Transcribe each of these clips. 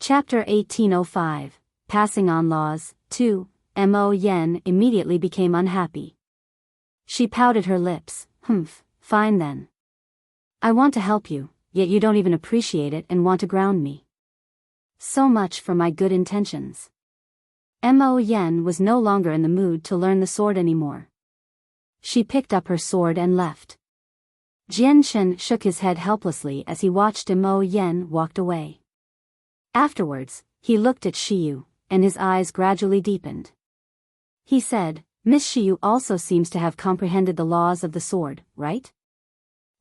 Chapter 1805, Passing on Laws, 2, Mo Yen immediately became unhappy. She pouted her lips. Fine then. I want to help you, yet you don't even appreciate it and want to ground me. So much for my good intentions. Mo Yen was no longer in the mood to learn the sword anymore. She picked up her sword and left. Jian Chen shook his head helplessly as he watched Mo Yen walked away. Afterwards, he looked at Shiyu, and his eyes gradually deepened. He said, Miss Shiyu also seems to have comprehended the laws of the sword, right?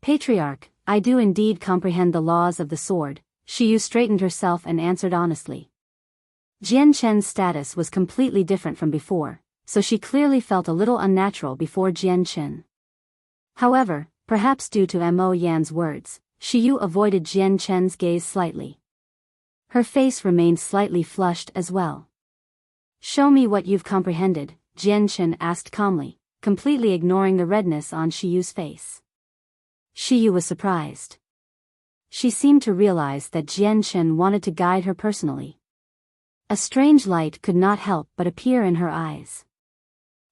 Patriarch, I do indeed comprehend the laws of the sword. Shiyu straightened herself and answered honestly. Jian Chen's status was completely different from before, so she clearly felt a little unnatural before Jian Chen. However, perhaps due to Mo Yan's words, Shiyu avoided Jian Chen's gaze slightly. Her face remained slightly flushed as well. Show me what you've comprehended, Jian Chen asked calmly, completely ignoring the redness on Shiyu's face. Shiyu was surprised. She seemed to realize that Jian Chen wanted to guide her personally. A strange light could not help but appear in her eyes.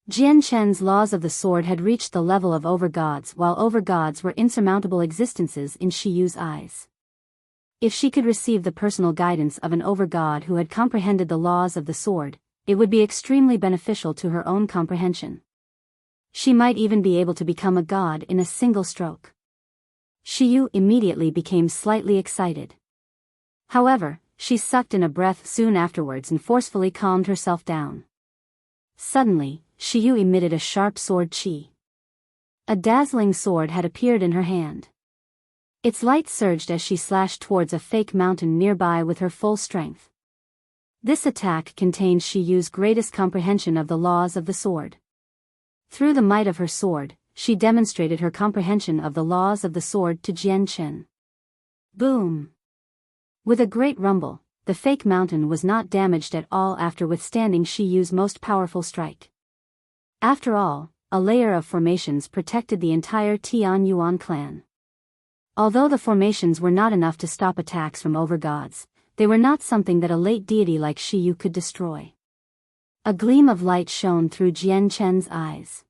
Jian Chen's laws of the sword had reached the level of overgods, while overgods were insurmountable existences in Shiyu's eyes. If she could receive the personal guidance of an overgod who had comprehended the laws of the sword, it would be extremely beneficial to her own comprehension. She might even be able to become a god in a single stroke. Shiyu immediately became slightly excited. However, she sucked in a breath soon afterwards and forcefully calmed herself down. Suddenly, Shiyu emitted a sharp sword chi. A dazzling sword had appeared in her hand. Its light surged as she slashed towards a fake mountain nearby with her full strength. This attack contained Shiyu's greatest comprehension of the laws of the sword. Through the might of her sword, she demonstrated her comprehension of the laws of the sword to Jian Chen. Boom! With a great rumble, the fake mountain was not damaged at all after withstanding Shiyu's most powerful strike. After all, a layer of formations protected the entire Tian Yuan clan. Although the formations were not enough to stop attacks from overgods, they were not something that a late deity like Shiyu could destroy. A gleam of light shone through Jian Chen's eyes.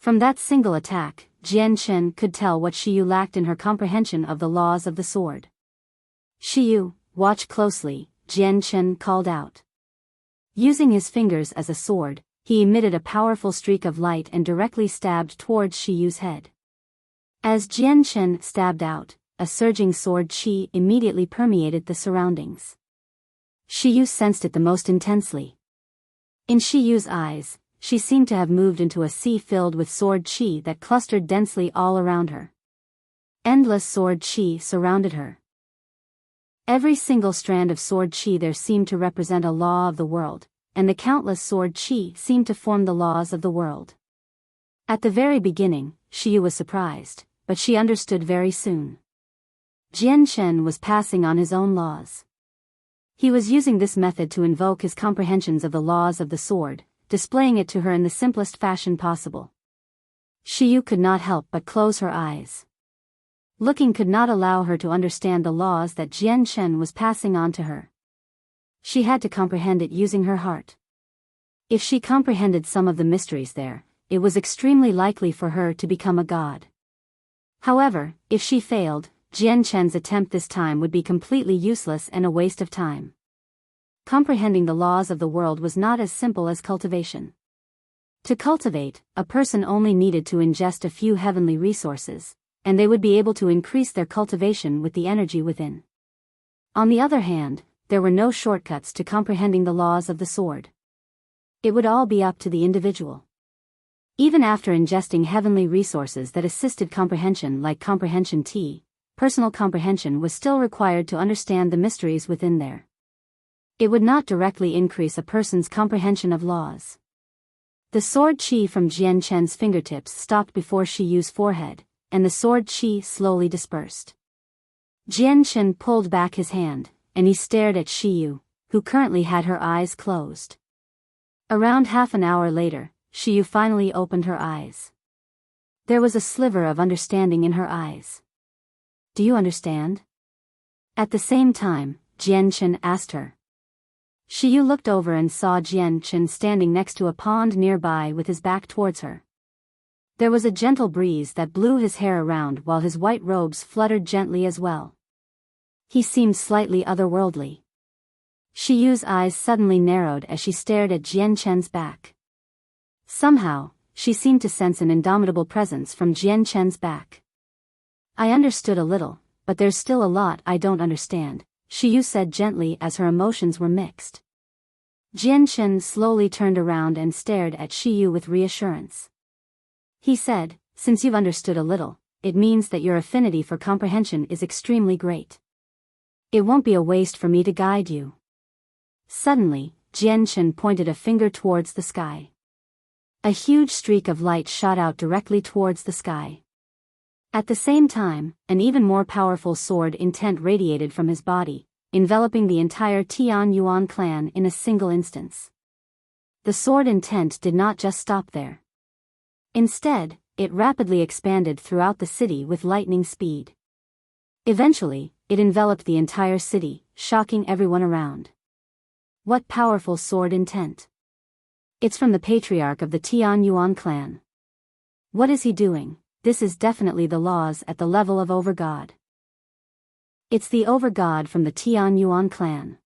From that single attack, Jian Chen could tell what Shiyu lacked in her comprehension of the laws of the sword. Shiyu, watch closely, Jian Chen called out. Using his fingers as a sword, he emitted a powerful streak of light and directly stabbed towards Shiyu's head. As Jian Chen stabbed out, a surging sword chi immediately permeated the surroundings. Shiyu sensed it the most intensely. In Shiyu's eyes, she seemed to have moved into a sea filled with sword chi that clustered densely all around her. Endless sword chi surrounded her. Every single strand of sword chi there seemed to represent a law of the world, and the countless sword chi seemed to form the laws of the world. At the very beginning, Shiyu was surprised, but she understood very soon. Jian Chen was passing on his own laws. He was using this method to invoke his comprehensions of the laws of the sword, displaying it to her in the simplest fashion possible. Shiyu could not help but close her eyes. Looking could not allow her to understand the laws that Jian Chen was passing on to her. She had to comprehend it using her heart. If she comprehended some of the mysteries there, it was extremely likely for her to become a god. However, if she failed, Jian Chen's attempt this time would be completely useless and a waste of time. Comprehending the laws of the world was not as simple as cultivation. To cultivate, a person only needed to ingest a few heavenly resources, and they would be able to increase their cultivation with the energy within. On the other hand, there were no shortcuts to comprehending the laws of the sword. It would all be up to the individual. Even after ingesting heavenly resources that assisted comprehension like comprehension tea, personal comprehension was still required to understand the mysteries within there. It would not directly increase a person's comprehension of laws. The sword chi from Jian Chen's fingertips stopped before Shiyu's forehead, and the sword chi slowly dispersed. Jian Chen pulled back his hand, and he stared at Shiyu, who currently had her eyes closed. Around half an hour later, Shiyu finally opened her eyes. There was a sliver of understanding in her eyes. Do you understand? At the same time, Jian Chen asked her. Shiyu looked over and saw Jian Chen standing next to a pond nearby with his back towards her. There was a gentle breeze that blew his hair around while his white robes fluttered gently as well. He seemed slightly otherworldly. Shiyu's eyes suddenly narrowed as she stared at Jian Chen's back. Somehow, she seemed to sense an indomitable presence from Jian Chen's back. I understood a little, but there's still a lot I don't understand, Shiyu said gently as her emotions were mixed. Jian Chen slowly turned around and stared at Shiyu with reassurance. He said, since you've understood a little, it means that your affinity for comprehension is extremely great. It won't be a waste for me to guide you. Suddenly, Jian Chen pointed a finger towards the sky. A huge streak of light shot out directly towards the sky. At the same time, an even more powerful sword intent radiated from his body, enveloping the entire Tian Yuan clan in a single instance. The sword intent did not just stop there. Instead, it rapidly expanded throughout the city with lightning speed. Eventually, it enveloped the entire city, shocking everyone around. What powerful sword intent! It's from the patriarch of the Tian Yuan clan. What is he doing? This is definitely the laws at the level of Overgod. It's the Overgod from the Tian Yuan clan.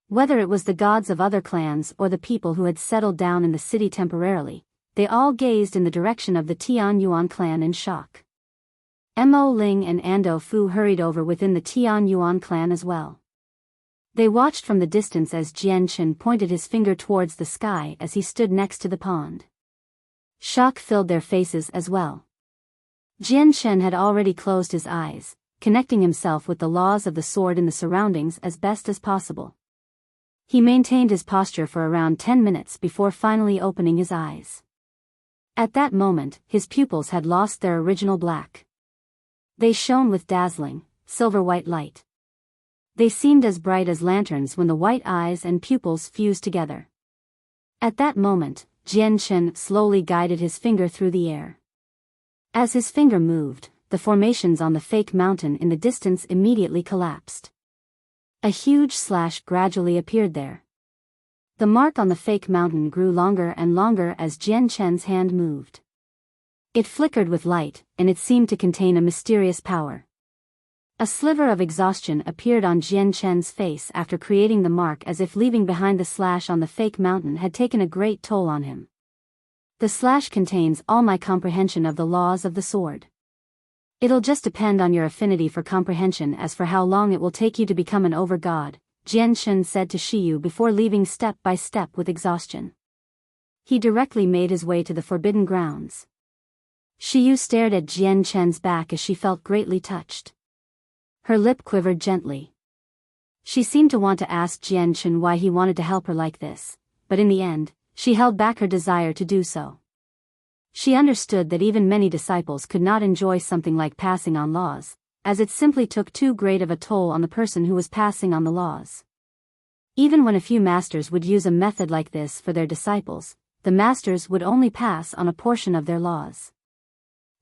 Whether it was the gods of other clans or the people who had settled down in the city temporarily, they all gazed in the direction of the Tian Yuan clan in shock. Mo Ling and Ando Fu hurried over within the Tian Yuan clan as well. They watched from the distance as Jian Chen pointed his finger towards the sky as he stood next to the pond. Shock filled their faces as well. Jian Chen had already closed his eyes, connecting himself with the laws of the sword in the surroundings as best as possible. He maintained his posture for around 10 minutes before finally opening his eyes. At that moment, his pupils had lost their original black. They shone with dazzling, silver-white light. They seemed as bright as lanterns when the white eyes and pupils fused together. At that moment, Jian Chen slowly guided his finger through the air. As his finger moved, the formations on the fake mountain in the distance immediately collapsed. A huge slash gradually appeared there. The mark on the fake mountain grew longer and longer as Jian Chen's hand moved. It flickered with light, and it seemed to contain a mysterious power. A sliver of exhaustion appeared on Jian Chen's face after creating the mark, as if leaving behind the slash on the fake mountain had taken a great toll on him. The slash contains all my comprehension of the laws of the sword. It'll just depend on your affinity for comprehension as for how long it will take you to become an overgod, Jian Chen said to Shiyu before leaving step by step with exhaustion. He directly made his way to the forbidden grounds. Shiyu stared at Jian Chen's back as she felt greatly touched. Her lip quivered gently. She seemed to want to ask Jian Chen why he wanted to help her like this, but in the end, she held back her desire to do so. She understood that even many disciples could not enjoy something like passing on laws, as it simply took too great of a toll on the person who was passing on the laws. Even when a few masters would use a method like this for their disciples, the masters would only pass on a portion of their laws.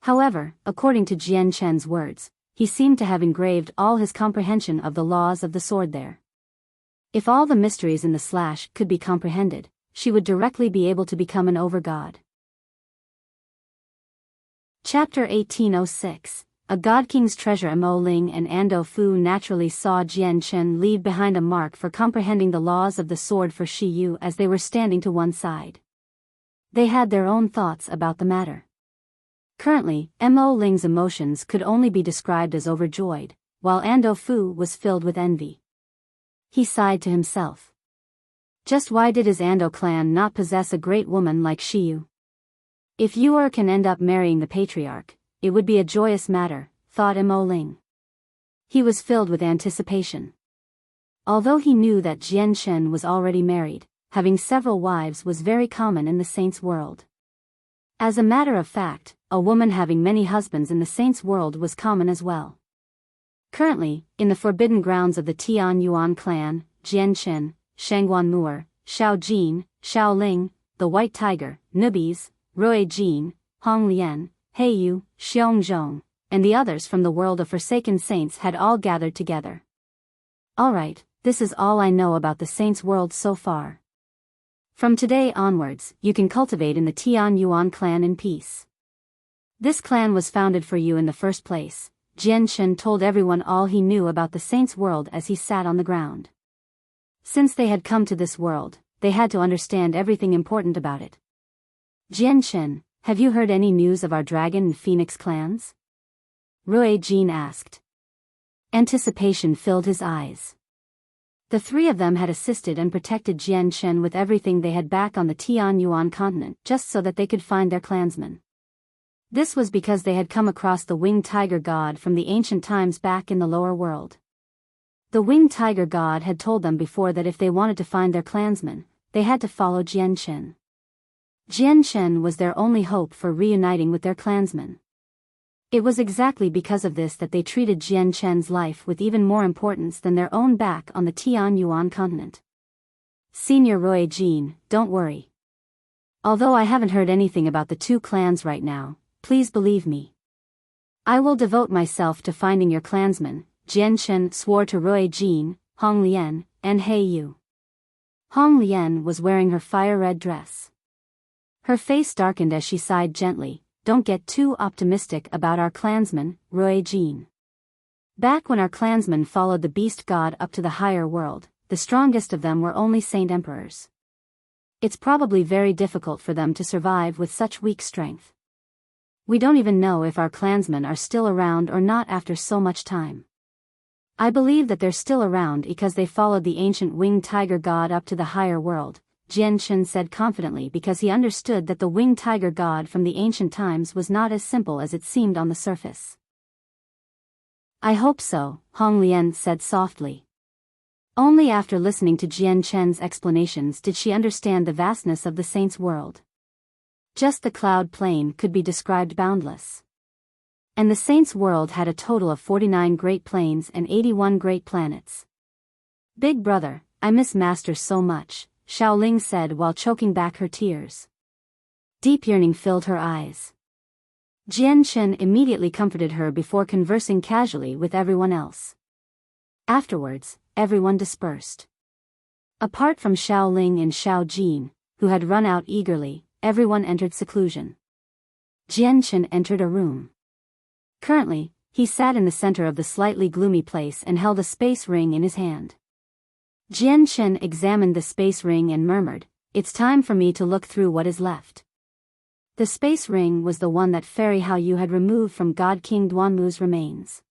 However, according to Jian Chen's words, he seemed to have engraved all his comprehension of the laws of the sword there. If all the mysteries in the slash could be comprehended, she would directly be able to become an overgod. Chapter 1806. A God King's treasure. Mo Ling and Ando Fu naturally saw Jian Chen leave behind a mark for comprehending the laws of the sword for Shiyu as they were standing to one side. They had their own thoughts about the matter. Currently, Mo Ling's emotions could only be described as overjoyed, while Ando Fu was filled with envy. He sighed to himself. Just why did his Ando clan not possess a great woman like Shiyu? If Yuer can end up marrying the patriarch, it would be a joyous matter, thought Mo Ling. He was filled with anticipation. Although he knew that Jian Chen was already married, having several wives was very common in the saints' world. As a matter of fact, a woman having many husbands in the saints' world was common as well. Currently, in the forbidden grounds of the Tian Yuan clan, Jian Chen, Shangguan Mu'er, Xiao Jin, Xiao Ling, the White Tiger, Nubis, Rui Jin, Hong Lian, Heiyu, Xiong Zhong, and the others from the world of forsaken saints had all gathered together. Alright, this is all I know about the Saints' world so far. From today onwards, you can cultivate in the Tian Yuan clan in peace. This clan was founded for you in the first place. Jian Shen told everyone all he knew about the Saints' world as he sat on the ground. Since they had come to this world, they had to understand everything important about it. Jian Shen, have you heard any news of our Dragon and Phoenix clans? Rui Jin asked. Anticipation filled his eyes. The three of them had assisted and protected Jian Shen with everything they had back on the Tian Yuan continent just so that they could find their clansmen. This was because they had come across the winged tiger god from the ancient times back in the lower world. The winged tiger god had told them before that if they wanted to find their clansmen, they had to follow Jian Shen. Jian Shen was their only hope for reuniting with their clansmen. It was exactly because of this that they treated Jian Shen's life with even more importance than their own back on the Tian Yuan continent. Senior Rui Jin, don't worry. Although I haven't heard anything about the two clans right now, please believe me. I will devote myself to finding your clansmen, Jian Shen swore to Rui Jin, Hong Lian, and He Yu. Hong Lian was wearing her fire-red dress. Her face darkened as she sighed gently. Don't get too optimistic about our clansmen, Rui Jin. Back when our clansmen followed the beast god up to the higher world, the strongest of them were only saint emperors. It's probably very difficult for them to survive with such weak strength. We don't even know if our clansmen are still around or not after so much time. I believe that they're still around because they followed the ancient winged tiger god up to the higher world, Jian Shen said confidently because he understood that the winged tiger god from the ancient times was not as simple as it seemed on the surface. I hope so, Hong Lian said softly. Only after listening to Jian Shen's explanations did she understand the vastness of the saints' world. Just the cloud plain could be described boundless. And the saints' world had a total of 49 great plains and 81 great planets. Big brother, I miss Master so much, Xiaoling said while choking back her tears. Deep yearning filled her eyes. Jian Shen immediately comforted her before conversing casually with everyone else. Afterwards, everyone dispersed. Apart from Xiaoling and Xiao Jin, who had run out eagerly, everyone entered seclusion. Jian Shen entered a room. Currently, he sat in the center of the slightly gloomy place and held a space ring in his hand. Jian Shen examined the space ring and murmured, "It's time for me to look through what is left." The space ring was the one that Fairy Hao Yu had removed from God King Duanmu's remains.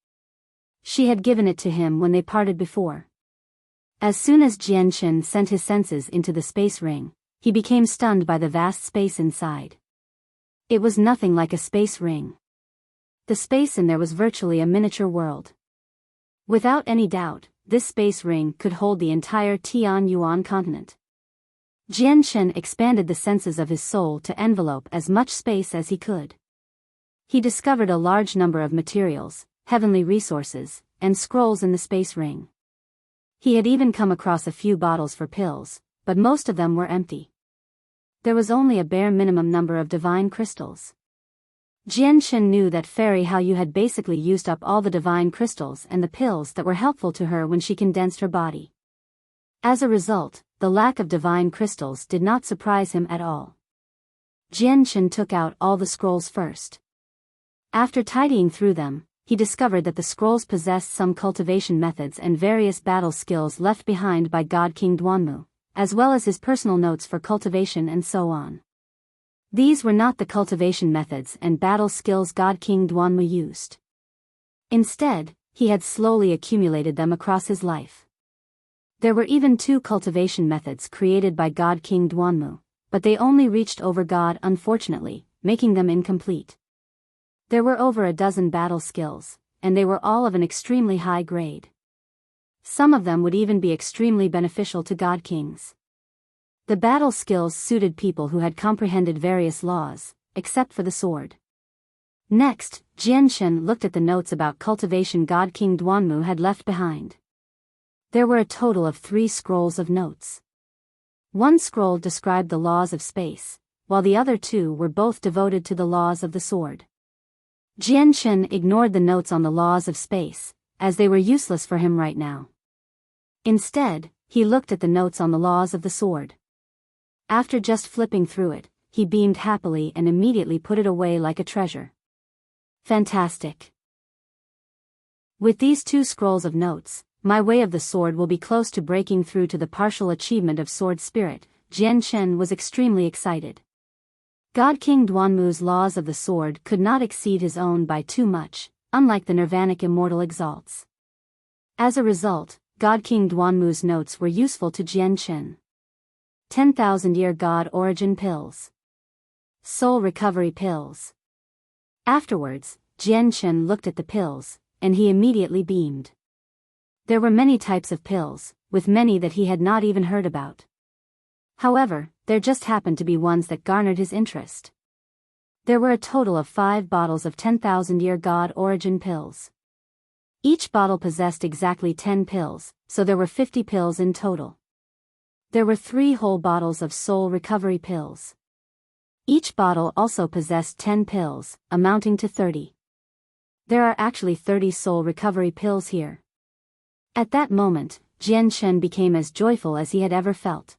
She had given it to him when they parted before. As soon as Jian Shen sent his senses into the space ring, he became stunned by the vast space inside. It was nothing like a space ring. The space in there was virtually a miniature world. Without any doubt, this space ring could hold the entire Tian Yuan continent. Jian Shen expanded the senses of his soul to envelope as much space as he could. He discovered a large number of materials, heavenly resources, and scrolls in the space ring. He had even come across a few bottles for pills, but most of them were empty. There was only a bare minimum number of divine crystals. Jian Shen knew that Fairy Hao Yu had basically used up all the divine crystals and the pills that were helpful to her when she condensed her body. As a result, the lack of divine crystals did not surprise him at all. Jian Shen took out all the scrolls first. After tidying through them, he discovered that the scrolls possessed some cultivation methods and various battle skills left behind by God King Duanmu, as well as his personal notes for cultivation and so on. These were not the cultivation methods and battle skills God King Duanmu used. Instead, he had slowly accumulated them across his life. There were even 2 cultivation methods created by God King Duanmu, but they only reached over God unfortunately, making them incomplete. There were over a dozen battle skills, and they were all of an extremely high grade. Some of them would even be extremely beneficial to God Kings. The battle skills suited people who had comprehended various laws, except for the sword. Next, Jian Shen looked at the notes about cultivation God King Duanmu had left behind. There were a total of 3 scrolls of notes. One scroll described the laws of space, while the other 2 were both devoted to the laws of the sword. Jian Shen ignored the notes on the laws of space, as they were useless for him right now. Instead, he looked at the notes on the laws of the sword. After just flipping through it, he beamed happily and immediately put it away like a treasure. Fantastic. With these 2 scrolls of notes, my way of the sword will be close to breaking through to the partial achievement of sword spirit. Jian Chen was extremely excited. God King Duanmu's laws of the sword could not exceed his own by too much, unlike the Nirvanic immortal exalts. As a result, God King Duanmu's notes were useful to Jian Chen. 10,000-year God origin pills. Soul recovery pills. Afterwards, Jian Chen looked at the pills, and he immediately beamed. There were many types of pills, with many that he had not even heard about. However, there just happened to be ones that garnered his interest. There were a total of 5 bottles of 10,000-year God origin pills. Each bottle possessed exactly 10 pills, so there were 50 pills in total. There were 3 whole bottles of soul recovery pills. Each bottle also possessed 10 pills, amounting to 30. There are actually 30 soul recovery pills here. At that moment, Jian Chen became as joyful as he had ever felt.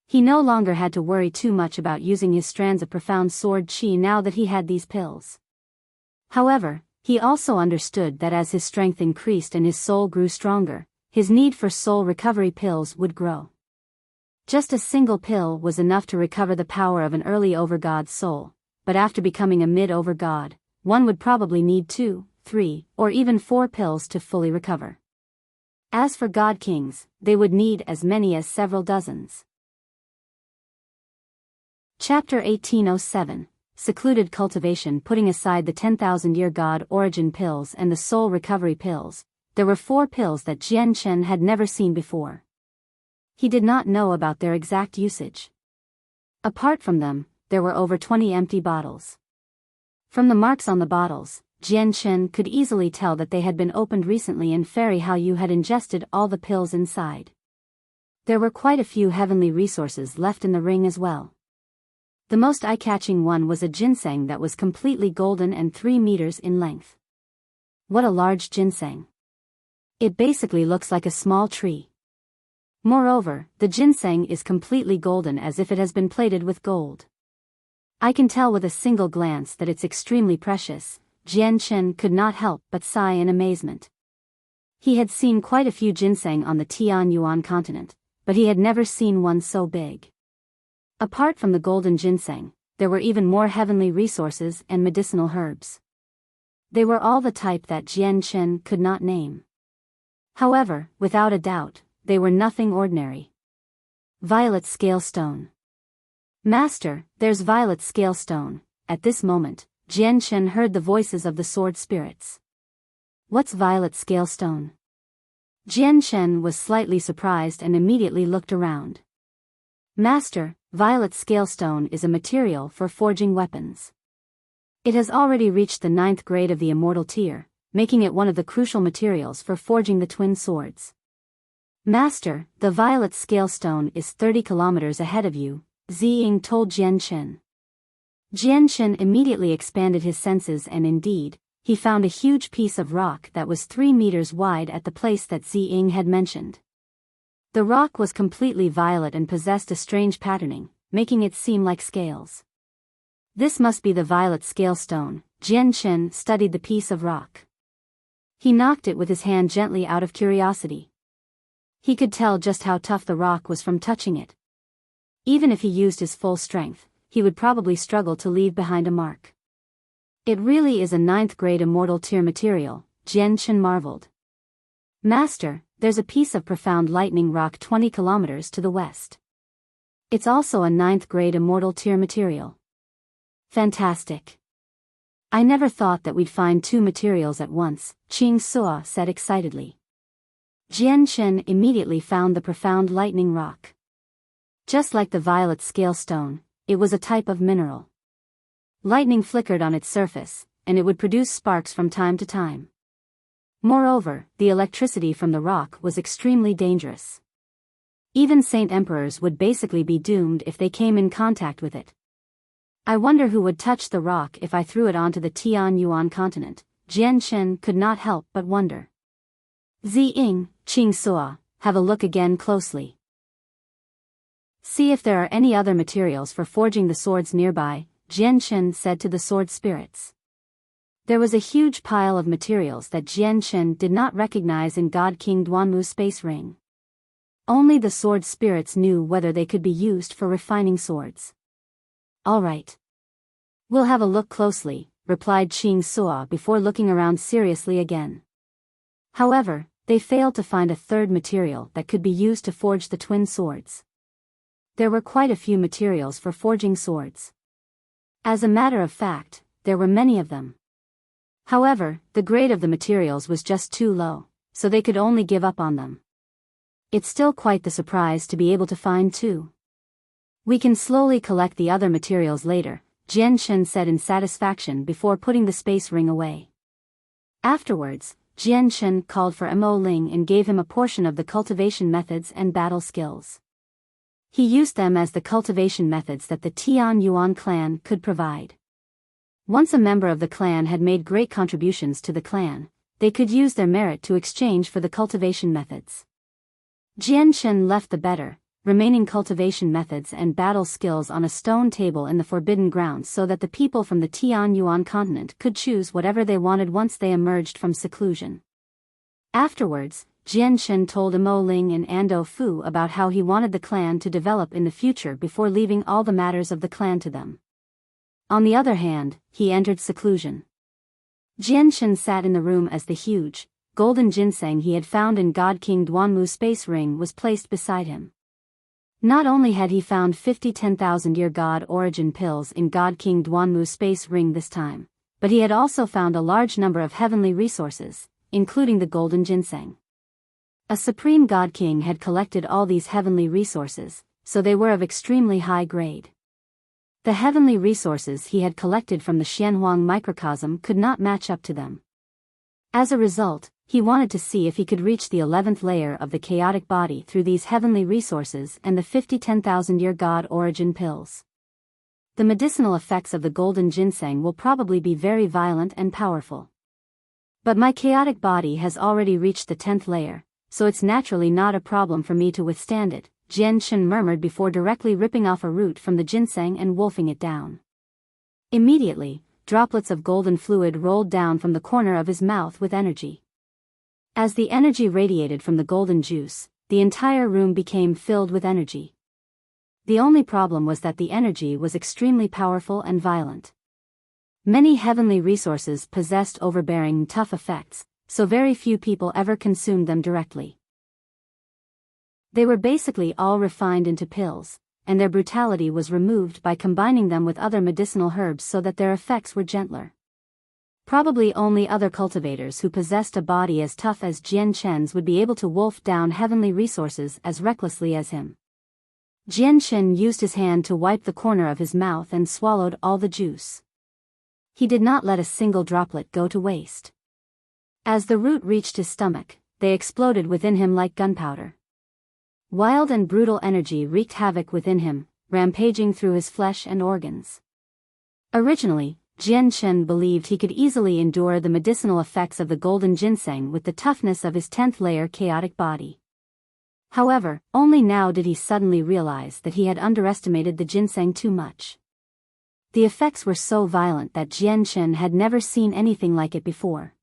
He no longer had to worry too much about using his strands of profound sword chi now that he had these pills. However, he also understood that as his strength increased and his soul grew stronger, his need for soul recovery pills would grow. Just a single pill was enough to recover the power of an early over-god's soul, but after becoming a mid-over-god, one would probably need 2, 3, or even 4 pills to fully recover. As for God Kings, they would need as many as several dozens. Chapter 1807, Secluded Cultivation. Putting aside the 10,000-year God origin pills and the soul recovery pills, there were 4 pills that Jian Chen had never seen before. He did not know about their exact usage. Apart from them, there were over 20 empty bottles. From the marks on the bottles, Jian Chen could easily tell that they had been opened recently and Fairy Hao Yu had ingested all the pills inside. There were quite a few heavenly resources left in the ring as well. The most eye-catching one was a ginseng that was completely golden and 3 meters in length. What a large ginseng. It basically looks like a small tree. Moreover, the ginseng is completely golden as if it has been plated with gold. I can tell with a single glance that it's extremely precious. Jian Chen could not help but sigh in amazement. He had seen quite a few ginseng on the Tianyuan continent, but he had never seen one so big. Apart from the golden ginseng, there were even more heavenly resources and medicinal herbs. They were all the type that Jian Chen could not name. However, without a doubt, they were nothing ordinary. Violet Scale Stone. Master, there's Violet Scale Stone. At this moment, Jian Chen heard the voices of the sword spirits. What's Violet Scale Stone? Jian Chen was slightly surprised and immediately looked around. Master, Violet Scale Stone is a material for forging weapons. It has already reached the 9th grade of the immortal tier, making it one of the crucial materials for forging the twin swords. Master, the Violet Scale Stone is 30 kilometers ahead of you, Ziying told Jian Chen. Jian Chen immediately expanded his senses and indeed, he found a huge piece of rock that was 3 meters wide at the place that Ziying had mentioned. The rock was completely violet and possessed a strange patterning, making it seem like scales. This must be the Violet Scale Stone. Jian Chen studied the piece of rock. He knocked it with his hand gently out of curiosity. He could tell just how tough the rock was from touching it. Even if he used his full strength, he would probably struggle to leave behind a mark. It really is a 9th grade immortal tier material, Jian Chen marveled. Master, there's a piece of profound lightning rock 20 kilometers to the west. It's also a 9th grade immortal tier material. Fantastic. I never thought that we'd find 2 materials at once, Qing Suo said excitedly. Jian Chen immediately found the profound lightning rock. Just like the Violet Scale Stone, it was a type of mineral. Lightning flickered on its surface, and it would produce sparks from time to time. Moreover, the electricity from the rock was extremely dangerous. Even Saint Emperors would basically be doomed if they came in contact with it. I wonder who would touch the rock if I threw it onto the Tianyuan continent. Jian Chen could not help but wonder. Ziying, Qing Suo, have a look again closely. See if there are any other materials for forging the swords nearby, Jianchen said to the sword spirits. There was a huge pile of materials that Jianchen did not recognize in God King Duanmu's space ring. Only the sword spirits knew whether they could be used for refining swords. All right. We'll have a look closely, replied Qing Suo before looking around seriously again. However, they failed to find a third material that could be used to forge the twin swords. There were quite a few materials for forging swords. As a matter of fact, there were many of them. However, the grade of the materials was just too low, so they could only give up on them. It's still quite the surprise to be able to find two. We can slowly collect the other materials later, Jianchen said in satisfaction before putting the space ring away. Afterwards, Jianchen called for Mo Ling and gave him a portion of the cultivation methods and battle skills. He used them as the cultivation methods that the Tian Yuan clan could provide. Once a member of the clan had made great contributions to the clan, they could use their merit to exchange for the cultivation methods. Jianchen left the better, remaining cultivation methods and battle skills on a stone table in the Forbidden Grounds so that the people from the Tian Yuan continent could choose whatever they wanted once they emerged from seclusion. Afterwards, Jianchen told Mo Ling and Ando Fu about how he wanted the clan to develop in the future before leaving all the matters of the clan to them. On the other hand, he entered seclusion. Jianchen sat in the room as the huge, golden ginseng he had found in God King Duanmu's space ring was placed beside him. Not only had he found 50 10,000-year God origin pills in God King Duanmu's space ring this time, but he had also found a large number of heavenly resources, including the golden ginseng. A supreme God King had collected all these heavenly resources, so they were of extremely high grade. The heavenly resources he had collected from the Xianhuang microcosm could not match up to them. As a result, he wanted to see if he could reach the 11th layer of the chaotic body through these heavenly resources and the 50 10,000-year God origin pills. The medicinal effects of the golden ginseng will probably be very violent and powerful. But my chaotic body has already reached the 10th layer, so it's naturally not a problem for me to withstand it, Jianchen murmured before directly ripping off a root from the ginseng and wolfing it down. Immediately, droplets of golden fluid rolled down from the corner of his mouth with energy. As the energy radiated from the golden juice, the entire room became filled with energy. The only problem was that the energy was extremely powerful and violent. Many heavenly resources possessed overbearing tough effects, so very few people ever consumed them directly. They were basically all refined into pills, and their brutality was removed by combining them with other medicinal herbs so that their effects were gentler. Probably only other cultivators who possessed a body as tough as Jianchen's would be able to wolf down heavenly resources as recklessly as him. Jianchen used his hand to wipe the corner of his mouth and swallowed all the juice. He did not let a single droplet go to waste. As the root reached his stomach, they exploded within him like gunpowder. Wild and brutal energy wreaked havoc within him, rampaging through his flesh and organs. Originally, Jianchen believed he could easily endure the medicinal effects of the golden ginseng with the toughness of his 10th layer chaotic body. However, only now did he suddenly realize that he had underestimated the ginseng too much. The effects were so violent that Jianchen had never seen anything like it before.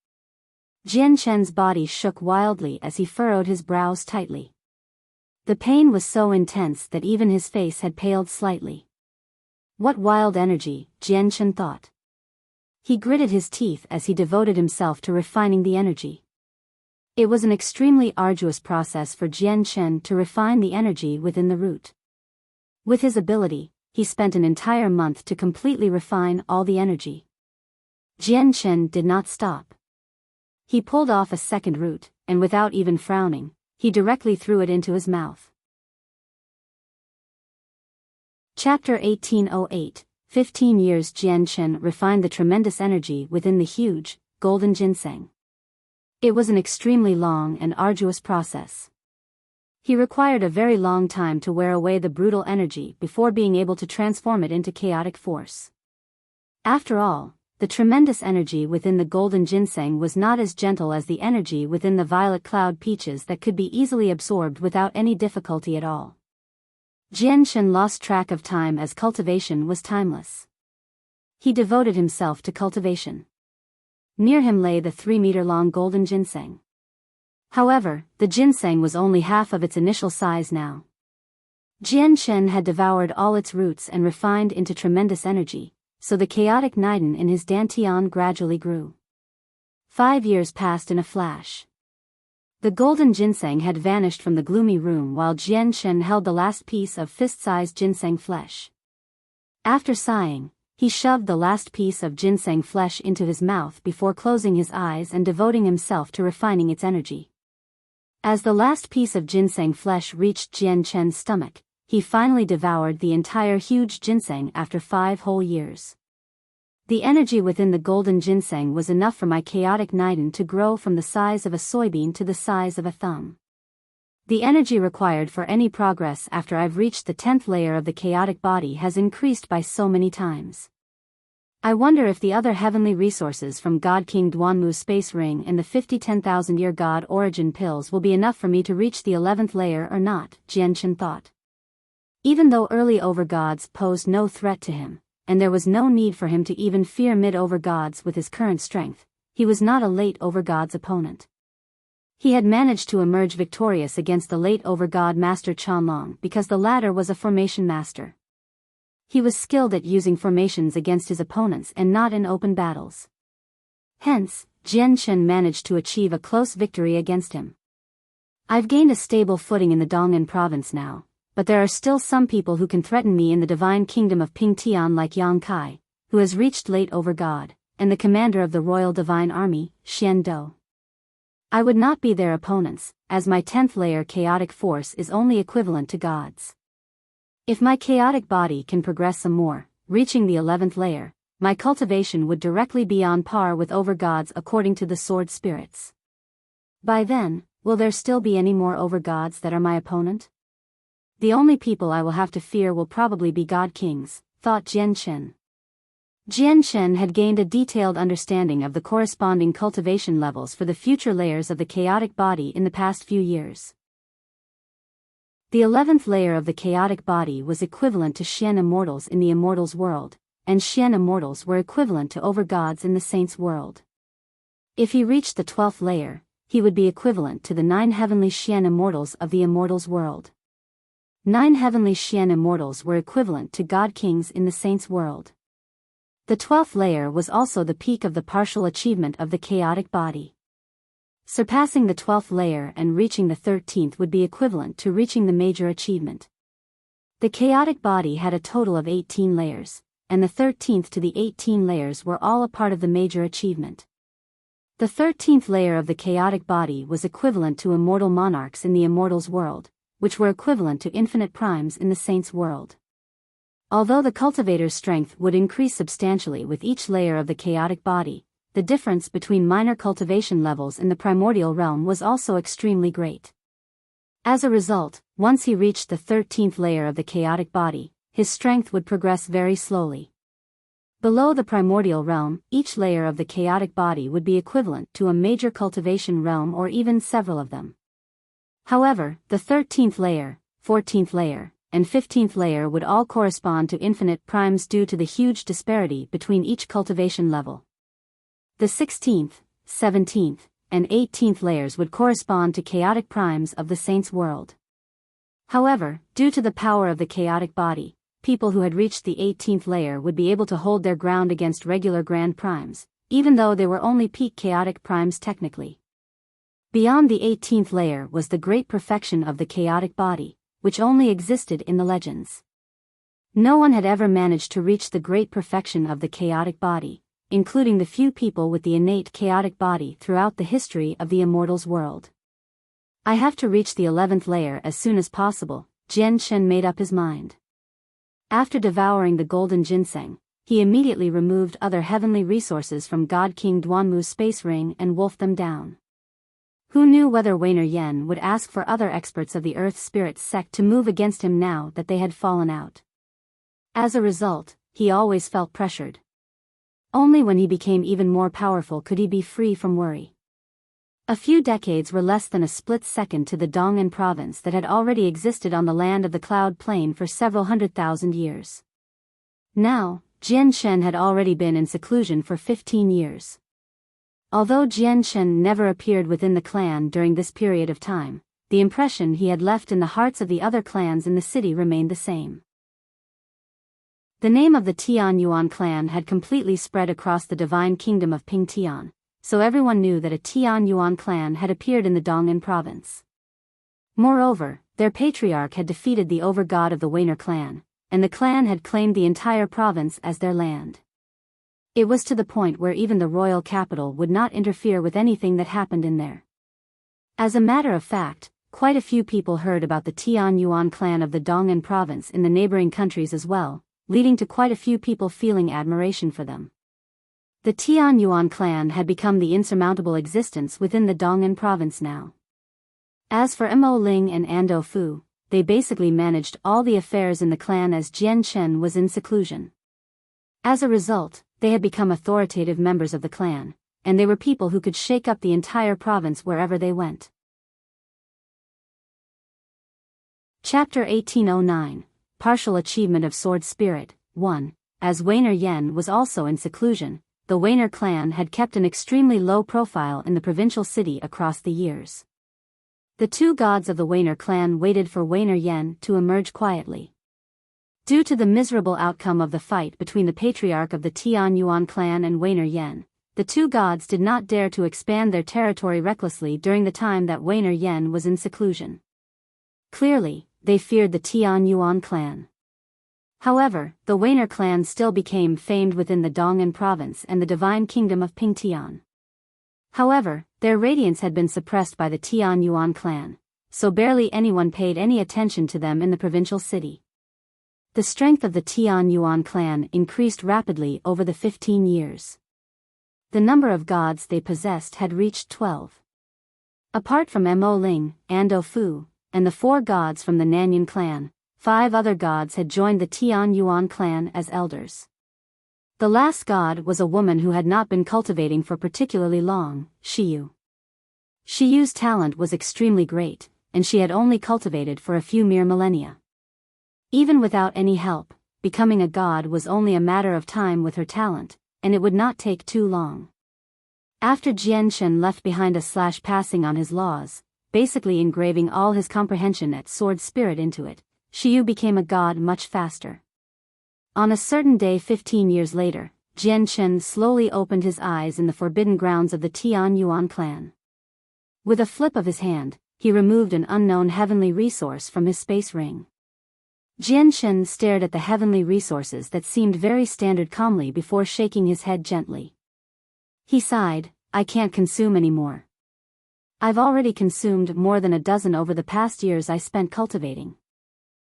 Jianchen's body shook wildly as he furrowed his brows tightly. The pain was so intense that even his face had paled slightly. What wild energy, Jianchen thought. He gritted his teeth as he devoted himself to refining the energy. It was an extremely arduous process for Jianchen to refine the energy within the root. With his ability, he spent an entire month to completely refine all the energy. Jianchen did not stop. He pulled off a second root, and without even frowning, he directly threw it into his mouth. Chapter 1808, 15 years Jianchen refined the tremendous energy within the huge, golden ginseng. It was an extremely long and arduous process. He required a very long time to wear away the brutal energy before being able to transform it into chaotic force. After all, the tremendous energy within the golden ginseng was not as gentle as the energy within the violet cloud peaches that could be easily absorbed without any difficulty at all. Jianshen lost track of time as cultivation was timeless. He devoted himself to cultivation. Near him lay the 3-meter-long golden ginseng. However, the ginseng was only half of its initial size now. Jianshen had devoured all its roots and refined into tremendous energy, so the chaotic Niden in his dantian gradually grew. 5 years passed in a flash. The golden ginseng had vanished from the gloomy room while Jianshen held the last piece of fist-sized ginseng flesh. After sighing, he shoved the last piece of ginseng flesh into his mouth before closing his eyes and devoting himself to refining its energy. As the last piece of ginseng flesh reached Jianshen's stomach, he finally devoured the entire huge ginseng after 5 whole years. The energy within the golden ginseng was enough for my chaotic Niden to grow from the size of a soybean to the size of a thumb. The energy required for any progress after I've reached the 10th layer of the chaotic body has increased by so many times. I wonder if the other heavenly resources from God King Duanmu's space ring and the 50 10,000-year God origin pills will be enough for me to reach the 11th layer or not, Jianshen thought. Even though early overgods posed no threat to him, and there was no need for him to even fear mid-overgods with his current strength, he was not a late overgod's opponent. He had managed to emerge victorious against the late overgod master Chanlong because the latter was a formation master. He was skilled at using formations against his opponents and not in open battles. Hence, Jianshen managed to achieve a close victory against him. I've gained a stable footing in the Dong'an province now, but there are still some people who can threaten me in the divine kingdom of Pingtian like Yang Kai, who has reached late overgod, and the commander of the Royal Divine Army, Xian Do. I would not be their opponents, as my 10th layer chaotic force is only equivalent to God's. If my chaotic body can progress some more, reaching the 11th layer, my cultivation would directly be on par with overgods according to the sword spirits. By then, will there still be any more overgods that are my opponent? The only people I will have to fear will probably be God Kings, thought Jianshen. Jianshen had gained a detailed understanding of the corresponding cultivation levels for the future layers of the chaotic body in the past few years. The 11th layer of the chaotic body was equivalent to Xian immortals in the immortals world, and Xian immortals were equivalent to overgods in the saints world. If he reached the 12th layer, he would be equivalent to the 9 heavenly Xian immortals of the immortals world. 9 heavenly Xian immortals were equivalent to God Kings in the saints world. The 12th layer was also the peak of the partial achievement of the chaotic body. Surpassing the 12th layer and reaching the 13th would be equivalent to reaching the major achievement. The chaotic body had a total of 18 layers, and the 13th to the 18 layers were all a part of the major achievement. The 13th layer of the chaotic body was equivalent to immortal monarchs in the immortals world, which were equivalent to infinite primes in the saints world. Although the cultivator's strength would increase substantially with each layer of the chaotic body, the difference between minor cultivation levels in the primordial realm was also extremely great. As a result, once he reached the 13th layer of the chaotic body, his strength would progress very slowly. Below the primordial realm, each layer of the chaotic body would be equivalent to a major cultivation realm or even several of them. However, the 13th layer, 14th layer, and 15th layer would all correspond to infinite primes due to the huge disparity between each cultivation level. The 16th, 17th, and 18th layers would correspond to chaotic primes of the saints world. However, due to the power of the chaotic body, people who had reached the 18th layer would be able to hold their ground against regular grand primes, even though they were only peak chaotic primes technically. Beyond the 18th layer was the great perfection of the chaotic body, which only existed in the legends. No one had ever managed to reach the great perfection of the chaotic body, including the few people with the innate chaotic body throughout the history of the immortals world. I have to reach the 11th layer as soon as possible, Jianshen made up his mind. After devouring the golden ginseng, he immediately removed other heavenly resources from God King Duanmu's space ring and wolfed them down. Who knew whether Weiner Yen would ask for other experts of the Earth Spirit sect to move against him now that they had fallen out? As a result, he always felt pressured. Only when he became even more powerful could he be free from worry. A few decades were less than a split second to the Dong'an province that had already existed on the land of the Cloud Plain for several 100,000 years. Now, Jian Shen had already been in seclusion for 15 years. Although Jian Shen never appeared within the clan during this period of time, the impression he had left in the hearts of the other clans in the city remained the same. The name of the Tian Yuan clan had completely spread across the divine kingdom of Ping Tian, so everyone knew that a Tian Yuan clan had appeared in the Dong'an province. Moreover, their patriarch had defeated the over-god of the Weiner clan, and the clan had claimed the entire province as their land. It was to the point where even the royal capital would not interfere with anything that happened in there. As a matter of fact, quite a few people heard about the Tian Yuan clan of the Dong'an province in the neighboring countries as well, leading to quite a few people feeling admiration for them. The Tian Yuan clan had become the insurmountable existence within the Dong'an province now. As for Mo Ling and Ando Fu, they basically managed all the affairs in the clan as Jian Shen was in seclusion. As a result, they had become authoritative members of the clan, and they were people who could shake up the entire province wherever they went. Chapter 1809, Partial Achievement of Sword Spirit, 1. As Weiner Yen was also in seclusion, the Weiner clan had kept an extremely low profile in the provincial city across the years. The two gods of the Weiner clan waited for Weiner Yen to emerge quietly. Due to the miserable outcome of the fight between the patriarch of the Tian Yuan clan and Weiner Yen, the two gods did not dare to expand their territory recklessly during the time that Weiner Yen was in seclusion. Clearly, they feared the Tian Yuan clan. However, the Weiner clan still became famed within the Dong'an province and the divine kingdom of Ping Tian. However, their radiance had been suppressed by the Tian Yuan clan, so barely anyone paid any attention to them in the provincial city. The strength of the Tian Yuan clan increased rapidly over the 15 years. The number of gods they possessed had reached 12. Apart from Mo Ling, Ando Fu, and the 4 gods from the Nanyan clan, 5 other gods had joined the Tian Yuan clan as elders. The last god was a woman who had not been cultivating for particularly long, Shiyu. Shiyu's talent was extremely great, and she had only cultivated for a few mere millennia. Even without any help, becoming a god was only a matter of time with her talent, and it would not take too long. After Jian Shen left behind a passing on his laws, basically engraving all his comprehension at sword spirit into it, Shiyu became a god much faster. On a certain day 15 years later, Jian Shen slowly opened his eyes in the forbidden grounds of the Tian Yuan clan. With a flip of his hand, he removed an unknown heavenly resource from his space ring. Jian Shen stared at the heavenly resources that seemed very standard calmly before shaking his head gently. He sighed, "I can't consume anymore. I've already consumed more than a dozen over the past years I spent cultivating.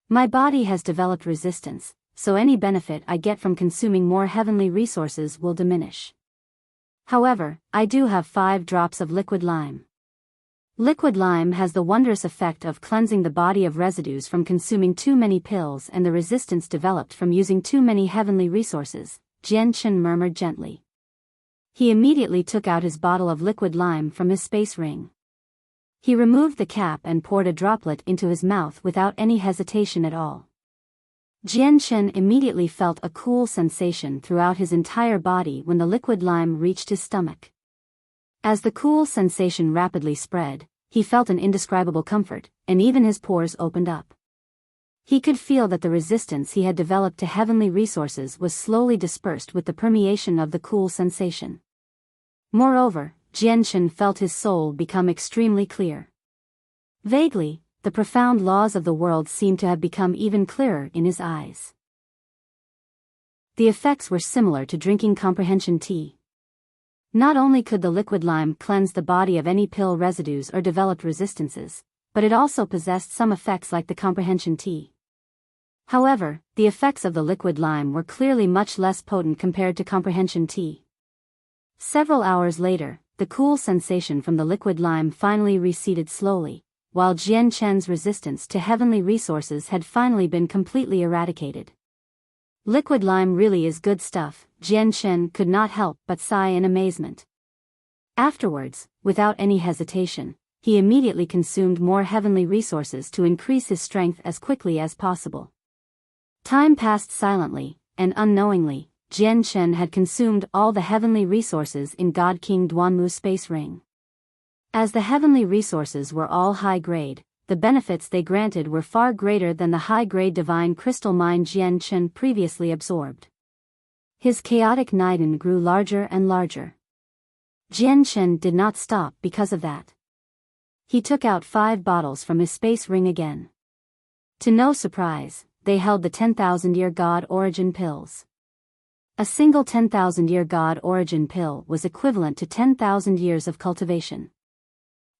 My body has developed resistance, so any benefit I get from consuming more heavenly resources will diminish. However, I do have 5 drops of liquid lime. Liquid lime has the wondrous effect of cleansing the body of residues from consuming too many pills and the resistance developed from using too many heavenly resources," Jian Shen murmured gently. He immediately took out his bottle of liquid lime from his space ring. He removed the cap and poured a droplet into his mouth without any hesitation at all. Jian Shen immediately felt a cool sensation throughout his entire body when the liquid lime reached his stomach. As the cool sensation rapidly spread, he felt an indescribable comfort, and even his pores opened up. He could feel that the resistance he had developed to heavenly resources was slowly dispersed with the permeation of the cool sensation. Moreover, Jian Shen felt his soul become extremely clear. Vaguely, the profound laws of the world seemed to have become even clearer in his eyes. The effects were similar to drinking comprehension tea. Not only could the liquid lime cleanse the body of any pill residues or developed resistances, but it also possessed some effects like the comprehension tea. However, the effects of the liquid lime were clearly much less potent compared to comprehension tea. Several hours later, the cool sensation from the liquid lime finally receded slowly, while Jian Shen's resistance to heavenly resources had finally been completely eradicated. Liquid lime really is good stuff, Jian Shen could not help but sigh in amazement. Afterwards, without any hesitation, he immediately consumed more heavenly resources to increase his strength as quickly as possible. Time passed silently, and unknowingly, Jian Shen had consumed all the heavenly resources in God King Duanmu's space ring. As the heavenly resources were all high-grade, the benefits they granted were far greater than the high-grade divine crystal mine Jian Shen previously absorbed. His chaotic Niden grew larger and larger. Jian Shen did not stop because of that. He took out 5 bottles from his space ring again. To no surprise, they held the 10,000-year God Origin pills. A single 10,000-year God Origin pill was equivalent to 10,000 years of cultivation.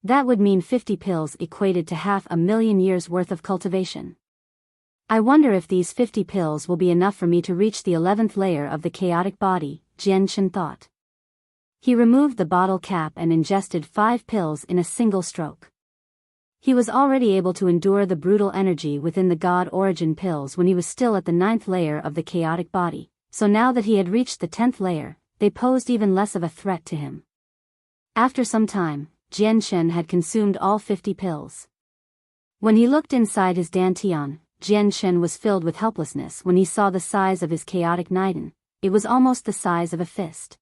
That would mean 50 pills equated to 500,000 years worth of cultivation. I wonder if these 50 pills will be enough for me to reach the 11th layer of the chaotic body, Jian Shen thought. He removed the bottle cap and ingested 5 pills in a single stroke. He was already able to endure the brutal energy within the God Origin pills when he was still at the 9th layer of the chaotic body, so now that he had reached the 10th layer, they posed even less of a threat to him. After some time, Jian Shen had consumed all 50 pills. When he looked inside his dantian, Jian Shen was filled with helplessness when he saw the size of his chaotic Niden. It was almost the size of a fist.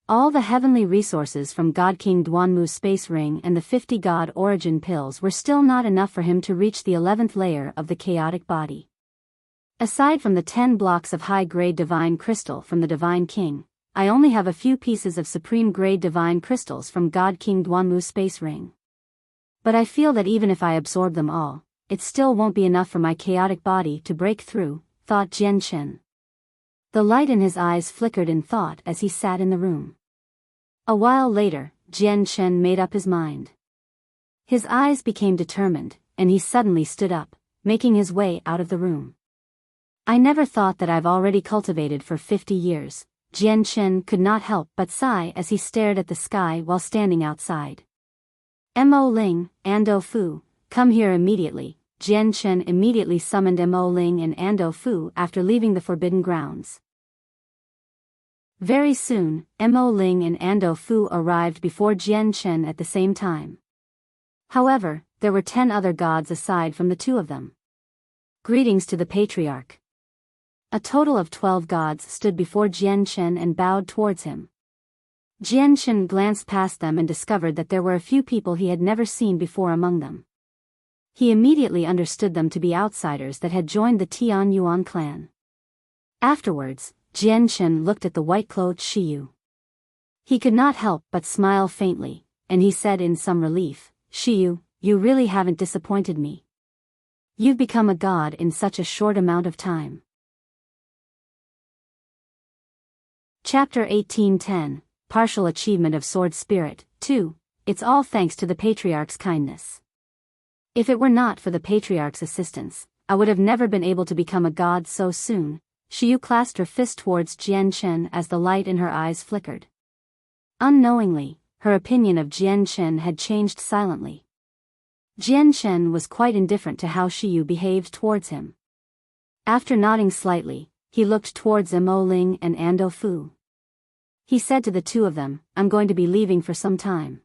All the heavenly resources from God King Duanmu's space ring and the 50 God Origin pills were still not enough for him to reach the 11th layer of the chaotic body. Aside from the 10 blocks of high-grade divine crystal from the Divine King, I only have a few pieces of supreme-grade divine crystals from God King Duanmu's space ring. But I feel that even if I absorb them all, it still won't be enough for my chaotic body to break through, thought Jian Shen. The light in his eyes flickered in thought as he sat in the room. A while later, Jian Shen made up his mind. His eyes became determined, and he suddenly stood up, making his way out of the room. I never thought that I've already cultivated for 50 years, Jian Shen could not help but sigh as he stared at the sky while standing outside. Mo Ling, Ando Fu, come here immediately. Jian Shen immediately summoned Mo Ling and Ando Fu after leaving the Forbidden Grounds. Very soon, Mo Ling and Ando Fu arrived before Jian Shen at the same time. However, there were 10 other gods aside from the 2 of them. Greetings to the Patriarch. A total of 12 gods stood before Jian Shen and bowed towards him. Jian Shen glanced past them and discovered that there were a few people he had never seen before among them. He immediately understood them to be outsiders that had joined the Tian Yuan clan. Afterwards, Jian Shen looked at the white-clothed Shiyu. He could not help but smile faintly, and he said in some relief, Shiyu, you really haven't disappointed me. You've become a god in such a short amount of time. Chapter 18:10, Partial Achievement of Sword Spirit, 2, It's all thanks to the Patriarch's kindness. If it were not for the Patriarch's assistance, I would have never been able to become a god so soon. Shiyu clasped her fist towards Jian Shen as the light in her eyes flickered. Unknowingly, her opinion of Jian Shen had changed silently. Jian Shen was quite indifferent to how Shiyu behaved towards him. After nodding slightly, he looked towards Mo Ling and Ando Fu. He said to the 2 of them, I'm going to be leaving for some time.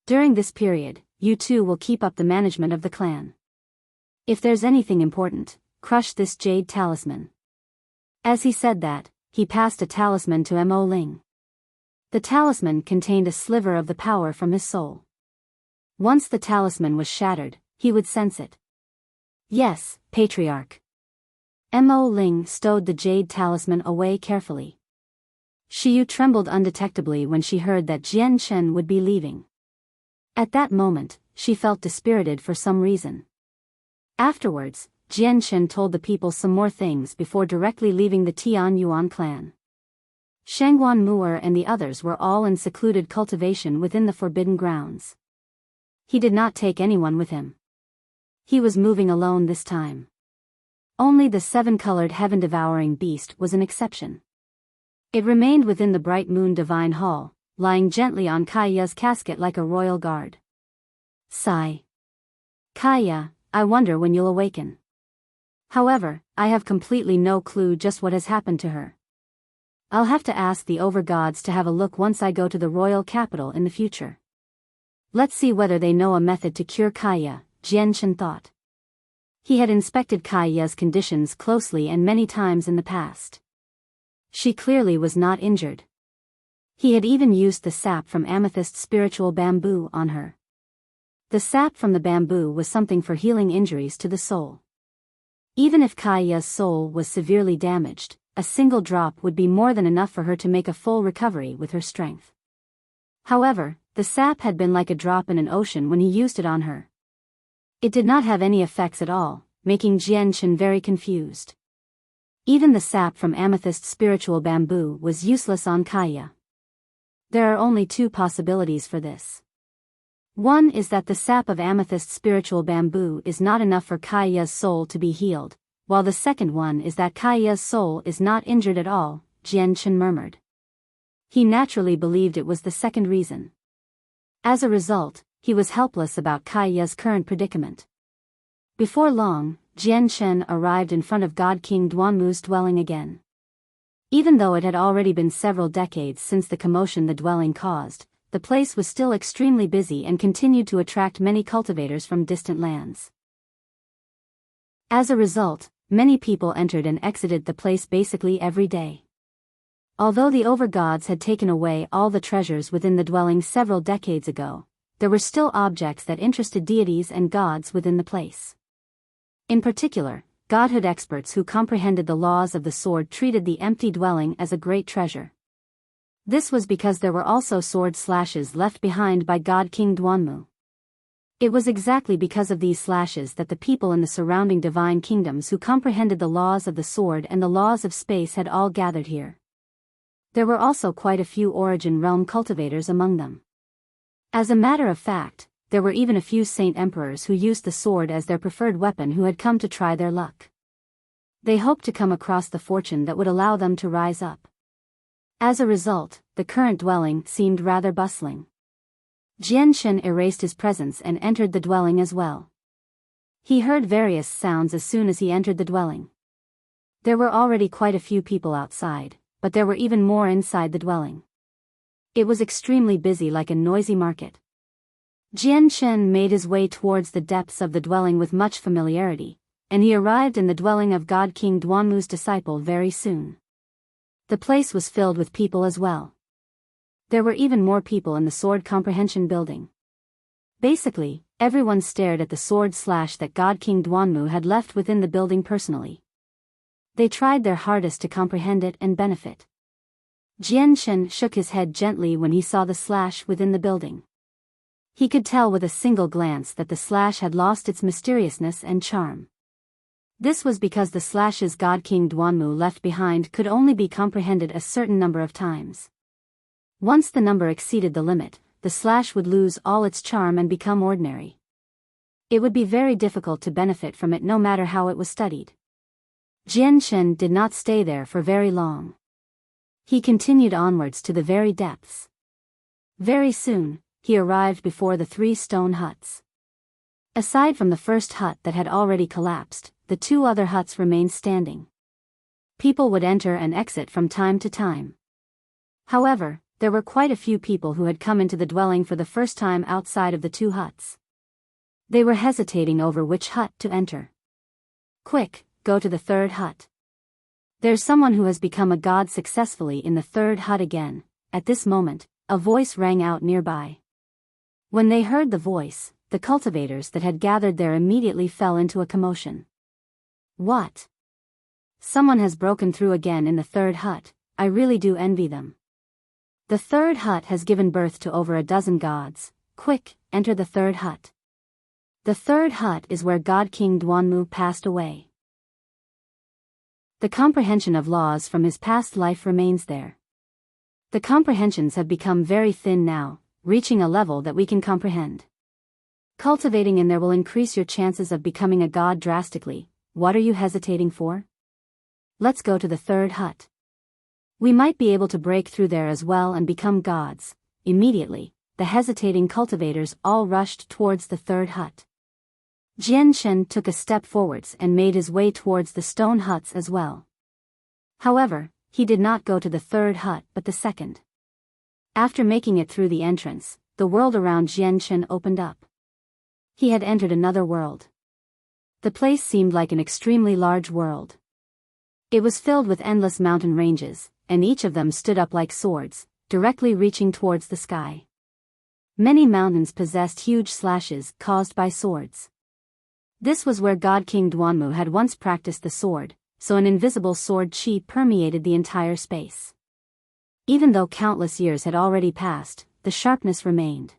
During this period, you 2 will keep up the management of the clan. If there's anything important, crush this jade talisman. As he said that, he passed a talisman to Mo Ling. The talisman contained a sliver of the power from his soul. Once the talisman was shattered, he would sense it. Yes, Patriarch. Mo Ling stowed the jade talisman away carefully. Shiyu trembled undetectably when she heard that Jian Shen would be leaving. At that moment, she felt dispirited for some reason. Afterwards, Jian Shen told the people some more things before directly leaving the Tian Yuan clan. Shangguan Mu'er and the others were all in secluded cultivation within the Forbidden Grounds. He did not take anyone with him. He was moving alone this time. Only the 7-colored heaven-devouring beast was an exception. It remained within the bright moon divine hall, lying gently on Kaiya's casket like a royal guard. Sigh. Kaiya, I wonder when you'll awaken. However, I have completely no clue just what has happened to her. I'll have to ask the overgods to have a look once I go to the royal capital in the future. Let's see whether they know a method to cure Kaya, Jianchen thought. He had inspected Kaya's conditions closely and many times in the past. She clearly was not injured. He had even used the sap from amethyst spiritual bamboo on her. The sap from the bamboo was something for healing injuries to the soul. Even if Kaya's soul was severely damaged, a single drop would be more than enough for her to make a full recovery with her strength. However, the sap had been like a drop in an ocean when he used it on her. It did not have any effects at all, making Jianchen very confused. Even the sap from amethyst spiritual bamboo was useless on Kaya. There are only two possibilities for this. One is that the sap of amethyst spiritual bamboo is not enough for Kaya's soul to be healed, while the second one is that Kaya's soul is not injured at all, Jianchen murmured. He naturally believed it was the second reason. As a result, he was helpless about Kaya's current predicament. Before long, Jianchen arrived in front of God King Duanmu's dwelling again. Even though it had already been several decades since the commotion the dwelling caused, the place was still extremely busy and continued to attract many cultivators from distant lands. As a result, many people entered and exited the place basically every day. Although the overgods had taken away all the treasures within the dwelling several decades ago, there were still objects that interested deities and gods within the place. In particular, godhood experts who comprehended the laws of the sword treated the empty dwelling as a great treasure. This was because there were also sword slashes left behind by God King Duanmu. It was exactly because of these slashes that the people in the surrounding divine kingdoms who comprehended the laws of the sword and the laws of space had all gathered here. There were also quite a few Origin Realm cultivators among them. As a matter of fact, there were even a few saint emperors who used the sword as their preferred weapon who had come to try their luck. They hoped to come across the fortune that would allow them to rise up. As a result, the current dwelling seemed rather bustling. Jianchen erased his presence and entered the dwelling as well. He heard various sounds as soon as he entered the dwelling. There were already quite a few people outside, but there were even more inside the dwelling. It was extremely busy like a noisy market. Jianchen made his way towards the depths of the dwelling with much familiarity, and he arrived in the dwelling of God King Duanmu's disciple very soon. The place was filled with people as well. There were even more people in the sword comprehension building. Basically, everyone stared at the sword slash that God King Duanmu had left within the building personally. They tried their hardest to comprehend it and benefit. Jianchen shook his head gently when he saw the slash within the building. He could tell with a single glance that the slash had lost its mysteriousness and charm. This was because the slashes God King Duanmu left behind could only be comprehended a certain number of times. Once the number exceeded the limit, the slash would lose all its charm and become ordinary. It would be very difficult to benefit from it no matter how it was studied. Jianchen did not stay there for very long. He continued onwards to the very depths. Very soon, he arrived before the 3 stone huts. Aside from the first hut that had already collapsed, the 2 other huts remained standing. People would enter and exit from time to time. However, there were quite a few people who had come into the dwelling for the first time outside of the 2 huts. They were hesitating over which hut to enter. Quick, go to the 3rd hut. There's someone who has become a god successfully in the 3rd hut again. At this moment, a voice rang out nearby. When they heard the voice, the cultivators that had gathered there immediately fell into a commotion. What? Someone has broken through again in the 3rd hut. I really do envy them. The 3rd hut has given birth to over a dozen gods. Quick, enter the 3rd hut. The 3rd hut is where God King Duanmu passed away. The comprehension of laws from his past life remains there. The comprehensions have become very thin now, reaching a level that we can comprehend. Cultivating in there will increase your chances of becoming a god drastically. What are you hesitating for? Let's go to the 3rd hut. We might be able to break through there as well and become gods. Immediately, the hesitating cultivators all rushed towards the 3rd hut. Jian Shen took a step forwards and made his way towards the stone huts as well. However, he did not go to the third hut but the second. After making it through the entrance, the world around Jian Shen opened up. He had entered another world. The place seemed like an extremely large world. It was filled with endless mountain ranges, and each of them stood up like swords, directly reaching towards the sky. Many mountains possessed huge slashes caused by swords. This was where God King Duanmu had once practiced the sword, so an invisible sword chi permeated the entire space. Even though countless years had already passed, the sharpness remained.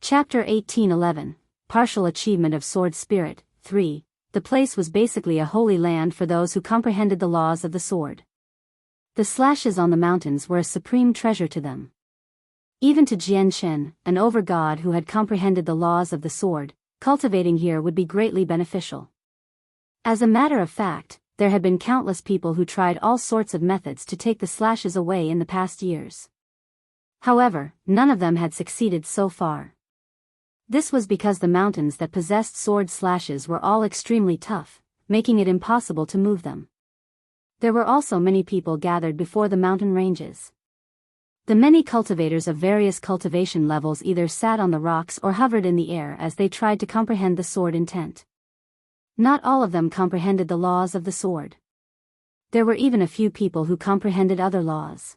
Chapter 1811, Partial Achievement of Sword Spirit, 3. The place was basically a holy land for those who comprehended the laws of the sword. The slashes on the mountains were a supreme treasure to them. Even to Jian Shen, an over-god who had comprehended the laws of the sword, cultivating here would be greatly beneficial. As a matter of fact, there had been countless people who tried all sorts of methods to take the slashes away in the past years. However, none of them had succeeded so far. This was because the mountains that possessed sword slashes were all extremely tough, making it impossible to move them. There were also many people gathered before the mountain ranges. The many cultivators of various cultivation levels either sat on the rocks or hovered in the air as they tried to comprehend the sword intent. Not all of them comprehended the laws of the sword. There were even a few people who comprehended other laws.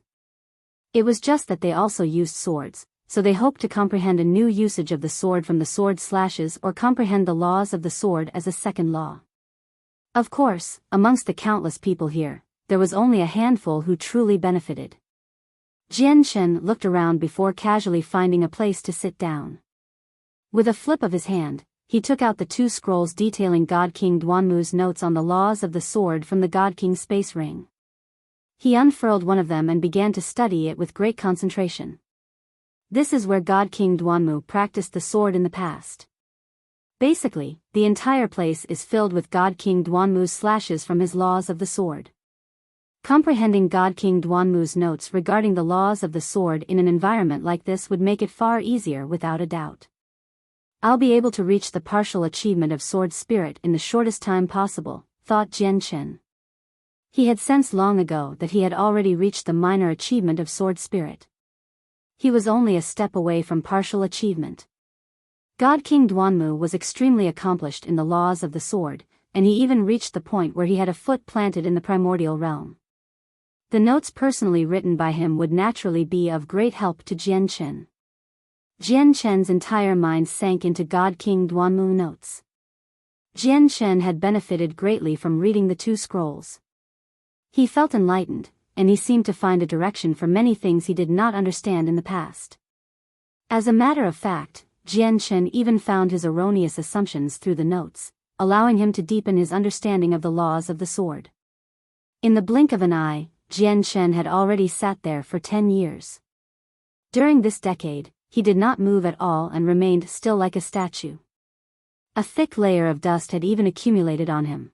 It was just that they also used swords, so they hoped to comprehend a new usage of the sword from the sword slashes or comprehend the laws of the sword as a second law. Of course, amongst the countless people here, there was only a handful who truly benefited. Jian Shen looked around before casually finding a place to sit down. With a flip of his hand, he took out the 2 scrolls detailing God King Duanmu's notes on the laws of the sword from the God King space ring. He unfurled one of them and began to study it with great concentration. This is where God King Duanmu practiced the sword in the past. Basically, the entire place is filled with God King Duanmu's slashes from his laws of the sword. Comprehending God King Duanmu's notes regarding the laws of the sword in an environment like this would make it far easier without a doubt. I'll be able to reach the partial achievement of sword spirit in the shortest time possible, thought Jian Shen. He had sensed long ago that he had already reached the minor achievement of sword spirit. He was only a step away from partial achievement. God King Duanmu was extremely accomplished in the laws of the sword, and he even reached the point where he had a foot planted in the primordial realm. The notes personally written by him would naturally be of great help to Jian Shen. Jian Shen's entire mind sank into God King Duanmu notes. Jian Shen had benefited greatly from reading the 2 scrolls. He felt enlightened, and he seemed to find a direction for many things he did not understand in the past. As a matter of fact, Jian Shen even found his erroneous assumptions through the notes, allowing him to deepen his understanding of the laws of the sword. In the blink of an eye, Jian Shen had already sat there for 10 years. During this decade, he did not move at all and remained still like a statue. A thick layer of dust had even accumulated on him.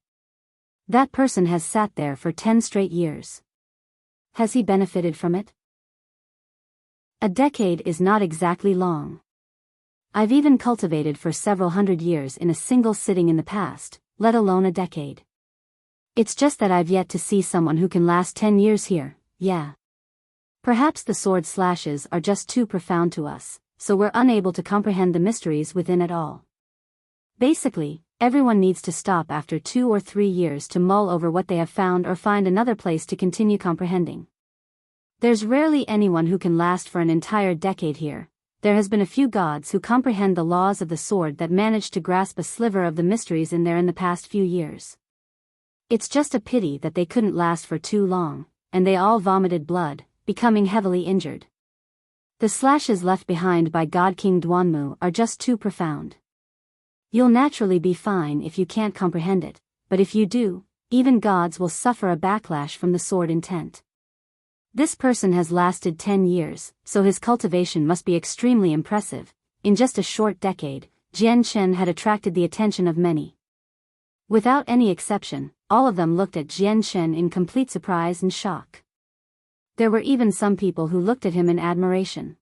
That person has sat there for 10 straight years. Has he benefited from it? A decade is not exactly long. I've even cultivated for several hundred years in a single sitting in the past, let alone a decade. It's just that I've yet to see someone who can last 10 years here, yeah. Perhaps the sword slashes are just too profound to us, so we're unable to comprehend the mysteries within it all. Basically, everyone needs to stop after 2 or 3 years to mull over what they have found or find another place to continue comprehending. There's rarely anyone who can last for an entire decade here. There has been a few gods who comprehend the laws of the sword that managed to grasp a sliver of the mysteries in there in the past few years. It's just a pity that they couldn't last for too long, and they all vomited blood, becoming heavily injured. The slashes left behind by God King Duanmu are just too profound. You'll naturally be fine if you can't comprehend it, but if you do, even gods will suffer a backlash from the sword intent. This person has lasted 10 years, so his cultivation must be extremely impressive. In just a short decade, Jian Shen had attracted the attention of many. Without any exception, all of them looked at Jian Shen in complete surprise and shock. There were even some people who looked at him in admiration.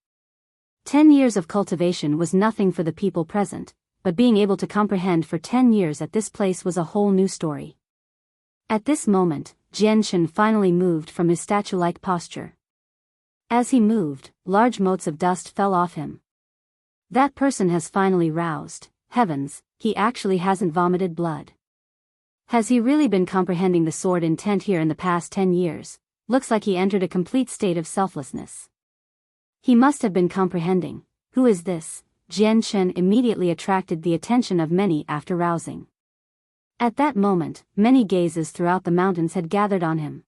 10 years of cultivation was nothing for the people present, but being able to comprehend for 10 years at this place was a whole new story. At this moment, Jianshan finally moved from his statue-like posture. As he moved, large motes of dust fell off him. That person has finally roused. Heavens, he actually hasn't vomited blood. Has he really been comprehending the sword intent here in the past 10 years? Looks like he entered a complete state of selflessness. He must have been comprehending. Who is this? Jianshan immediately attracted the attention of many after rousing. At that moment, many gazes throughout the mountains had gathered on him.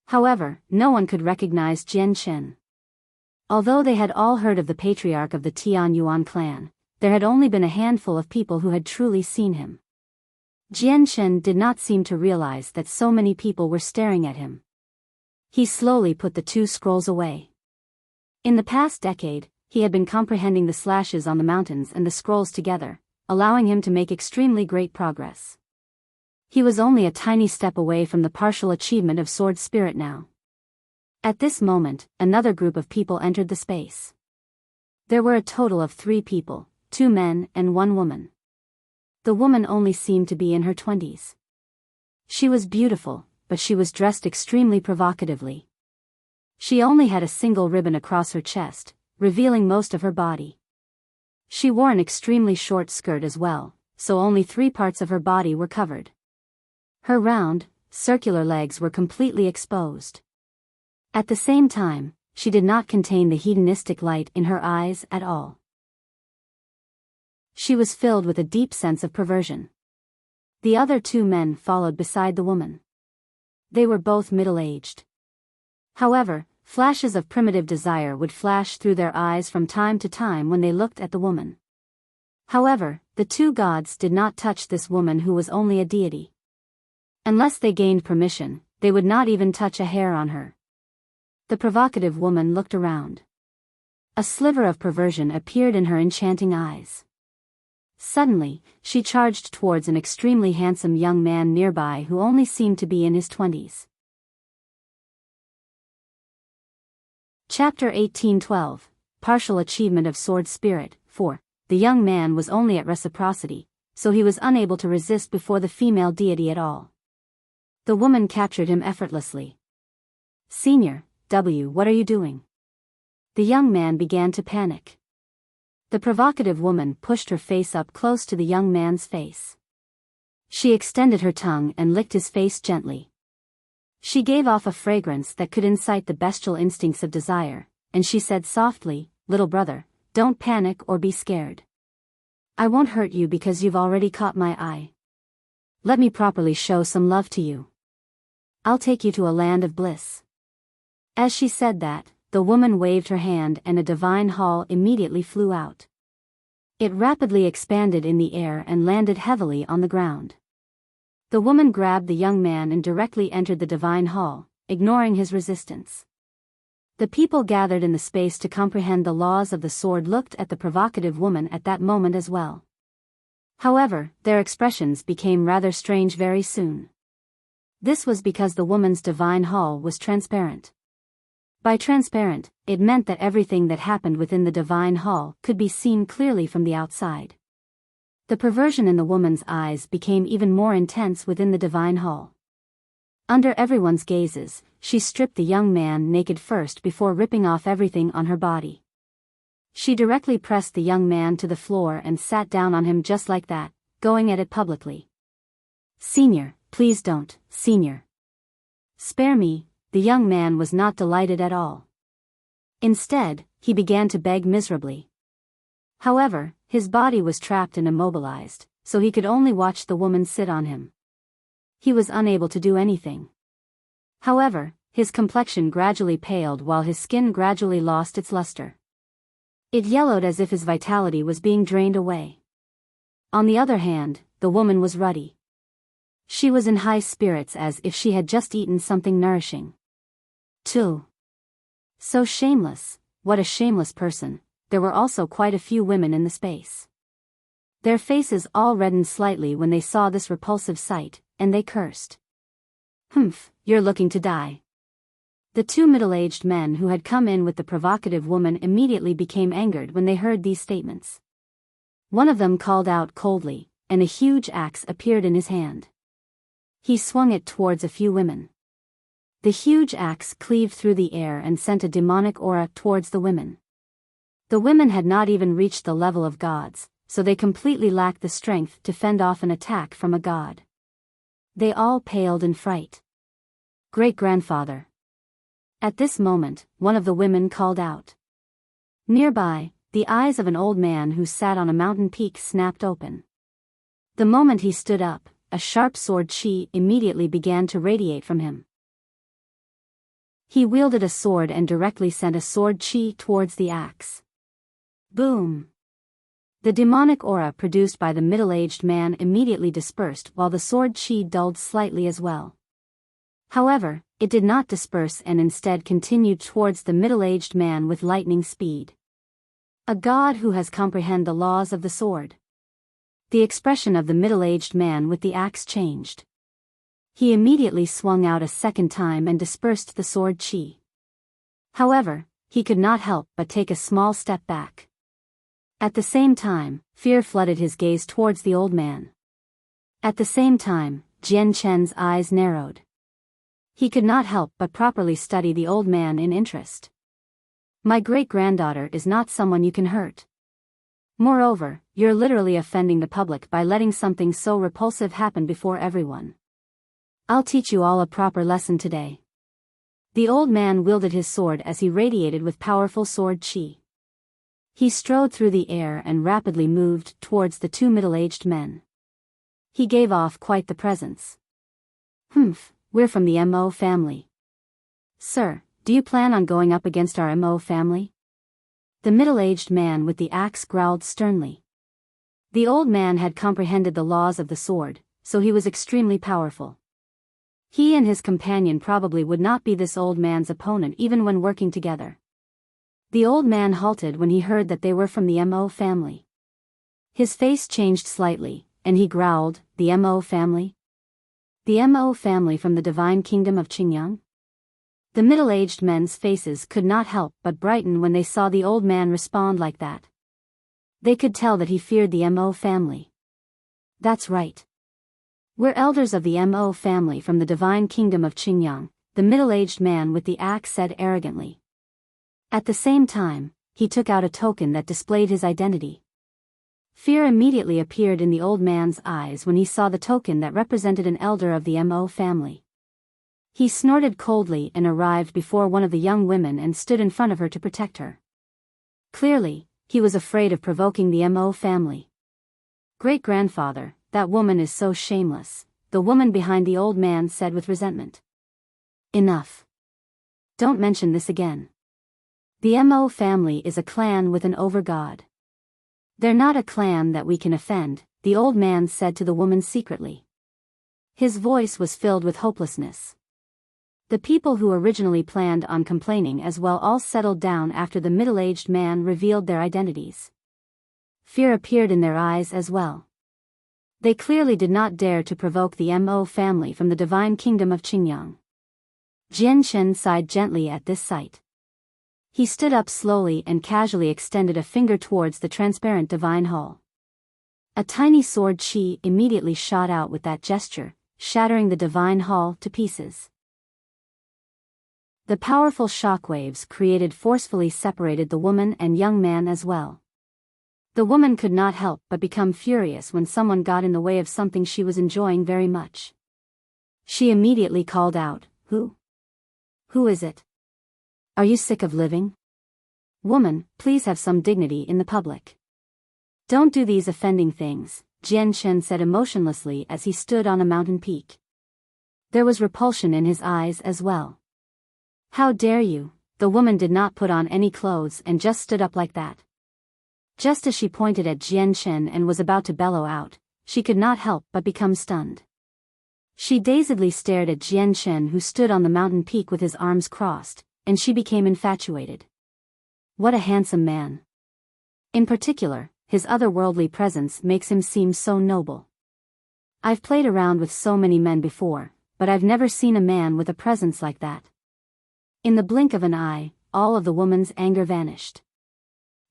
However, no one could recognize Jianshan. Although they had all heard of the patriarch of the Tianyuan clan, there had only been a handful of people who had truly seen him. Jianshan did not seem to realize that so many people were staring at him. He slowly put the 2 scrolls away. In the past decade, he had been comprehending the slashes on the mountains and the scrolls together, allowing him to make extremely great progress. He was only a tiny step away from the partial achievement of sword spirit now. At this moment, another group of people entered the space. There were a total of 3 people, 2 men and 1 woman. The woman only seemed to be in her 20s. She was beautiful, but she was dressed extremely provocatively. She only had a single ribbon across her chest, revealing most of her body. She wore an extremely short skirt as well, so only 3 parts of her body were covered. Her round, circular legs were completely exposed. At the same time, she did not contain the hedonistic light in her eyes at all. She was filled with a deep sense of perversion. The other 2 men followed beside the woman. They were both middle-aged. However, flashes of primitive desire would flash through their eyes from time to time when they looked at the woman. However, the 2 gods did not touch this woman who was only a deity. Unless they gained permission, they would not even touch a hair on her. The provocative woman looked around. A sliver of perversion appeared in her enchanting eyes. Suddenly, she charged towards an extremely handsome young man nearby who only seemed to be in his 20s. Chapter 18:12, Partial Achievement of Sword Spirit. 4. The young man was only at reciprocity, so he was unable to resist before the female deity at all. The woman captured him effortlessly. Senior, what are you doing? The young man began to panic. The provocative woman pushed her face up close to the young man's face. She extended her tongue and licked his face gently. She gave off a fragrance that could incite the bestial instincts of desire, and she said softly, "Little brother, don't panic or be scared. I won't hurt you because you've already caught my eye. Let me properly show some love to you. I'll take you to a land of bliss." As she said that, the woman waved her hand and a divine hall immediately flew out. It rapidly expanded in the air and landed heavily on the ground. The woman grabbed the young man and directly entered the divine hall, ignoring his resistance. The people gathered in the space to comprehend the laws of the sword looked at the provocative woman at that moment as well. However, their expressions became rather strange very soon. This was because the woman's divine hall was transparent. By transparent, it meant that everything that happened within the divine hall could be seen clearly from the outside. The perversion in the woman's eyes became even more intense within the divine hall. Under everyone's gazes, she stripped the young man naked first before ripping off everything on her body. She directly pressed the young man to the floor and sat down on him just like that, going at it publicly. "Senior, please don't, senior. Spare me." The young man was not delighted at all. Instead, he began to beg miserably. However, his body was trapped and immobilized, so he could only watch the woman sit on him. He was unable to do anything. However, his complexion gradually paled while his skin gradually lost its luster. It yellowed as if his vitality was being drained away. On the other hand, the woman was ruddy. She was in high spirits as if she had just eaten something nourishing. 2. So shameless, what a shameless person. There were also quite a few women in the space. Their faces all reddened slightly when they saw this repulsive sight, and they cursed. "Humph, you're looking to die. The two middle-aged men who had come in with the provocative woman immediately became angered when they heard these statements. One of them called out coldly, and a huge axe appeared in his hand. He swung it towards a few women. The huge axe cleaved through the air and sent a demonic aura towards the women. The women had not even reached the level of gods, so they completely lacked the strength to fend off an attack from a god. They all paled in fright. Great-grandfather. At this moment, one of the women called out. Nearby, the eyes of an old man who sat on a mountain peak snapped open. The moment he stood up, a sharp sword chi immediately began to radiate from him. He wielded a sword and directly sent a sword chi towards the axe. Boom! The demonic aura produced by the middle-aged man immediately dispersed while the sword chi dulled slightly as well. However, it did not disperse and instead continued towards the middle-aged man with lightning speed. A god who has comprehended the laws of the sword. The expression of the middle-aged man with the axe changed. He immediately swung out a second time and dispersed the sword chi. However, he could not help but take a small step back. At the same time, fear flooded his gaze towards the old man. At the same time, Jian Chen's eyes narrowed. He could not help but properly study the old man in interest. My great-granddaughter is not someone you can hurt. Moreover, you're literally offending the public by letting something so repulsive happen before everyone. I'll teach you all a proper lesson today. The old man wielded his sword as he radiated with powerful sword chi. He strode through the air and rapidly moved towards the two middle-aged men. He gave off quite the presence. We're from the Mo family. Sir, do you plan on going up against our Mo family? The middle-aged man with the axe growled sternly. The old man had comprehended the laws of the sword, so he was extremely powerful. He and his companion probably would not be this old man's opponent even when working together. The old man halted when he heard that they were from the Mo family. His face changed slightly, and he growled, "The Mo family? The Mo family from the divine kingdom of Qingyang?" The middle-aged men's faces could not help but brighten when they saw the old man respond like that. They could tell that he feared the Mo family. That's right. We're elders of the Mo family from the divine kingdom of Qingyang, the middle-aged man with the axe said arrogantly. At the same time, he took out a token that displayed his identity. Fear immediately appeared in the old man's eyes when he saw the token that represented an elder of the Mo family. He snorted coldly and arrived before one of the young women and stood in front of her to protect her. Clearly, he was afraid of provoking the Mo family. Great-grandfather, that woman is so shameless, the woman behind the old man said with resentment. Enough. Don't mention this again. The Mo family is a clan with an over-god. They're not a clan that we can offend, the old man said to the woman secretly. His voice was filled with hopelessness. The people who originally planned on complaining as well all settled down after the middle-aged man revealed their identities. Fear appeared in their eyes as well. They clearly did not dare to provoke the Mo family from the divine kingdom of Qingyang. Jian Chen sighed gently at this sight. He stood up slowly and casually extended a finger towards the transparent divine hall. A tiny sword chi immediately shot out with that gesture, shattering the divine hall to pieces. The powerful shockwaves created forcefully separated the woman and young man as well. The woman could not help but become furious when someone got in the way of something she was enjoying very much. She immediately called out, "Who? Who is it? Are you sick of living? Woman, please have some dignity in the public. Don't do these offending things," Jian Chen said emotionlessly as he stood on a mountain peak. There was repulsion in his eyes as well. How dare you? The woman did not put on any clothes and just stood up like that. Just as she pointed at Jian Chen and was about to bellow out, she could not help but become stunned. She dazedly stared at Jian Chen who stood on the mountain peak with his arms crossed, and she became infatuated. What a handsome man. In particular, his otherworldly presence makes him seem so noble. I've played around with so many men before, but I've never seen a man with a presence like that. In the blink of an eye, all of the woman's anger vanished.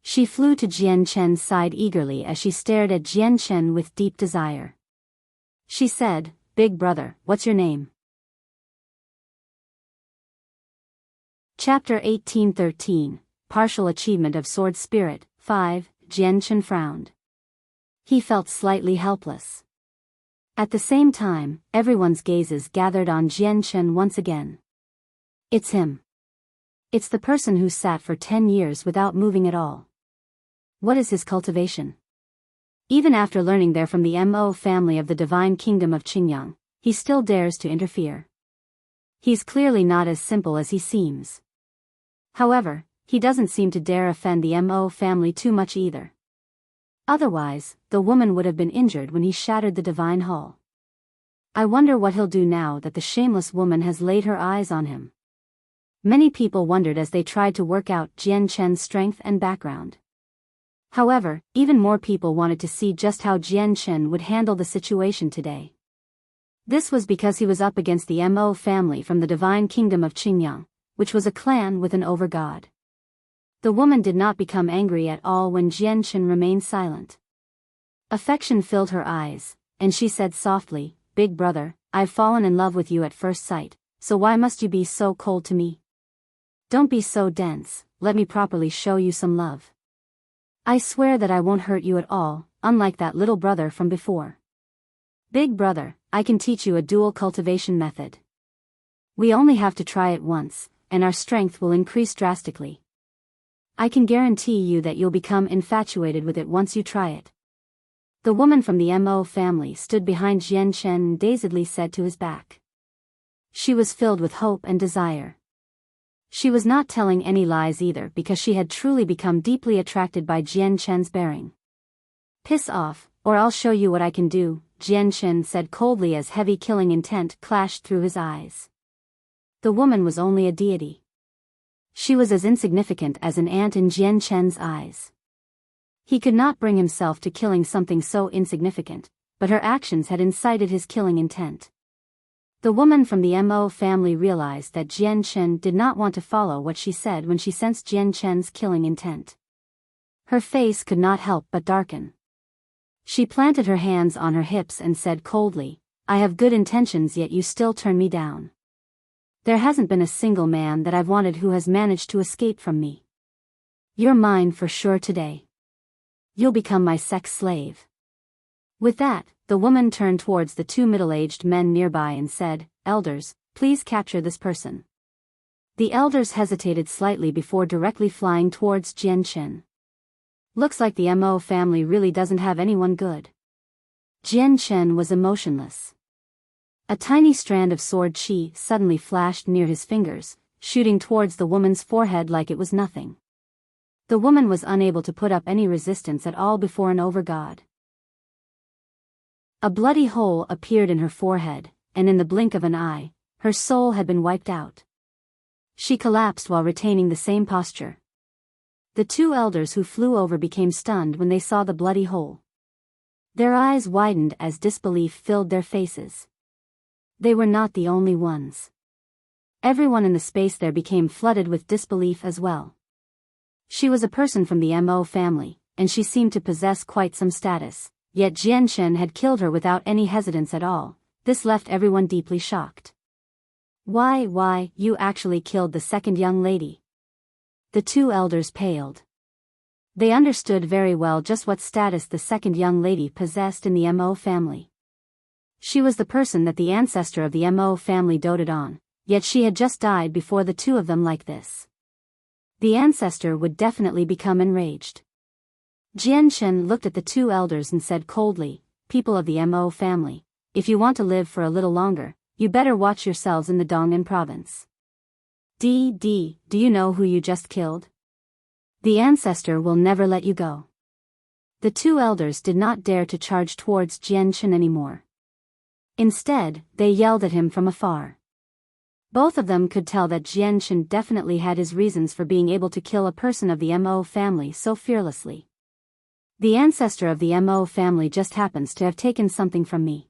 She flew to Jian Chen's side eagerly as she stared at Jian Chen with deep desire. She said, "Big brother, what's your name?" Chapter 1813, Partial Achievement of Sword Spirit, 5, Jian Chen frowned. He felt slightly helpless. At the same time, everyone's gazes gathered on Jian Chen once again. It's him. It's the person who sat for 10 years without moving at all. What is his cultivation? Even after learning there from the Mo family of the divine kingdom of Qingyang, he still dares to interfere. He's clearly not as simple as he seems. However, he doesn't seem to dare offend the Mo family too much either. Otherwise, the woman would have been injured when he shattered the divine hall. I wonder what he'll do now that the shameless woman has laid her eyes on him. Many people wondered as they tried to work out Jian Chen's strength and background. However, even more people wanted to see just how Jian Chen would handle the situation today. This was because he was up against the Mo family from the divine kingdom of Qingyang, which was a clan with an over-god. The woman did not become angry at all when Jian Chen remained silent. Affection filled her eyes, and she said softly, "Big brother, I've fallen in love with you at first sight, so why must you be so cold to me? Don't be so dense, let me properly show you some love. I swear that I won't hurt you at all, unlike that little brother from before. Big brother, I can teach you a dual cultivation method. We only have to try it once, and our strength will increase drastically. I can guarantee you that you'll become infatuated with it once you try it." The woman from the Mo family stood behind Jian Chen and dazedly said to his back. She was filled with hope and desire. She was not telling any lies either because she had truly become deeply attracted by Jian Chen's bearing. "Piss off, or I'll show you what I can do," Jian Chen said coldly as heavy killing intent clashed through his eyes. The woman was only a deity. She was as insignificant as an ant in Jian Chen's eyes. He could not bring himself to killing something so insignificant, but her actions had incited his killing intent. The woman from the Mo family realized that Jian Chen did not want to follow what she said when she sensed Jian Chen's killing intent. Her face could not help but darken. She planted her hands on her hips and said coldly, "I have good intentions yet you still turn me down. There hasn't been a single man that I've wanted who has managed to escape from me. You're mine for sure today. You'll become my sex slave." With that, the woman turned towards the two middle-aged men nearby and said, "Elders, please capture this person." The elders hesitated slightly before directly flying towards Jian Chen. Looks like the Mo family really doesn't have anyone good. Jian Chen was emotionless. A tiny strand of sword qi suddenly flashed near his fingers, shooting towards the woman's forehead like it was nothing. The woman was unable to put up any resistance at all before an over-god. A bloody hole appeared in her forehead, and in the blink of an eye, her soul had been wiped out. She collapsed while retaining the same posture. The two elders who flew over became stunned when they saw the bloody hole. Their eyes widened as disbelief filled their faces. They were not the only ones. Everyone in the space there became flooded with disbelief as well. She was a person from the Mo family, and she seemed to possess quite some status, yet Jian Chen had killed her without any hesitance at all. This left everyone deeply shocked. Why, you actually killed the second young lady." The two elders paled. They understood very well just what status the second young lady possessed in the Mo family. She was the person that the ancestor of the Mo family doted on, yet she had just died before the two of them like this. The ancestor would definitely become enraged. Jian Chen looked at the two elders and said coldly, "People of the Mo family, if you want to live for a little longer, you better watch yourselves in the Dong'an province. Do you know who you just killed? The ancestor will never let you go." The two elders did not dare to charge towards Jian Chen anymore. Instead, they yelled at him from afar. Both of them could tell that Jian Chen definitely had his reasons for being able to kill a person of the Mo family so fearlessly. "The ancestor of the Mo family just happens to have taken something from me.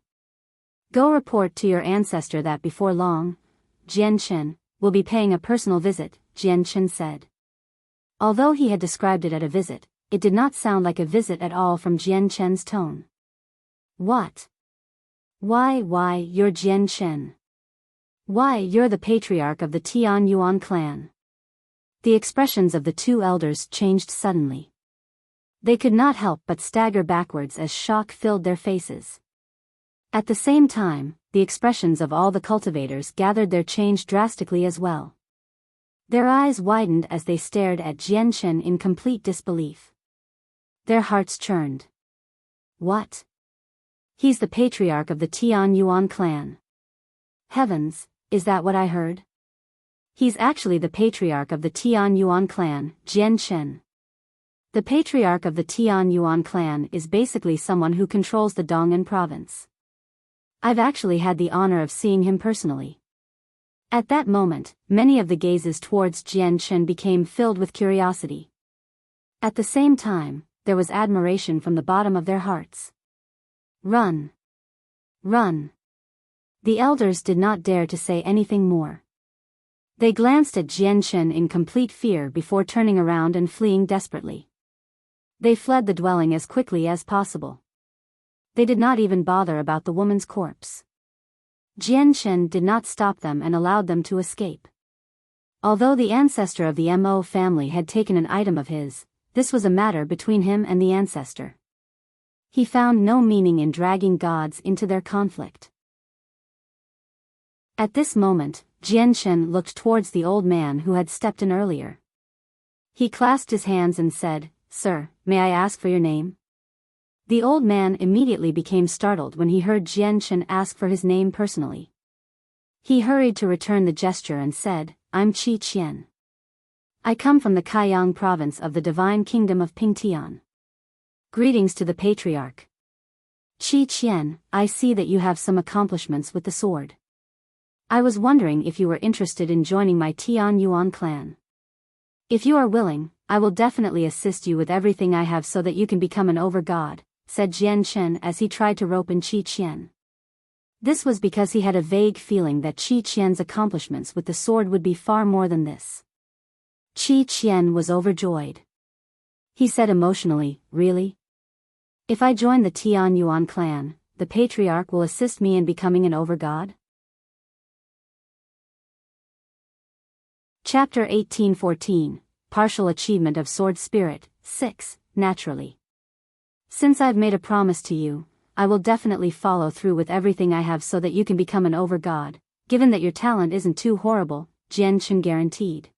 Go report to your ancestor that before long." Jian Chen, will be paying a personal visit, Jian Chen said. Although he had described it as a visit, it did not sound like a visit at all from Jian Chen's tone. What? Why, you're Jian Chen. Why, you're the patriarch of the Tian Yuan clan. The expressions of the two elders changed suddenly. They could not help but stagger backwards as shock filled their faces. At the same time, the expressions of all the cultivators gathered there changed drastically as well. Their eyes widened as they stared at Jian Chen in complete disbelief. Their hearts churned. What? He's the patriarch of the Tian Yuan clan. Heavens, is that what I heard? He's actually the patriarch of the Tian Yuan clan, Jian Chen. The patriarch of the Tian Yuan clan is basically someone who controls the Dong'an province. I've actually had the honor of seeing him personally. At that moment, many of the gazes towards Jian Chen became filled with curiosity. At the same time, there was admiration from the bottom of their hearts. Run! Run! The elders did not dare to say anything more. They glanced at Jian Chen in complete fear before turning around and fleeing desperately. They fled the dwelling as quickly as possible. They did not even bother about the woman's corpse. Jian Chen did not stop them and allowed them to escape. Although the ancestor of the Mo family had taken an item of his, this was a matter between him and the ancestor. He found no meaning in dragging gods into their conflict. At this moment, Jian Chen looked towards the old man who had stepped in earlier. He clasped his hands and said, "Sir, may I ask for your name?" The old man immediately became startled when he heard Jian Chen ask for his name personally. He hurried to return the gesture and said, "I'm Qi Qian. I come from the Kaiyang province of the divine kingdom of Pingtian. Greetings to the patriarch. Qi Qian, I see that you have some accomplishments with the sword. I was wondering if you were interested in joining my Tian Yuan clan. If you are willing, I will definitely assist you with everything I have so that you can become an over-god," said Jian Chen as he tried to rope in Qi Qian. This was because he had a vague feeling that Qi Qian's accomplishments with the sword would be far more than this. Qi Qian was overjoyed. He said emotionally, "Really? If I join the Tian Yuan clan, the patriarch will assist me in becoming an over-god?" Chapter 1814, Partial Achievement of Sword Spirit, 6, Naturally. Since I've made a promise to you, I will definitely follow through with everything I have so that you can become an over-god, given that your talent isn't too horrible, Jian Chen guaranteed.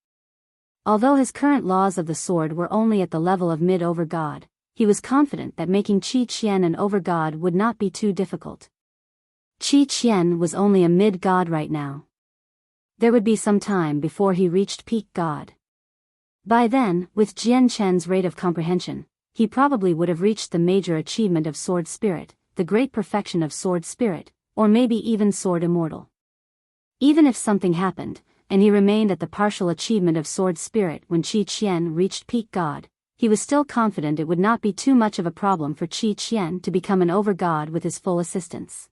Although his current laws of the sword were only at the level of mid-over-god, he was confident that making Qi Qian an over-god would not be too difficult. Qi Qian was only a mid-god right now. There would be some time before he reached peak god. By then, with Jian Chen's rate of comprehension, he probably would have reached the major achievement of sword spirit, the great perfection of sword spirit, or maybe even sword immortal. Even if something happened, and he remained at the partial achievement of sword spirit when Qi Qian reached peak god, he was still confident it would not be too much of a problem for Qi Qian to become an over-god with his full assistance.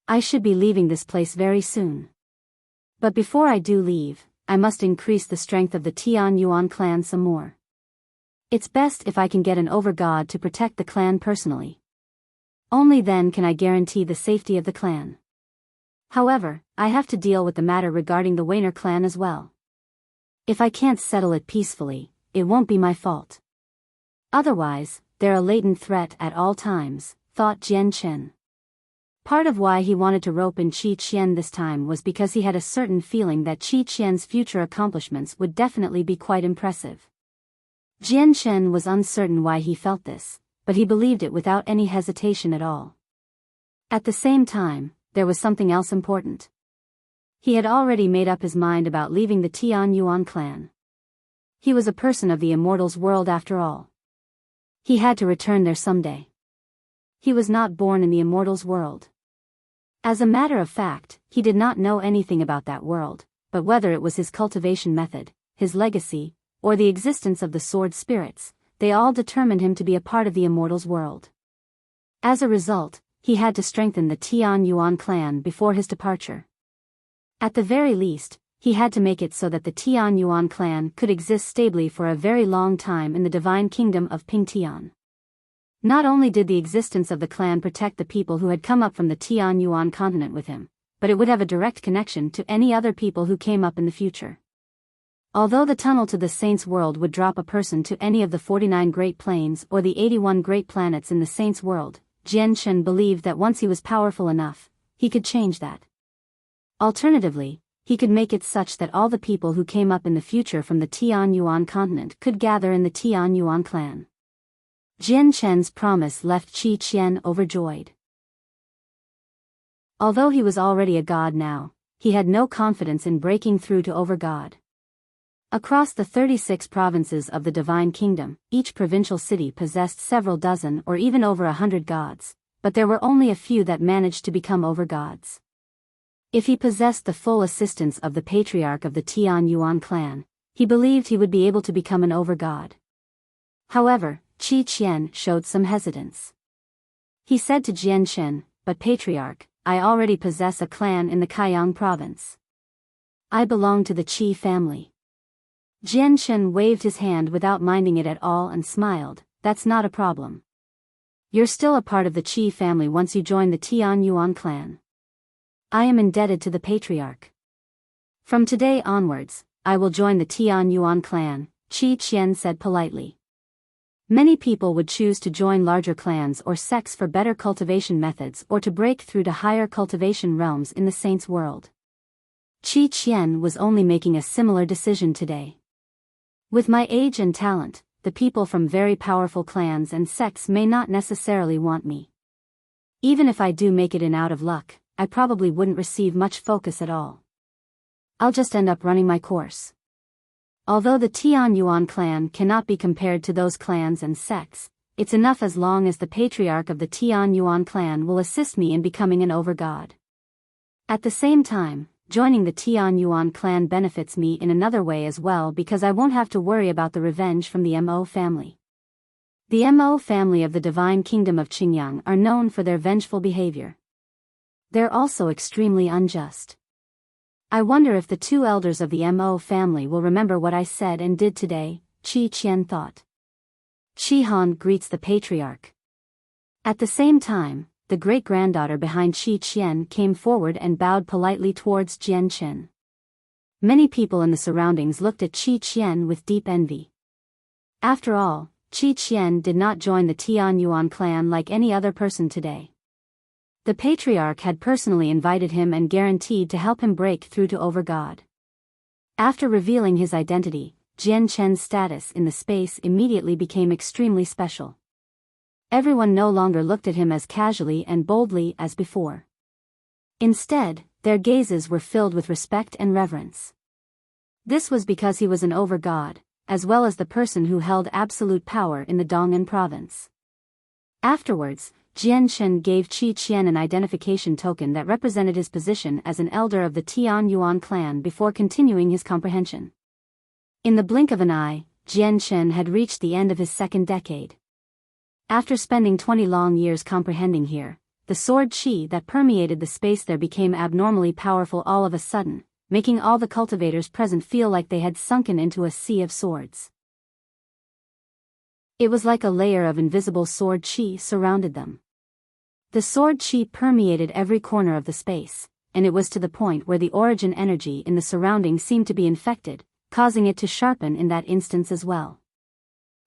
I should be leaving this place very soon. But before I do leave, I must increase the strength of the Tian Yuan clan some more. It's best if I can get an over-god to protect the clan personally. Only then can I guarantee the safety of the clan. However, I have to deal with the matter regarding the Weiner clan as well. If I can't settle it peacefully, it won't be my fault. Otherwise, they're a latent threat at all times, thought Jian Chen. Part of why he wanted to rope in Qi Qian this time was because he had a certain feeling that Qi Qian's future accomplishments would definitely be quite impressive. Jian Chen was uncertain why he felt this, but he believed it without any hesitation at all. At the same time, there was something else important. He had already made up his mind about leaving the Tian Yuan clan. He was a person of the immortals world after all. He had to return there someday. He was not born in the immortals world. As a matter of fact, he did not know anything about that world, but whether it was his cultivation method, his legacy, or the existence of the sword spirits, they all determined him to be a part of the immortals world. As a result, he had to strengthen the Tian Yuan clan before his departure. At the very least, he had to make it so that the Tian Yuan clan could exist stably for a very long time in the divine kingdom of Pingtian. Not only did the existence of the clan protect the people who had come up from the Tian Yuan continent with him, but it would have a direct connection to any other people who came up in the future. Although the tunnel to the Saints' world would drop a person to any of the 49 Great Plains or the 81 Great Planets in the Saints' world, Jian Shen believed that once he was powerful enough, he could change that. Alternatively, he could make it such that all the people who came up in the future from the Tian Yuan continent could gather in the Tian Yuan clan. Jian Shen's promise left Qi Qian overjoyed. Although he was already a god now, he had no confidence in breaking through to over-god. Across the 36 provinces of the Divine Kingdom, each provincial city possessed several dozen or even over 100 gods, but there were only a few that managed to become over-gods. If he possessed the full assistance of the patriarch of the Tian Yuan clan, he believed he would be able to become an over-god. However, Qi Qian showed some hesitance. He said to Jian Shen, "But patriarch, I already possess a clan in the Kaiyang province. I belong to the Qi family." Jian Shen waved his hand without minding it at all and smiled, "That's not a problem. You're still a part of the Qi family once you join the Tian Yuan clan. I am indebted to the patriarch. From today onwards, I will join the Tian Yuan clan," Qi Qian said politely. Many people would choose to join larger clans or sects for better cultivation methods or to break through to higher cultivation realms in the Saints' world. Qi Qian was only making a similar decision today. With my age and talent, the people from very powerful clans and sects may not necessarily want me. Even if I do make it in out of luck, I probably wouldn't receive much focus at all. I'll just end up running my course. Although the Tian Yuan clan cannot be compared to those clans and sects, it's enough as long as the patriarch of the Tian Yuan clan will assist me in becoming an over-god. At the same time, joining the Tian Yuan clan benefits me in another way as well because I won't have to worry about the revenge from the Mo family. The Mo family of the Divine Kingdom of Qingyang are known for their vengeful behavior. They're also extremely unjust. I wonder if the two elders of the Mo family will remember what I said and did today, Qi Qian thought. Qi Han greets the patriarch. At the same time, the great-granddaughter behind Qi Qian came forward and bowed politely towards Jian Shen. Many people in the surroundings looked at Qi Qian with deep envy. After all, Qi Qian did not join the Tian Yuan clan like any other person today. The patriarch had personally invited him and guaranteed to help him break through to over-god. After revealing his identity, Jian Shen's status in the space immediately became extremely special. Everyone no longer looked at him as casually and boldly as before. Instead, their gazes were filled with respect and reverence. This was because he was an over-god, as well as the person who held absolute power in the Dong'an province. Afterwards, Jian Shen gave Qi Qian an identification token that represented his position as an elder of the Tian Yuan clan before continuing his comprehension. In the blink of an eye, Jian Shen had reached the end of his second decade. After spending 20 long years comprehending here, the sword qi that permeated the space there became abnormally powerful all of a sudden, making all the cultivators present feel like they had sunken into a sea of swords. It was like a layer of invisible sword qi surrounded them. The sword qi permeated every corner of the space, and it was to the point where the origin energy in the surroundings seemed to be infected, causing it to sharpen in that instance as well.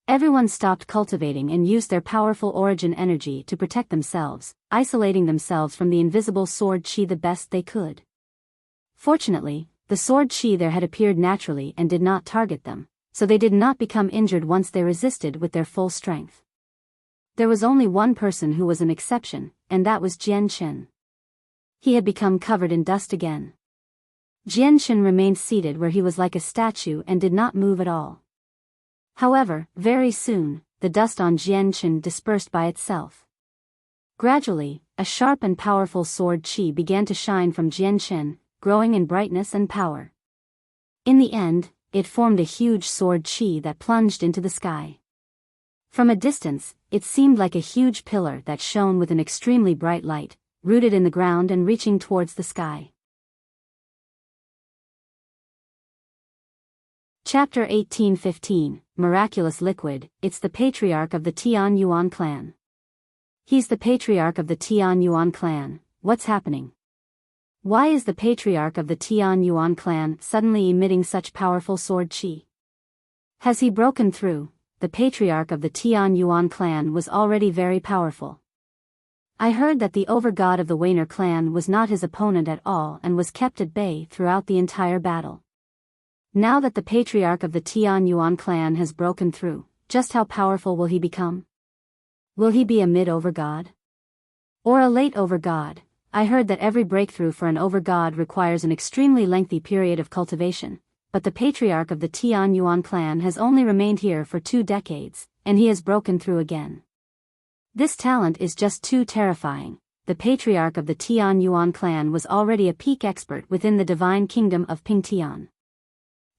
Everyone stopped cultivating and used their powerful origin energy to protect themselves, isolating themselves from the invisible sword qi the best they could. Fortunately, the sword qi there had appeared naturally and did not target them, so they did not become injured once they resisted with their full strength. There was only one person who was an exception, and that was Jian Shen. He had become covered in dust again. Jian Shen remained seated where he was like a statue and did not move at all. However, very soon, the dust on Jian Shen dispersed by itself. Gradually, a sharp and powerful sword qi began to shine from Jian Shen, growing in brightness and power. In the end, it formed a huge sword qi that plunged into the sky. From a distance, it seemed like a huge pillar that shone with an extremely bright light, rooted in the ground and reaching towards the sky. Chapter 1815, Miraculous Liquid. It's the patriarch of the Tian Yuan clan. He's the patriarch of the Tian Yuan clan. What's happening? Why is the patriarch of the Tian Yuan clan suddenly emitting such powerful sword qi? Has he broken through? The patriarch of the Tian Yuan clan was already very powerful. I heard that the overgod of the Weiner clan was not his opponent at all and was kept at bay throughout the entire battle. Now that the patriarch of the Tian Yuan clan has broken through, just how powerful will he become? Will he be a mid-overgod? Or a late overgod? I heard that every breakthrough for an overgod requires an extremely lengthy period of cultivation, but the patriarch of the Tian Yuan clan has only remained here for 2 decades, and he has broken through again. This talent is just too terrifying. The patriarch of the Tian Yuan clan was already a peak expert within the divine kingdom of Pingtian.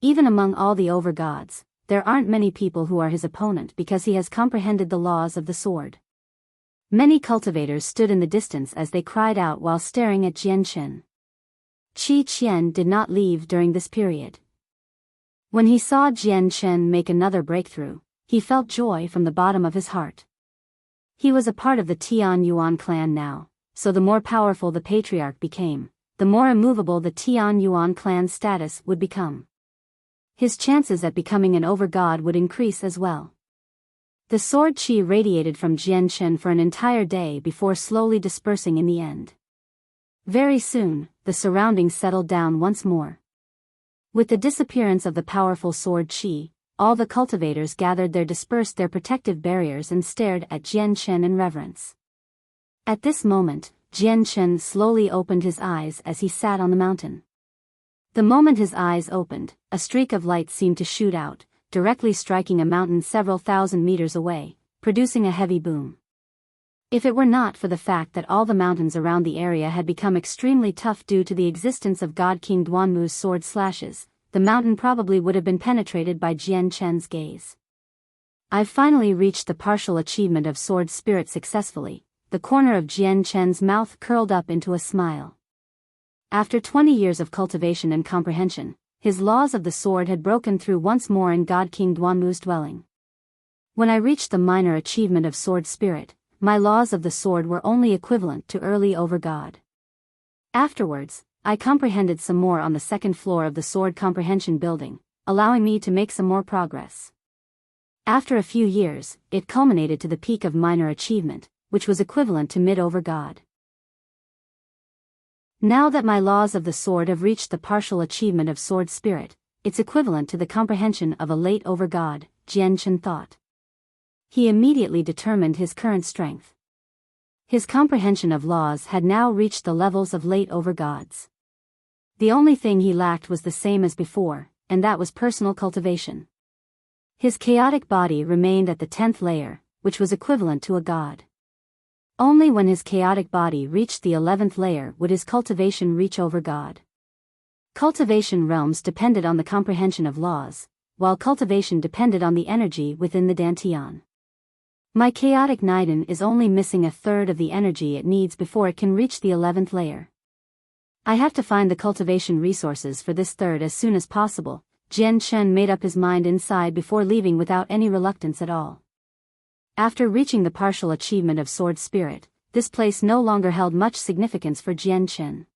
Even among all the overgods, there aren't many people who are his opponent because he has comprehended the laws of the sword. Many cultivators stood in the distance as they cried out while staring at Jian Chen. Qi Qian did not leave during this period. When he saw Jian Chen make another breakthrough, he felt joy from the bottom of his heart. He was a part of the Tian Yuan clan now, so the more powerful the patriarch became, the more immovable the Tian Yuan clan's status would become. His chances at becoming an overgod would increase as well. The sword qi radiated from Jian Chen for an entire day before slowly dispersing in the end. Very soon, the surroundings settled down once more. With the disappearance of the powerful sword qi, all the cultivators dispersed their protective barriers and stared at Jian Chen in reverence. At this moment, Jian Chen slowly opened his eyes as he sat on the mountain. The moment his eyes opened, a streak of light seemed to shoot out, directly striking a mountain several thousand meters away, producing a heavy boom. If it were not for the fact that all the mountains around the area had become extremely tough due to the existence of God King Duanmu's sword slashes, the mountain probably would have been penetrated by Jian Chen's gaze. I've finally reached the partial achievement of sword spirit successfully. The corner of Jian Chen's mouth curled up into a smile. After 20 years of cultivation and comprehension, his laws of the sword had broken through once more in God King Duanmu's dwelling. When I reached the minor achievement of sword spirit, my laws of the sword were only equivalent to early overgod. Afterwards, I comprehended some more on the second floor of the sword comprehension building, allowing me to make some more progress. After a few years, it culminated to the peak of minor achievement, which was equivalent to mid-overgod. Now that my laws of the sword have reached the partial achievement of sword spirit, it's equivalent to the comprehension of a late overgod, Jian Chen thought. He immediately determined his current strength. His comprehension of laws had now reached the levels of late overgods. The only thing he lacked was the same as before, and that was personal cultivation. His chaotic body remained at the 10th layer, which was equivalent to a god. Only when his chaotic body reached the 11th layer would his cultivation reach overgod. Cultivation realms depended on the comprehension of laws, while cultivation depended on the energy within the Dantian. My chaotic Niden is only missing a third of the energy it needs before it can reach the 11th layer. I have to find the cultivation resources for this third as soon as possible. Jian Chen made up his mind inside before leaving without any reluctance at all. After reaching the partial achievement of sword spirit, this place no longer held much significance for Jian Chen.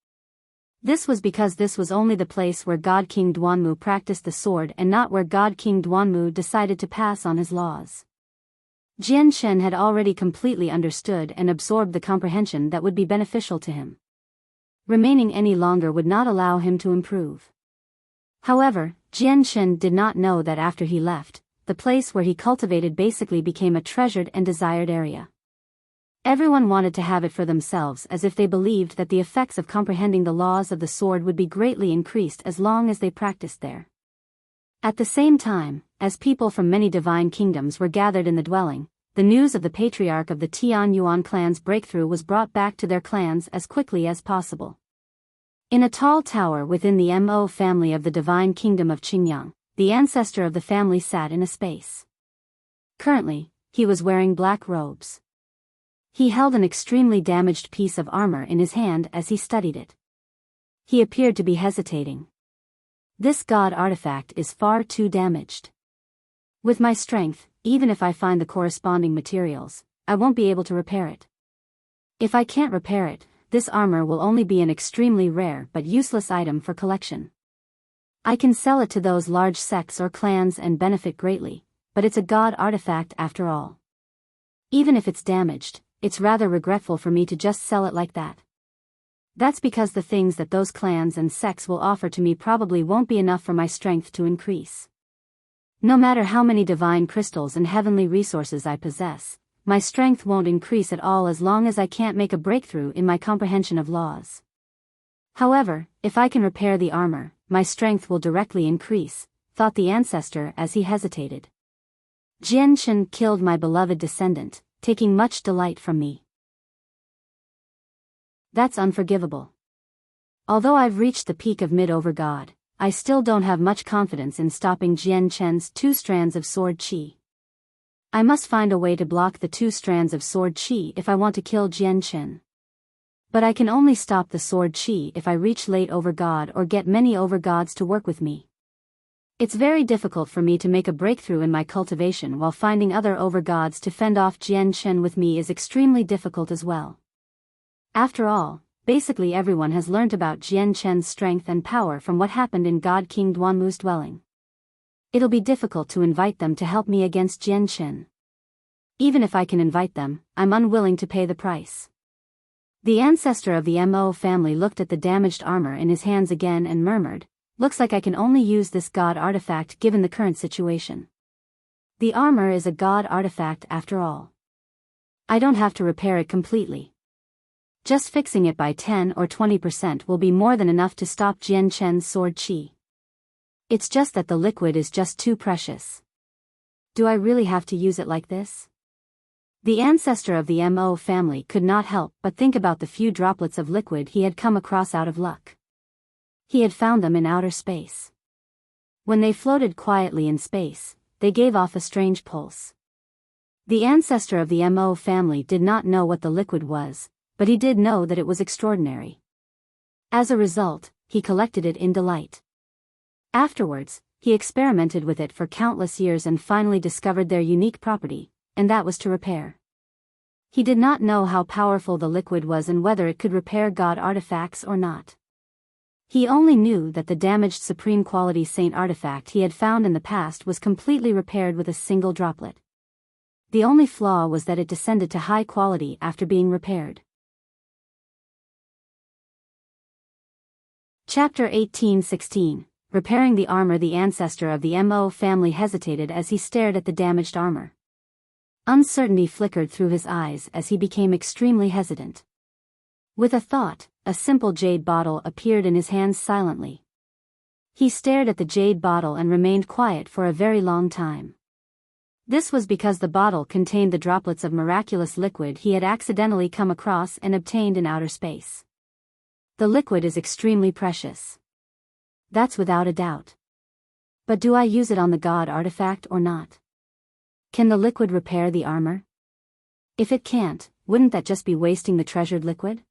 This was because this was only the place where God King Duanmu practiced the sword and not where God King Duanmu decided to pass on his laws. Jian Chen had already completely understood and absorbed the comprehension that would be beneficial to him. Remaining any longer would not allow him to improve. However, Jian Chen did not know that after he left, the place where he cultivated basically became a treasured and desired area. Everyone wanted to have it for themselves as if they believed that the effects of comprehending the laws of the sword would be greatly increased as long as they practiced there. At the same time, as people from many divine kingdoms were gathered in the dwelling, the news of the patriarch of the Tian Yuan clan's breakthrough was brought back to their clans as quickly as possible. In a tall tower within the Mo family of the divine kingdom of Qingyang, the ancestor of the family sat in a space. Currently, he was wearing black robes. He held an extremely damaged piece of armor in his hand as he studied it. He appeared to be hesitating. This god artifact is far too damaged. With my strength, even if I find the corresponding materials, I won't be able to repair it. If I can't repair it, this armor will only be an extremely rare but useless item for collection. I can sell it to those large sects or clans and benefit greatly, but it's a god artifact after all. Even if it's damaged, it's rather regretful for me to just sell it like that. That's because the things that those clans and sects will offer to me probably won't be enough for my strength to increase. No matter how many divine crystals and heavenly resources I possess, my strength won't increase at all as long as I can't make a breakthrough in my comprehension of laws. However, if I can repair the armor, my strength will directly increase, thought the ancestor as he hesitated. Jian Chen killed my beloved descendant, taking much delight from me. That's unforgivable. Although I've reached the peak of mid-over-god, I still don't have much confidence in stopping Jian Chen's 2 strands of sword qi. I must find a way to block the 2 strands of sword qi if I want to kill Jian Chen. But I can only stop the sword qi if I reach late over-god or get many over-gods to work with me. It's very difficult for me to make a breakthrough in my cultivation while finding other over-gods to fend off Jian Chen with me is extremely difficult as well. After all, basically everyone has learnt about Jian Chen's strength and power from what happened in God King Duanmu's dwelling. It'll be difficult to invite them to help me against Jian Chen. Even if I can invite them, I'm unwilling to pay the price. The ancestor of the Mo family looked at the damaged armor in his hands again and murmured, "Looks like I can only use this god artifact given the current situation. The armor is a god artifact after all. I don't have to repair it completely. Just fixing it by 10 or 20% will be more than enough to stop Jian Chen's sword qi. It's just that the liquid is just too precious. Do I really have to use it like this?" The ancestor of the Mo family could not help but think about the few droplets of liquid he had come across out of luck. He had found them in outer space. When they floated quietly in space, they gave off a strange pulse. The ancestor of the Mo family did not know what the liquid was, but he did know that it was extraordinary. As a result, he collected it in delight. Afterwards, he experimented with it for countless years and finally discovered their unique property, and that was to repair. He did not know how powerful the liquid was and whether it could repair god artifacts or not. He only knew that the damaged supreme quality saint artifact he had found in the past was completely repaired with a single droplet. The only flaw was that it descended to high quality after being repaired. Chapter 18:16. Repairing the armor. The ancestor of the Mo family hesitated as he stared at the damaged armor. Uncertainty flickered through his eyes as he became extremely hesitant. With a thought, a simple jade bottle appeared in his hands silently. He stared at the jade bottle and remained quiet for a very long time. This was because the bottle contained the droplets of miraculous liquid he had accidentally come across and obtained in outer space. The liquid is extremely precious. That's without a doubt. But do I use it on the god artifact or not? Can the liquid repair the armor? If it can't, wouldn't that just be wasting the treasured liquid?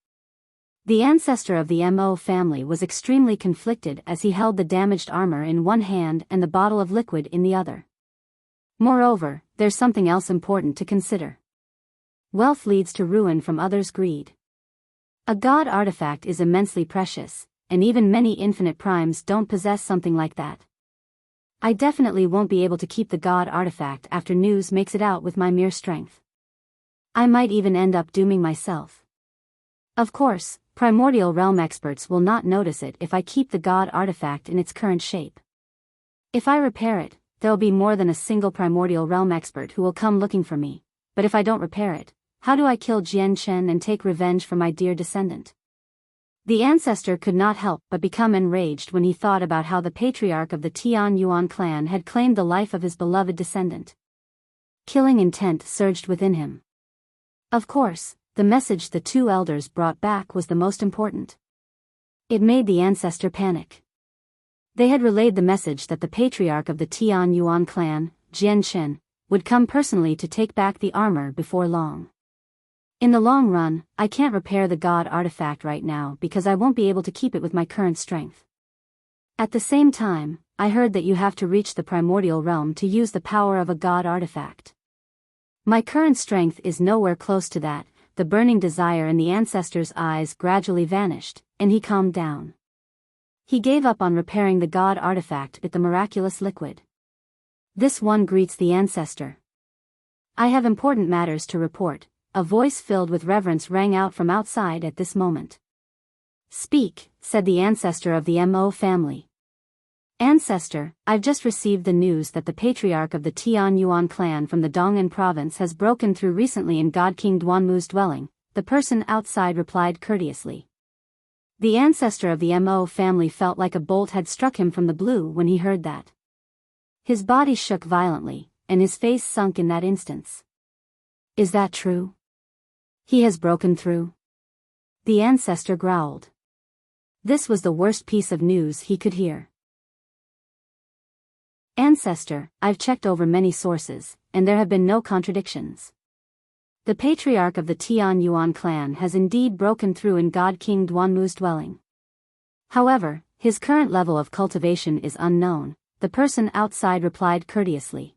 The ancestor of the Mo family was extremely conflicted as he held the damaged armor in one hand and the bottle of liquid in the other. Moreover, there's something else important to consider. Wealth leads to ruin from others' greed. A god artifact is immensely precious, and even many infinite primes don't possess something like that. I definitely won't be able to keep the god artifact after news makes it out with my mere strength. I might even end up dooming myself. Of course, primordial realm experts will not notice it if I keep the god artifact in its current shape. If I repair it, there'll be more than a single primordial realm expert who will come looking for me, but if I don't repair it, how do I kill Jian Chen and take revenge for my dear descendant? The ancestor could not help but become enraged when he thought about how the patriarch of the Tian Yuan clan had claimed the life of his beloved descendant. Killing intent surged within him. Of course, the message the 2 elders brought back was the most important. It made the ancestor panic. They had relayed the message that the patriarch of the Tian Yuan clan, Jian Chen, would come personally to take back the armor before long. In the long run, I can't repair the god artifact right now because I won't be able to keep it with my current strength. At the same time, I heard that you have to reach the primordial realm to use the power of a god artifact. My current strength is nowhere close to that. The burning desire in the ancestor's eyes gradually vanished, and he calmed down. He gave up on repairing the god artifact with the miraculous liquid. This one greets the ancestor. I have important matters to report. A voice filled with reverence rang out from outside at this moment. Speak, said the ancestor of the Mo family. Ancestor, I've just received the news that the patriarch of the Tian Yuan clan from the Dong'an province has broken through recently in God King Duanmu's dwelling, the person outside replied courteously. The ancestor of the Mo family felt like a bolt had struck him from the blue when he heard that. His body shook violently, and his face sunk in that instance. Is that true? He has broken through? The ancestor growled. This was the worst piece of news he could hear. Ancestor, I've checked over many sources, and there have been no contradictions. The patriarch of the Tian Yuan clan has indeed broken through in God King Duanmu's dwelling. However, his current level of cultivation is unknown, the person outside replied courteously.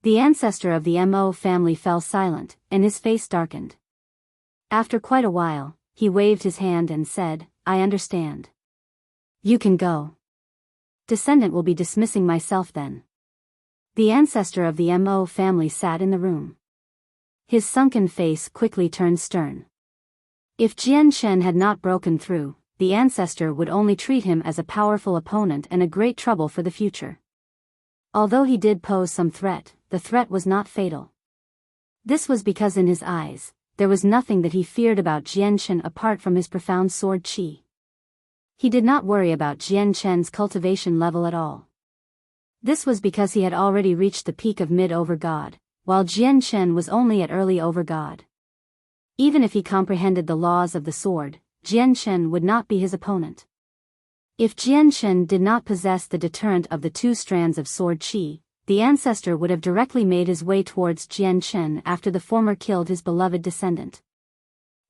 The ancestor of the Mo family fell silent, and his face darkened. After quite a while, he waved his hand and said, I understand. You can go. Descendant will be dismissing myself then. The ancestor of the Mo family sat in the room. His sunken face quickly turned stern. If Jian Shen had not broken through, the ancestor would only treat him as a powerful opponent and a great trouble for the future. Although he did pose some threat, the threat was not fatal. This was because in his eyes, there was nothing that he feared about Jian Shen apart from his profound sword qi. He did not worry about Jian Shen's cultivation level at all. This was because he had already reached the peak of mid-over-god, while Jian Shen was only at early over-god. Even if he comprehended the laws of the sword, Jian Shen would not be his opponent. If Jian Shen did not possess the deterrent of the two strands of sword qi, the ancestor would have directly made his way towards Jian Shen after the former killed his beloved descendant.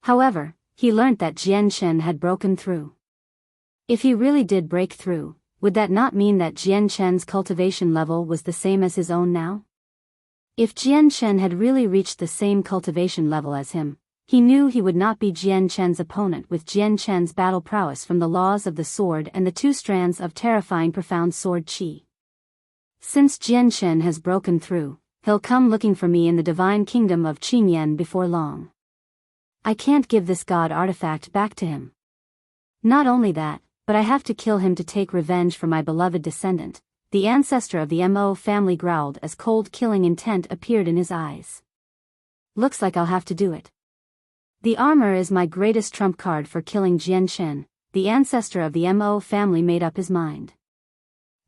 However, he learnt that Jian Shen had broken through. If he really did break through, would that not mean that Jian Shen's cultivation level was the same as his own now? If Jian Shen had really reached the same cultivation level as him, he knew he would not be Jian Shen's opponent with Jian Shen's battle prowess from the laws of the sword and the two strands of terrifying profound sword qi. Since Jian Shen has broken through, he'll come looking for me in the divine kingdom of Qingyan before long. I can't give this god artifact back to him. Not only that, but I have to kill him to take revenge for my beloved descendant. The ancestor of the Mo family growled as cold killing intent appeared in his eyes. Looks like I'll have to do it. The armor is my greatest trump card for killing Jian Shen. The ancestor of the Mo family made up his mind.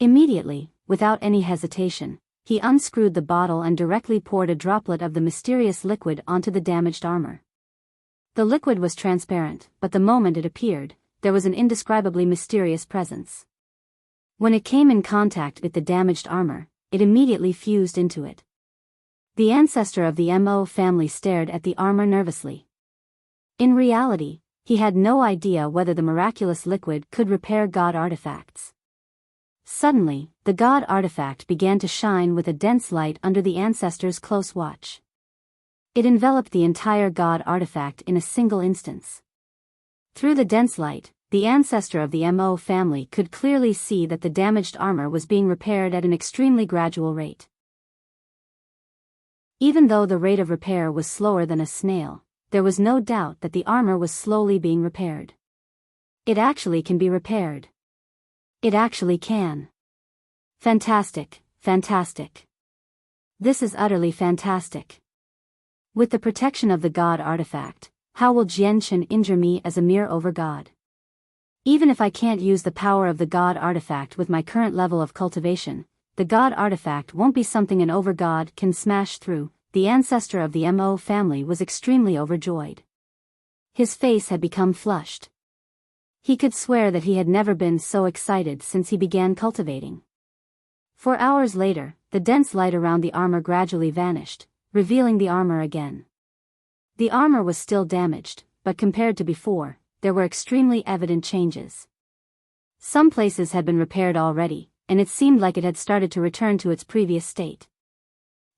Immediately, without any hesitation, he unscrewed the bottle and directly poured a droplet of the mysterious liquid onto the damaged armor. The liquid was transparent, but the moment it appeared, there was an indescribably mysterious presence. When it came in contact with the damaged armor, it immediately fused into it. The ancestor of the Mo family stared at the armor nervously. In reality, he had no idea whether the miraculous liquid could repair god artifacts. Suddenly, the god artifact began to shine with a dense light under the ancestor's close watch. It enveloped the entire god artifact in a single instance. Through the dense light, the ancestor of the Mo family could clearly see that the damaged armor was being repaired at an extremely gradual rate. Even though the rate of repair was slower than a snail, there was no doubt that the armor was slowly being repaired. It actually can be repaired. It actually can. Fantastic, fantastic. This is utterly fantastic. With the protection of the god artifact, how will Jian Shen injure me as a mere overgod? Even if I can't use the power of the god artifact with my current level of cultivation, the god artifact won't be something an overgod can smash through. The ancestor of the Mo family was extremely overjoyed. His face had become flushed. He could swear that he had never been so excited since he began cultivating. 4 hours later, the dense light around the armor gradually vanished, revealing the armor again. The armor was still damaged, but compared to before, there were extremely evident changes. Some places had been repaired already, and it seemed like it had started to return to its previous state.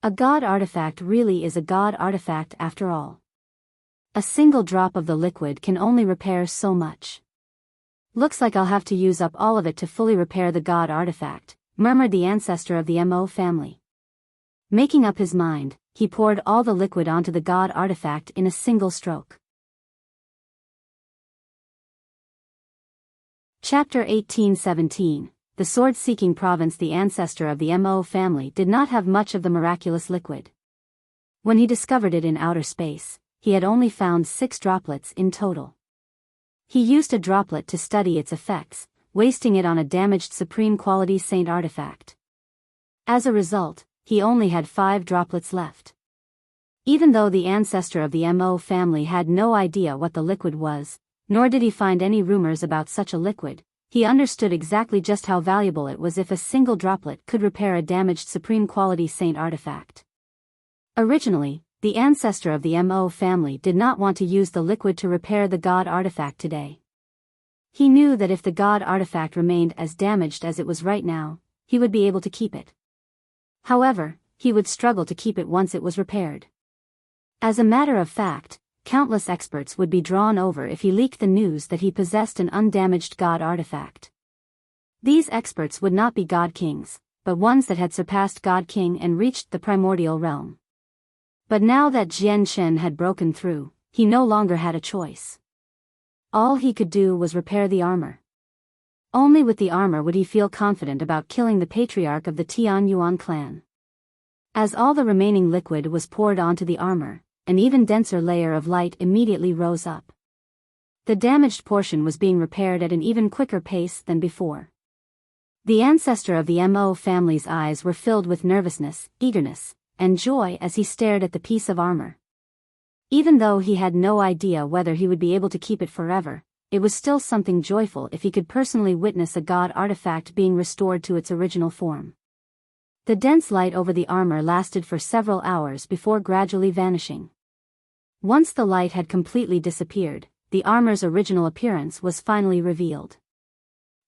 A god artifact really is a god artifact after all. A single drop of the liquid can only repair so much. Looks like I'll have to use up all of it to fully repair the god artifact, murmured the ancestor of the Mo family. Making up his mind, he poured all the liquid onto the god artifact in a single stroke. Chapter 1817. The sword-seeking province. The ancestor of the Mo family did not have much of the miraculous liquid. When he discovered it in outer space, he had only found 6 droplets in total. He used a droplet to study its effects, wasting it on a damaged supreme quality saint artifact. As a result, he only had 5 droplets left. Even though the ancestor of the Mo family had no idea what the liquid was, nor did he find any rumors about such a liquid, he understood exactly just how valuable it was if a single droplet could repair a damaged supreme quality saint artifact. Originally, the ancestor of the Mo family did not want to use the liquid to repair the god artifact today. He knew that if the god artifact remained as damaged as it was right now, he would be able to keep it. However, he would struggle to keep it once it was repaired. As a matter of fact, countless experts would be drawn over if he leaked the news that he possessed an undamaged god artifact. These experts would not be god kings, but ones that had surpassed God King and reached the primordial realm. But now that Jian Shen had broken through, he no longer had a choice. All he could do was repair the armor. Only with the armor would he feel confident about killing the patriarch of the Tian Yuan clan. As all the remaining liquid was poured onto the armor, an even denser layer of light immediately rose up. The damaged portion was being repaired at an even quicker pace than before. The ancestor of the Mo family's eyes were filled with nervousness, eagerness, and joy as he stared at the piece of armor. Even though he had no idea whether he would be able to keep it forever, it was still something joyful if he could personally witness a god artifact being restored to its original form. The dense light over the armor lasted for several hours before gradually vanishing. Once the light had completely disappeared, the armor's original appearance was finally revealed.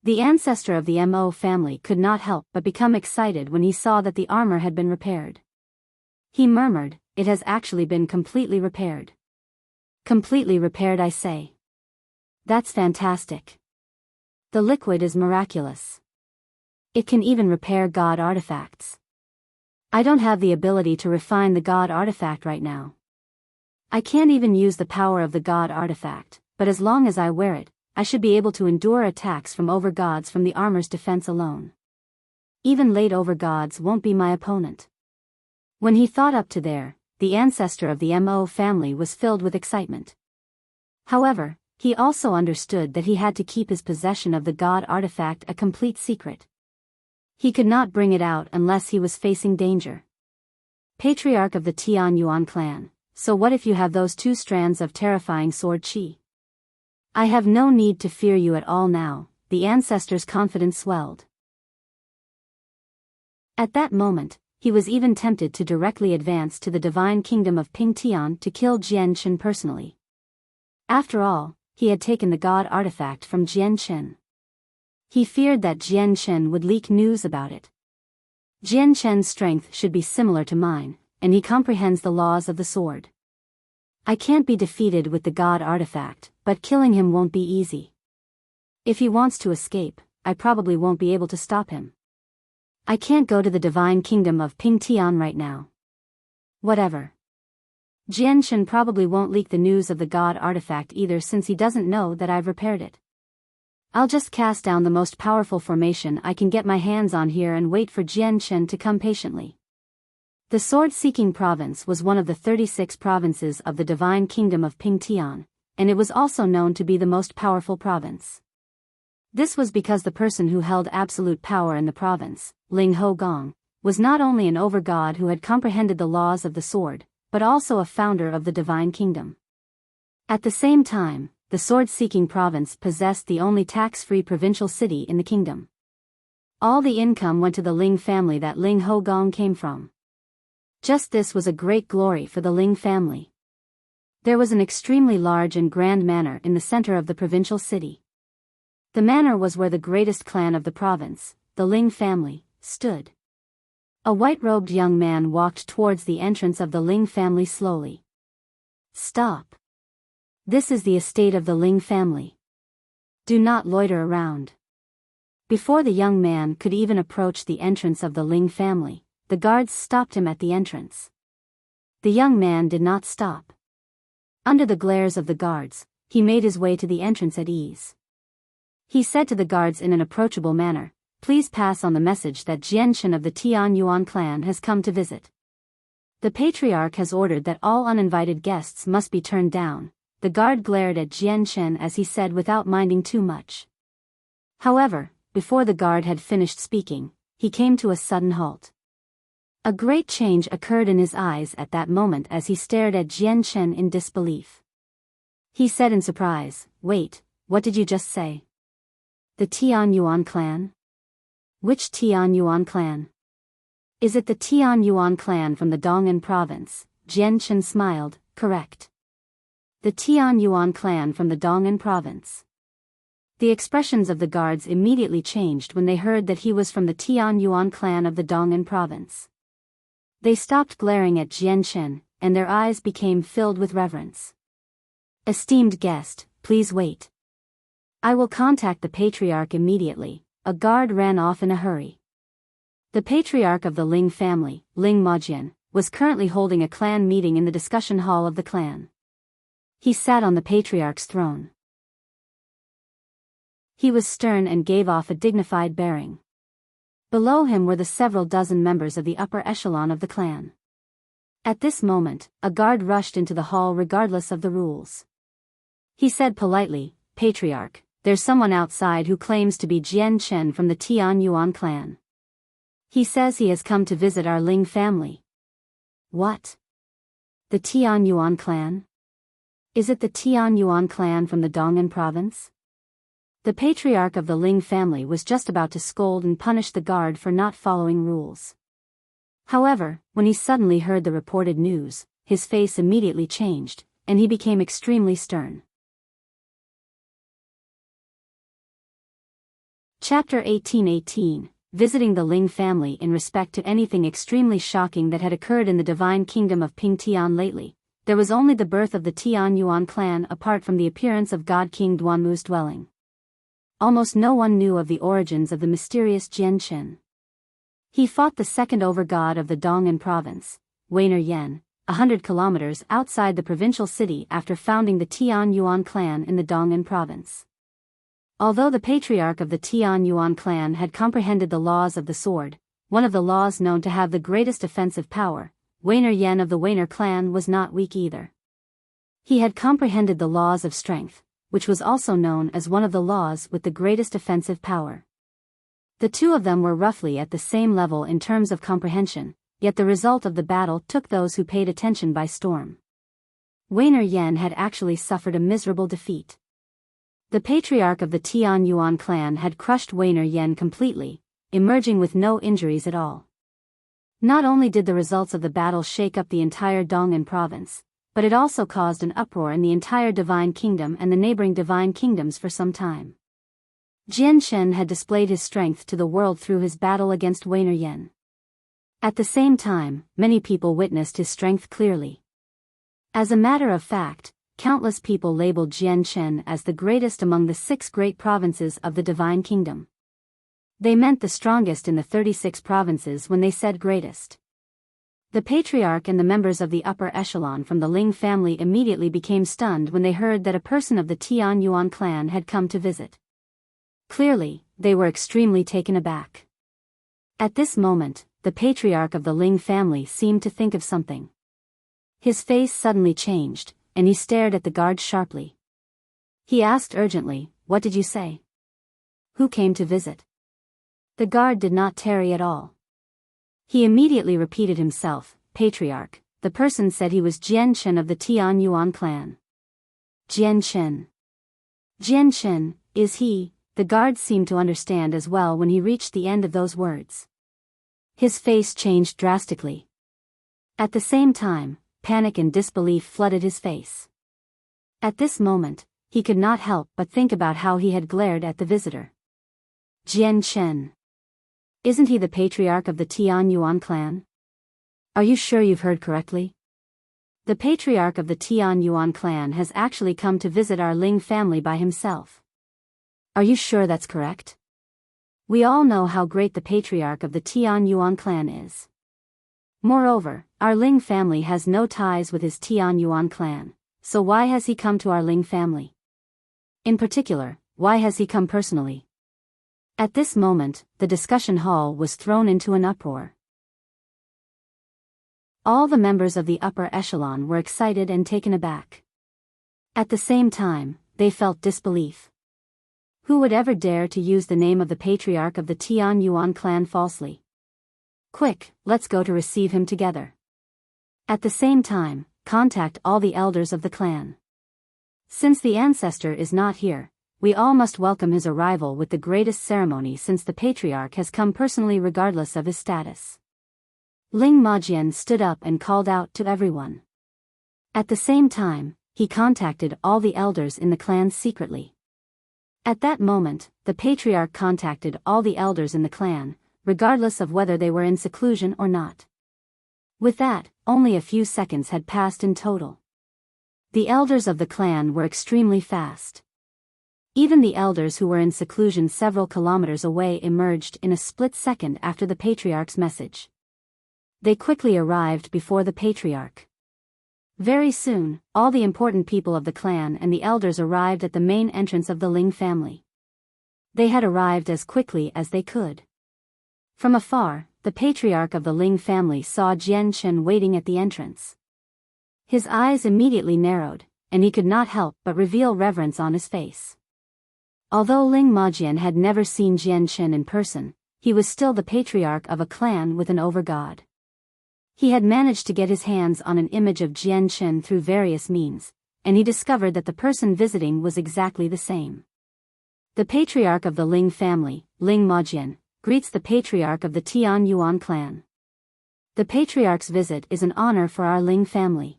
The ancestor of the Mo family could not help but become excited when he saw that the armor had been repaired. He murmured, "It has actually been completely repaired." "Completely repaired, I say. That's fantastic. The liquid is miraculous. It can even repair god artifacts. I don't have the ability to refine the god artifact right now. I can't even use the power of the god artifact, but as long as I wear it, I should be able to endure attacks from overgods from the armor's defense alone. Even late overgods won't be my opponent." When he thought up to there, the ancestor of the Mo family was filled with excitement. However, he also understood that he had to keep his possession of the god artifact a complete secret. He could not bring it out unless he was facing danger. Patriarch of the Tian Yuan clan, so what if you have those 2 strands of terrifying sword qi? I have no need to fear you at all now, the ancestor's confidence swelled. At that moment, he was even tempted to directly advance to the divine kingdom of Pingtian to kill Jian Shen personally. After all, he had taken the god artifact from Jian Shen. He feared that Jian Shen would leak news about it. Jian Shen's strength should be similar to mine, and he comprehends the laws of the sword. I can't be defeated with the god artifact, but killing him won't be easy. If he wants to escape, I probably won't be able to stop him. I can't go to the divine kingdom of Pingtian right now. Whatever. Jian Shen probably won't leak the news of the god artifact either since he doesn't know that I've repaired it. I'll just cast down the most powerful formation I can get my hands on here and wait for Jian Shen to come patiently. The sword-seeking province was one of the 36 provinces of the divine kingdom of Pingtian, and it was also known to be the most powerful province. This was because the person who held absolute power in the province, Ling Ho Gong, was not only an overgod who had comprehended the laws of the sword, but also a founder of the divine kingdom. At the same time, the sword-seeking province possessed the only tax-free provincial city in the kingdom. All the income went to the Ling family that Ling Ho Gong came from. Just this was a great glory for the Ling family. There was an extremely large and grand manor in the center of the provincial city. The manor was where the greatest clan of the province, the Ling family, stood. A white-robed young man walked towards the entrance of the Ling family slowly. Stop. This is the estate of the Ling family. Do not loiter around. Before the young man could even approach the entrance of the Ling family, the guards stopped him at the entrance. The young man did not stop. Under the glares of the guards, he made his way to the entrance at ease. He said to the guards in an approachable manner, "Please pass on the message that Jian Shen of the Tian Yuan clan has come to visit. The patriarch has ordered that all uninvited guests must be turned down." The guard glared at Jian Shen as he said without minding too much. However, before the guard had finished speaking, he came to a sudden halt. A great change occurred in his eyes at that moment as he stared at Jian Shen in disbelief. He said in surprise, "Wait, what did you just say? The Tian Yuan clan? Which Tian Yuan clan? Is it the Tian Yuan clan from the Dong'an province?" Jian Shen smiled, "Correct. The Tian Yuan clan from the Dong'an province." The expressions of the guards immediately changed when they heard that he was from the Tian Yuan clan of the Dong'an province. They stopped glaring at Jian Shen, and their eyes became filled with reverence. "Esteemed guest, please wait. I will contact the patriarch immediately." A guard ran off in a hurry. The patriarch of the Ling family, Ling Majian, was currently holding a clan meeting in the discussion hall of the clan. He sat on the patriarch's throne. He was stern and gave off a dignified bearing. Below him were the several dozen members of the upper echelon of the clan. At this moment, a guard rushed into the hall regardless of the rules. He said politely, "Patriarch, there's someone outside who claims to be Jian Shen from the Tian Yuan clan. He says he has come to visit our Ling family." "What? The Tian Yuan clan? Is it the Tian Yuan clan from the Dong'an province?" The patriarch of the Ling family was just about to scold and punish the guard for not following rules. However, when he suddenly heard the reported news, his face immediately changed, and he became extremely stern. Chapter 18:18, Visiting the Ling family in respect to anything extremely shocking that had occurred in the divine kingdom of Pingtian lately. There was only the birth of the Tian Yuan clan apart from the appearance of God King Duanmu's dwelling. Almost no one knew of the origins of the mysterious Jian Shen. He fought the second overgod of the Dong'an province, Weiner Yan, 100 kilometers outside the provincial city after founding the Tian Yuan clan in the Dong'an province. Although the patriarch of the Tian Yuan clan had comprehended the laws of the sword, one of the laws known to have the greatest offensive power, Weiner Yan of the Weiner clan was not weak either. He had comprehended the laws of strength, which was also known as one of the laws with the greatest offensive power. The two of them were roughly at the same level in terms of comprehension, yet the result of the battle took those who paid attention by storm. Weiner Yan had actually suffered a miserable defeat. The patriarch of the Tian Yuan clan had crushed Weiner Yan completely, emerging with no injuries at all. Not only did the results of the battle shake up the entire Dong'an province, but it also caused an uproar in the entire Divine Kingdom and the neighboring Divine Kingdoms for some time. Jian Shen had displayed his strength to the world through his battle against Weiner Yan. At the same time, many people witnessed his strength clearly. As a matter of fact, countless people labeled Jian Shen as the greatest among the 6 great provinces of the Divine Kingdom. They meant the strongest in the 36 provinces when they said greatest. The patriarch and the members of the upper echelon from the Ling family immediately became stunned when they heard that a person of the Tian Yuan clan had come to visit. Clearly, they were extremely taken aback. At this moment, the patriarch of the Ling family seemed to think of something. His face suddenly changed, and he stared at the guard sharply. He asked urgently, "What did you say? Who came to visit?" The guard did not tarry at all. He immediately repeated himself, "Patriarch, the person said he was Jian Shen of the Tian Yuan clan." Jian Shen. Jian Shen, is he? The guard seemed to understand as well when he reached the end of those words. His face changed drastically. At the same time, panic and disbelief flooded his face. At this moment, he could not help but think about how he had glared at the visitor. Jian Chen. Isn't he the patriarch of the Tian Yuan clan? Are you sure you've heard correctly? The patriarch of the Tian Yuan clan has actually come to visit our Ling family by himself. Are you sure that's correct? We all know how great the patriarch of the Tian Yuan clan is. Moreover, our Ling family has no ties with his Tian Yuan clan, so why has he come to our Ling family? In particular, why has he come personally? At this moment, the discussion hall was thrown into an uproar. All the members of the upper echelon were excited and taken aback. At the same time, they felt disbelief. Who would ever dare to use the name of the patriarch of the Tian Yuan clan falsely? Quick, let's go to receive him together. At the same time, contact all the elders of the clan. Since the ancestor is not here, we all must welcome his arrival with the greatest ceremony since the patriarch has come personally regardless of his status. Ling Majian stood up and called out to everyone. At the same time, he contacted all the elders in the clan secretly. At that moment, the patriarch contacted all the elders in the clan, regardless of whether they were in seclusion or not. With that, only a few seconds had passed in total. The elders of the clan were extremely fast. Even the elders who were in seclusion several kilometers away emerged in a split second after the patriarch's message. They quickly arrived before the patriarch. Very soon, all the important people of the clan and the elders arrived at the main entrance of the Ling family. They had arrived as quickly as they could. From afar, the patriarch of the Ling family saw Jian Chen waiting at the entrance. His eyes immediately narrowed, and he could not help but reveal reverence on his face. Although Ling Majian had never seen Jian Chen in person, he was still the patriarch of a clan with an over-god. He had managed to get his hands on an image of Jian Chen through various means, and he discovered that the person visiting was exactly the same. The patriarch of the Ling family, Ling Majian, greets the patriarch of the Tian Yuan clan. The patriarch's visit is an honor for our Ling family.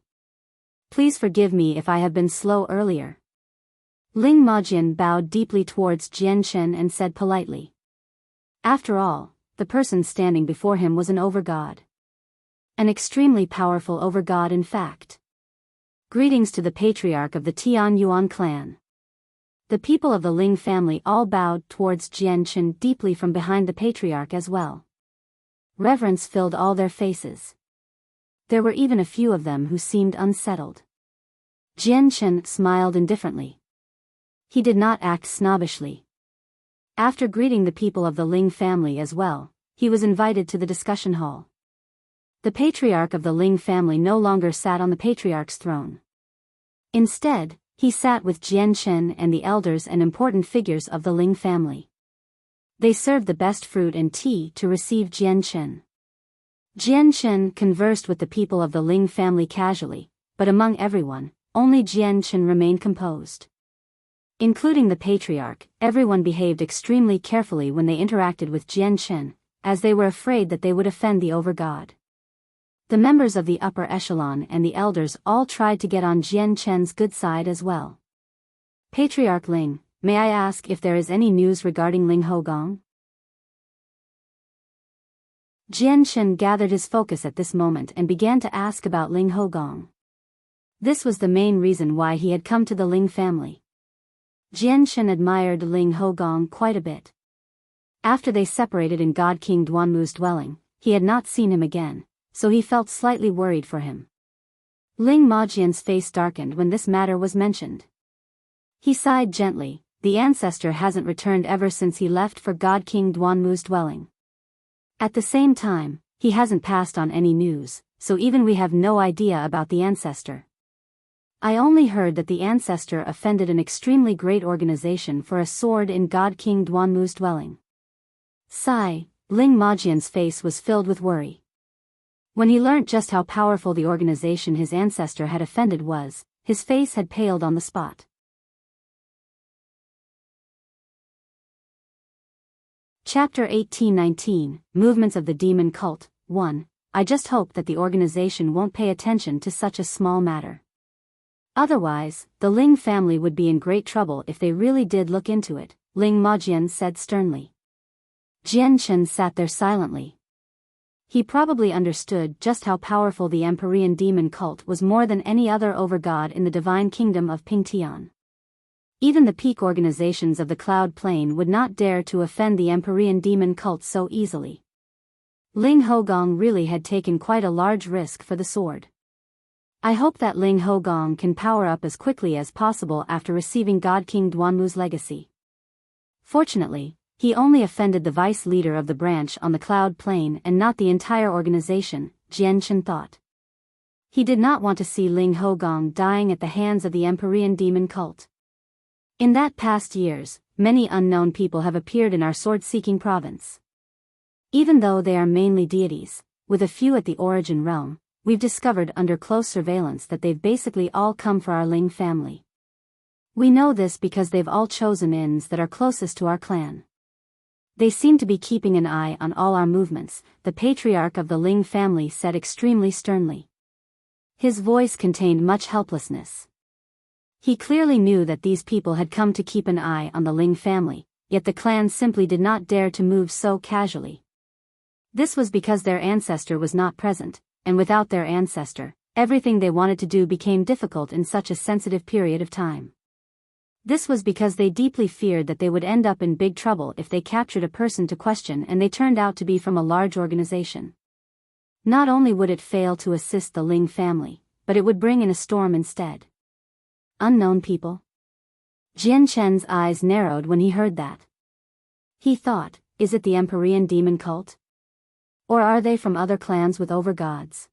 Please forgive me if I have been slow earlier. Ling Majian bowed deeply towards Jian Chen and said politely. After all, the person standing before him was an over-god. An extremely powerful over-god in fact. Greetings to the patriarch of the Tian Yuan clan. The people of the Ling family all bowed towards Jian Chen deeply from behind the patriarch as well. Reverence filled all their faces. There were even a few of them who seemed unsettled. Jian Chen smiled indifferently. He did not act snobbishly. After greeting the people of the Ling family as well, he was invited to the discussion hall. The patriarch of the Ling family no longer sat on the patriarch's throne. Instead, he sat with Jian Chen and the elders and important figures of the Ling family. They served the best fruit and tea to receive Jian Chen. Jian Chen conversed with the people of the Ling family casually, but among everyone, only Jian Chen remained composed. Including the patriarch, everyone behaved extremely carefully when they interacted with Jian Chen, as they were afraid that they would offend the over-god. The members of the upper echelon and the elders all tried to get on Jian Chen's good side as well. Patriarch Ling, may I ask if there is any news regarding Ling Hogong? Jian Chen gathered his focus at this moment and began to ask about Ling Hogong. This was the main reason why he had come to the Ling family. Jian Chen admired Ling Hogong quite a bit. After they separated in God King Duanmu's dwelling, he had not seen him again, so he felt slightly worried for him. Ling Majian's face darkened when this matter was mentioned. He sighed gently. The ancestor hasn't returned ever since he left for God King Duanmu's dwelling. At the same time, he hasn't passed on any news, so even we have no idea about the ancestor. I only heard that the ancestor offended an extremely great organization for a sword in God King Duanmu's dwelling. Sigh, Ling Majian's face was filled with worry. When he learnt just how powerful the organization his ancestor had offended was, his face had paled on the spot. Chapter 1819, Movements of the Demon Cult, 1. I just hope that the organization won't pay attention to such a small matter. Otherwise, the Ling family would be in great trouble if they really did look into it, Ling Majian said sternly. Jian Chen sat there silently. He probably understood just how powerful the Empyrean demon cult was more than any other overgod in the divine kingdom of Pingtian. Even the peak organizations of the Cloud Plain would not dare to offend the Empyrean demon cult so easily. Ling Hogong really had taken quite a large risk for the sword. I hope that Ling Hogong can power up as quickly as possible after receiving God King Duanmu's legacy. Fortunately, he only offended the vice leader of the branch on the Cloud Plain and not the entire organization, Jian Chen thought. He did not want to see Ling Hogong dying at the hands of the Empyrean demon cult. In that past years, many unknown people have appeared in our sword-seeking province. Even though they are mainly deities, with a few at the origin realm, we've discovered under close surveillance that they've basically all come for our Ling family. We know this because they've all chosen ins that are closest to our clan. They seem to be keeping an eye on all our movements, the patriarch of the Ling family said extremely sternly. His voice contained much helplessness. He clearly knew that these people had come to keep an eye on the Ling family, yet the clan simply did not dare to move so casually. This was because their ancestor was not present, and without their ancestor, everything they wanted to do became difficult in such a sensitive period of time. This was because they deeply feared that they would end up in big trouble if they captured a person to question and they turned out to be from a large organization. Not only would it fail to assist the Ling family, but it would bring in a storm instead. Unknown people? Jian Chen's eyes narrowed when he heard that. He thought, is it the Empyrean demon cult? Or are they from other clans with overgods?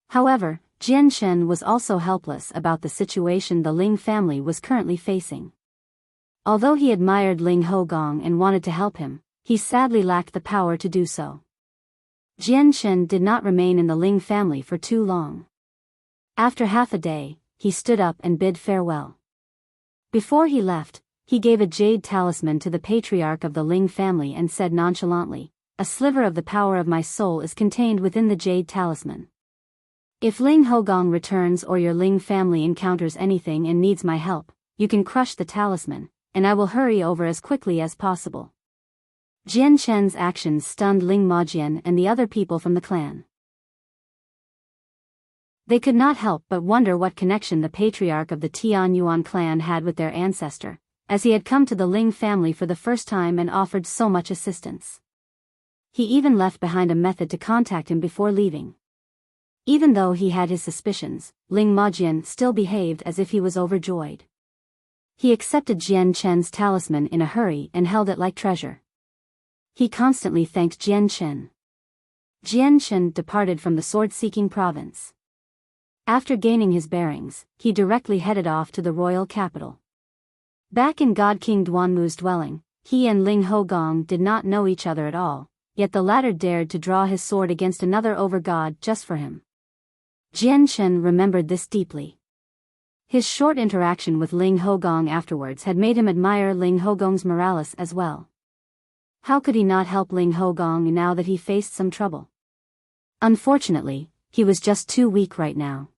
However, Jian Chen was also helpless about the situation the Ling family was currently facing. Although he admired Ling Hogong and wanted to help him, he sadly lacked the power to do so. Jian Chen did not remain in the Ling family for too long. After half a day, he stood up and bid farewell. Before he left, he gave a jade talisman to the patriarch of the Ling family and said nonchalantly, "A sliver of the power of my soul is contained within the jade talisman. If Ling Hogong returns or your Ling family encounters anything and needs my help, you can crush the talisman, and I will hurry over as quickly as possible." Jian Chen's actions stunned Ling Majian and the other people from the clan. They could not help but wonder what connection the patriarch of the Tianyuan clan had with their ancestor, as he had come to the Ling family for the first time and offered so much assistance. He even left behind a method to contact him before leaving. Even though he had his suspicions, Ling Majian still behaved as if he was overjoyed. He accepted Jian Chen's talisman in a hurry and held it like treasure. He constantly thanked Jian Chen. Jian Chen departed from the sword-seeking province. After gaining his bearings, he directly headed off to the royal capital. Back in God King Duanmu's dwelling, he and Ling Hogong did not know each other at all, yet the latter dared to draw his sword against another overgod just for him. Jian Chen remembered this deeply. His short interaction with Ling Hogong afterwards had made him admire Ling Hogong's morales as well. How could he not help Ling Hogong now that he faced some trouble? Unfortunately, he was just too weak right now.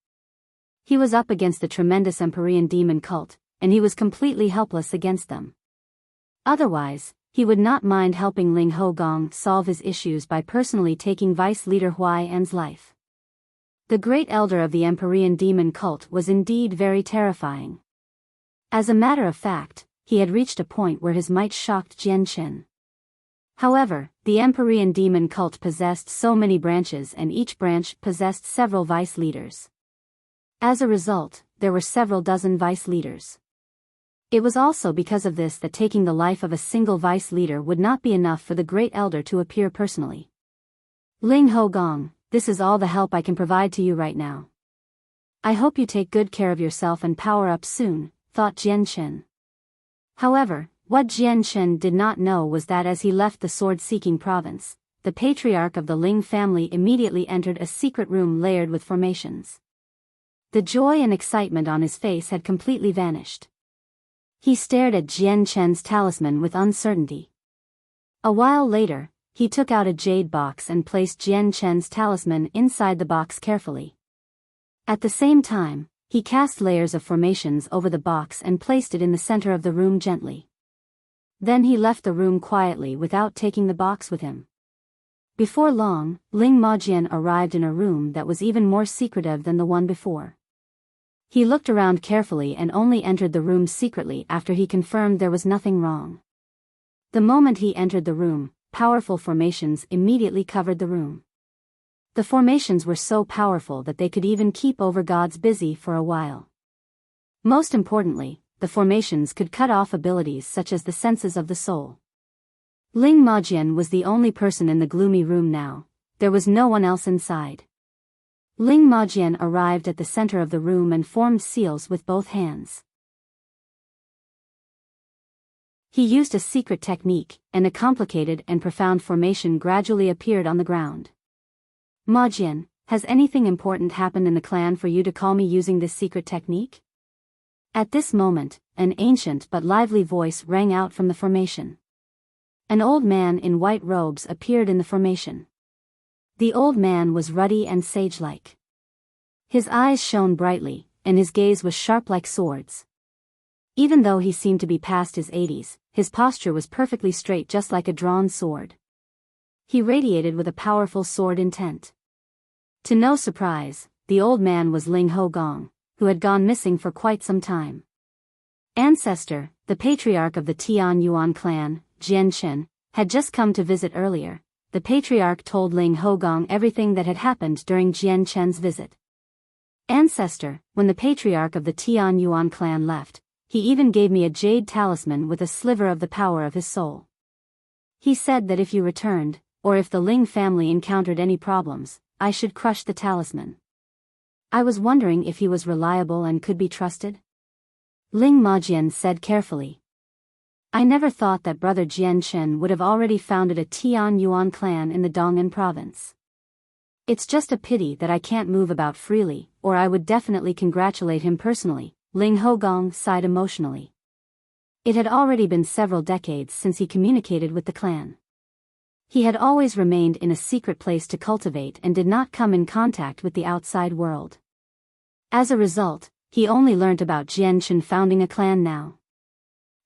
He was up against the tremendous Empyrean demon cult, and he was completely helpless against them. Otherwise, he would not mind helping Ling Hogong solve his issues by personally taking Vice Leader Huai An's life. The great elder of the Empyrean demon cult was indeed very terrifying. As a matter of fact, he had reached a point where his might shocked Jian Chen. However, the Empyrean demon cult possessed so many branches and each branch possessed several vice leaders. As a result, there were several dozen vice leaders. It was also because of this that taking the life of a single vice leader would not be enough for the great elder to appear personally. Ling Hogong, this is all the help I can provide to you right now. I hope you take good care of yourself and power up soon, thought Jian Chen. However, what Jian Chen did not know was that as he left the sword-seeking province, the patriarch of the Ling family immediately entered a secret room layered with formations. The joy and excitement on his face had completely vanished. He stared at Jian Chen's talisman with uncertainty. A while later, he took out a jade box and placed Jian Chen's talisman inside the box carefully. At the same time, He cast layers of formations over the box and placed it in the center of the room gently. Then he left the room quietly without taking the box with him. Before long, Ling Majian arrived in a room that was even more secretive than the one before. He looked around carefully and only entered the room secretly after he confirmed there was nothing wrong. The moment he entered the room, powerful formations immediately covered the room. The formations were so powerful that they could even keep over gods busy for a while. Most importantly, the formations could cut off abilities such as the senses of the soul. Ling Majian was the only person in the gloomy room now. There was no one else inside. Ling Majian arrived at the center of the room and formed seals with both hands. He used a secret technique, and a complicated and profound formation gradually appeared on the ground. Majian, has anything important happened in the clan for you to call me using this secret technique? At this moment, an ancient but lively voice rang out from the formation. An old man in white robes appeared in the formation. The old man was ruddy and sage-like. His eyes shone brightly, and his gaze was sharp like swords. Even though he seemed to be past his 80s, his posture was perfectly straight just like a drawn sword. He radiated with a powerful sword intent. To no surprise, the old man was Ling Hogong, who had gone missing for quite some time. Ancestor, the patriarch of the Tian Yuan clan, Jian Chen, had just come to visit earlier. The patriarch told Ling Hogong everything that had happened during Jian Chen's visit. Ancestor, when the patriarch of the Tian Yuan clan left, he even gave me a jade talisman with a sliver of the power of his soul. He said that if you returned, or if the Ling family encountered any problems, I should crush the talisman. I was wondering if he was reliable and could be trusted? Ling Majian said carefully. I never thought that brother Jian Chen would have already founded a Tian Yuan clan in the Dong'an province. It's just a pity that I can't move about freely, or I would definitely congratulate him personally, Ling Hogong sighed emotionally. It had already been several decades since he communicated with the clan. He had always remained in a secret place to cultivate and did not come in contact with the outside world. As a result, he only learnt about Jian Chen founding a clan now.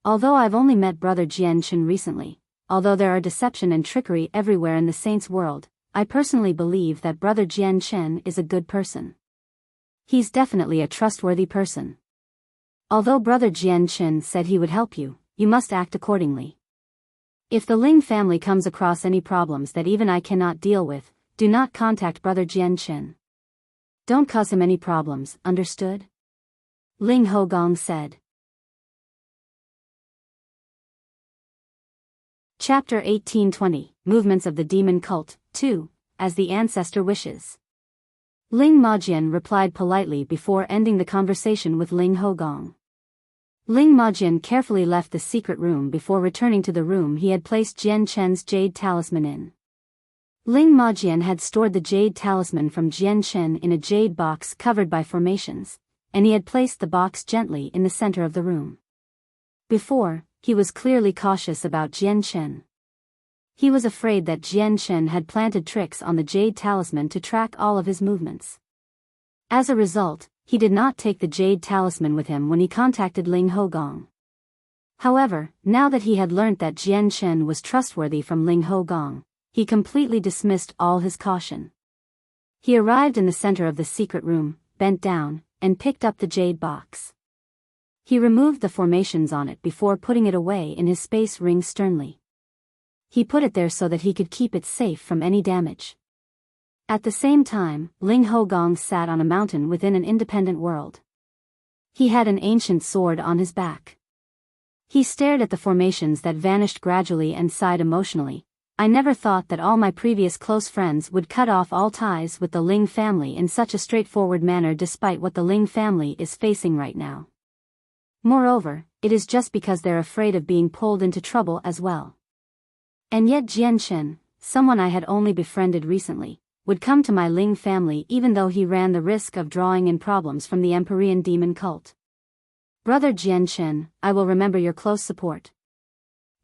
Although I've only met brother Jian Chen recently, although there are deception and trickery everywhere in the saints' world, I personally believe that brother Jian Chen is a good person. He's definitely a trustworthy person. Although brother Jian Chen said he would help you, you must act accordingly. If the Ling family comes across any problems that even I cannot deal with, do not contact brother Jian Chen. Don't cause him any problems, understood? Ling Hogong said. Chapter 1820, Movements of the Demon Cult, 2, As the Ancestor Wishes. Ling Majian replied politely before ending the conversation with Ling Hogong. Ling Majian carefully left the secret room before returning to the room he had placed Jian Chen's jade talisman in. Ling Majian had stored the jade talisman from Jian Chen in a jade box covered by formations, and he had placed the box gently in the center of the room. Before, he was clearly cautious about Jian Chen. He was afraid that Jian Chen had planted tricks on the jade talisman to track all of his movements. As a result, he did not take the jade talisman with him when he contacted Ling Hogong. However, now that he had learnt that Jian Chen was trustworthy from Ling Hogong, he completely dismissed all his caution. He arrived in the center of the secret room, bent down, and picked up the jade box. He removed the formations on it before putting it away in his space ring sternly. He put it there so that he could keep it safe from any damage. At the same time, Ling Hogong sat on a mountain within an independent world. He had an ancient sword on his back. He stared at the formations that vanished gradually and sighed emotionally. I never thought that all my previous close friends would cut off all ties with the Ling family in such a straightforward manner despite what the Ling family is facing right now. Moreover, it is just because they're afraid of being pulled into trouble as well. And yet Jian Chen, someone I had only befriended recently, would come to my Ling family even though he ran the risk of drawing in problems from the Empyrean demon cult. Brother Jian Chen, I will remember your close support.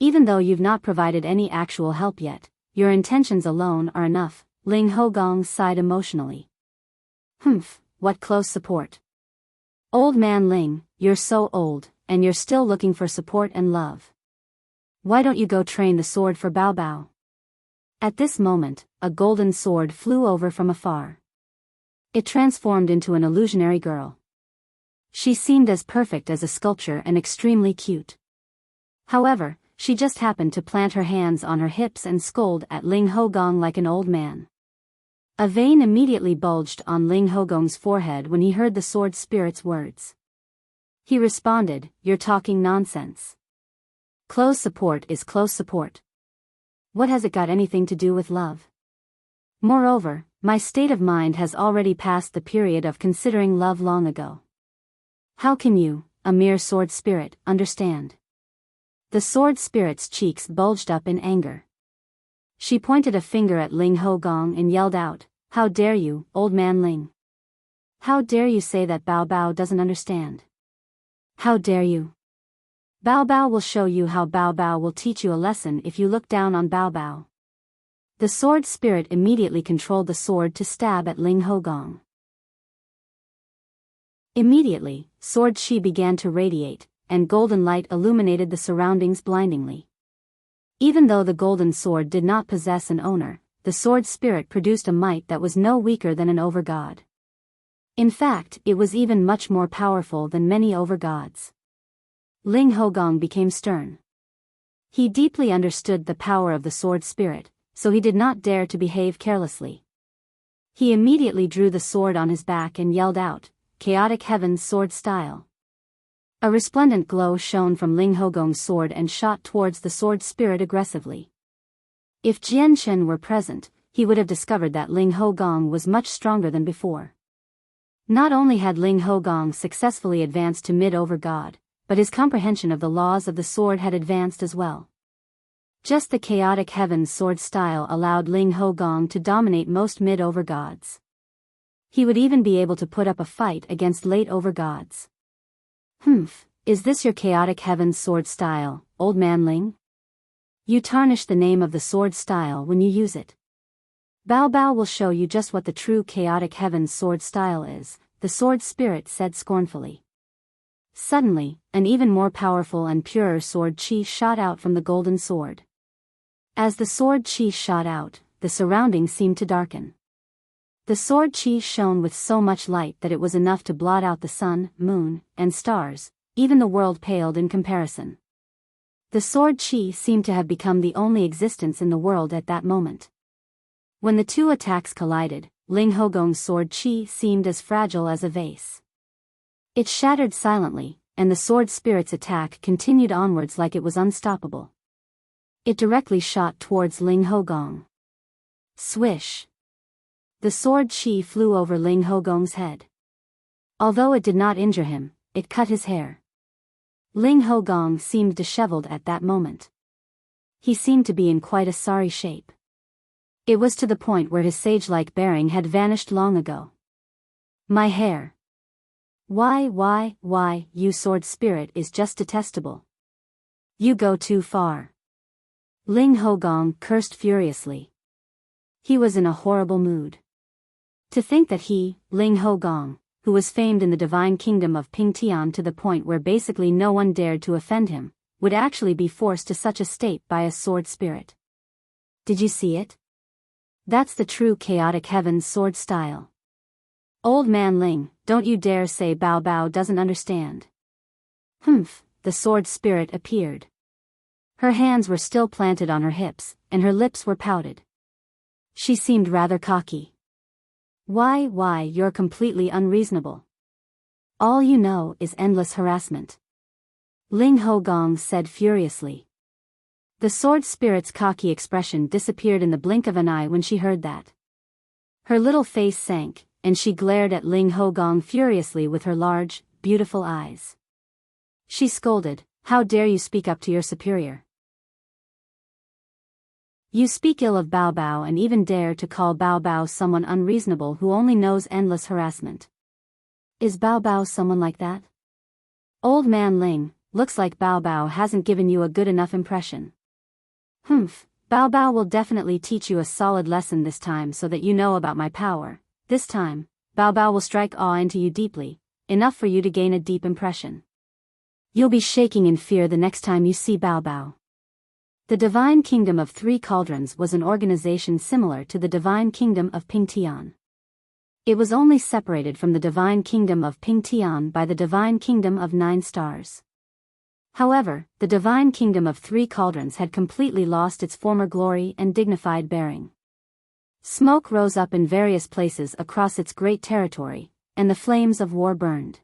Even though you've not provided any actual help yet, your intentions alone are enough, Ling Hogong sighed emotionally. What close support? Old man Ling, you're so old, and you're still looking for support and love. Why don't you go train the sword for Bao Bao? At this moment, a golden sword flew over from afar. It transformed into an illusionary girl. She seemed as perfect as a sculpture and extremely cute. However, she just happened to plant her hands on her hips and scold at Ling Hogong like an old man. A vein immediately bulged on Ling Hogong's forehead when he heard the sword spirit's words. He responded, "You're talking nonsense. Close support is close support. What has it got anything to do with love? Moreover, my state of mind has already passed the period of considering love long ago. How can you, a mere sword spirit, understand?" The sword spirit's cheeks bulged up in anger. She pointed a finger at Ling Hogong and yelled out, "How dare you, old man Ling? How dare you say that Bao Bao doesn't understand? How dare you? Bao Bao will show you how Bao Bao will teach you a lesson if you look down on Bao Bao." The sword spirit immediately controlled the sword to stab at Ling Hogong. Immediately, sword chi began to radiate, and golden light illuminated the surroundings blindingly. Even though the golden sword did not possess an owner, the sword spirit produced a might that was no weaker than an overgod. In fact, it was even much more powerful than many overgods. Ling Hogong became stern. He deeply understood the power of the sword spirit, so he did not dare to behave carelessly. He immediately drew the sword on his back and yelled out, "Chaotic Heaven's sword style." A resplendent glow shone from Ling Hogong's sword and shot towards the sword spirit aggressively. If Jian Shen were present, he would have discovered that Ling Hogong was much stronger than before. Not only had Ling Hogong successfully advanced to mid-overgod, but his comprehension of the laws of the sword had advanced as well. Just the chaotic heaven's sword style allowed Ling Hogong to dominate most mid-overgods. He would even be able to put up a fight against late overgods. Is this your chaotic heaven's sword style, old man Ling? You tarnish the name of the sword style when you use it. Bao Bao will show you just what the true chaotic heaven's sword style is, the sword spirit said scornfully. Suddenly, an even more powerful and purer sword chi shot out from the golden sword. As the sword chi shot out, the surroundings seemed to darken. The sword chi shone with so much light that it was enough to blot out the sun, moon, and stars. Even the world paled in comparison. The sword chi seemed to have become the only existence in the world at that moment. When the two attacks collided, Ling Hogong's sword chi seemed as fragile as a vase. It shattered silently, and the sword spirit's attack continued onwards like it was unstoppable. It directly shot towards Ling Hogong. Swish! The sword chi flew over Ling Hogong's head. Although it did not injure him, it cut his hair. Ling Hogong seemed disheveled at that moment. He seemed to be in quite a sorry shape. It was to the point where his sage-like bearing had vanished long ago. "My hair. Why, you sword spirit is just detestable. You go too far." Ling Hogong cursed furiously. He was in a horrible mood. To think that he, Ling Hogong, who was famed in the divine kingdom of Pingtian to the point where basically no one dared to offend him, would actually be forced to such a state by a sword spirit. Did you see it? That's the true chaotic heaven's sword style. Old man Ling, don't you dare say Bao Bao doesn't understand. The sword spirit appeared. Her hands were still planted on her hips, and her lips were pouted. She seemed rather cocky. Why, you're completely unreasonable. All you know is endless harassment. Ling Hogong said furiously. The sword spirit's cocky expression disappeared in the blink of an eye when she heard that. Her little face sank, and she glared at Ling Hogong furiously with her large, beautiful eyes. She scolded, "How dare you speak up to your superior? You speak ill of Bao Bao and even dare to call Bao Bao someone unreasonable who only knows endless harassment. Is Bao Bao someone like that? Old man Ling, looks like Bao Bao hasn't given you a good enough impression. Bao Bao will definitely teach you a solid lesson this time so that you know about my power. This time, Bao Bao will strike awe into you deeply, enough for you to gain a deep impression. You'll be shaking in fear the next time you see Biyao. The Divine Kingdom of Three Cauldrons was an organization similar to the Divine Kingdom of Pingtian. It was only separated from the Divine Kingdom of Pingtian by the Divine Kingdom of 9 Stars. However, the Divine Kingdom of Three Cauldrons had completely lost its former glory and dignified bearing. Smoke rose up in various places across its great territory, and the flames of war burned.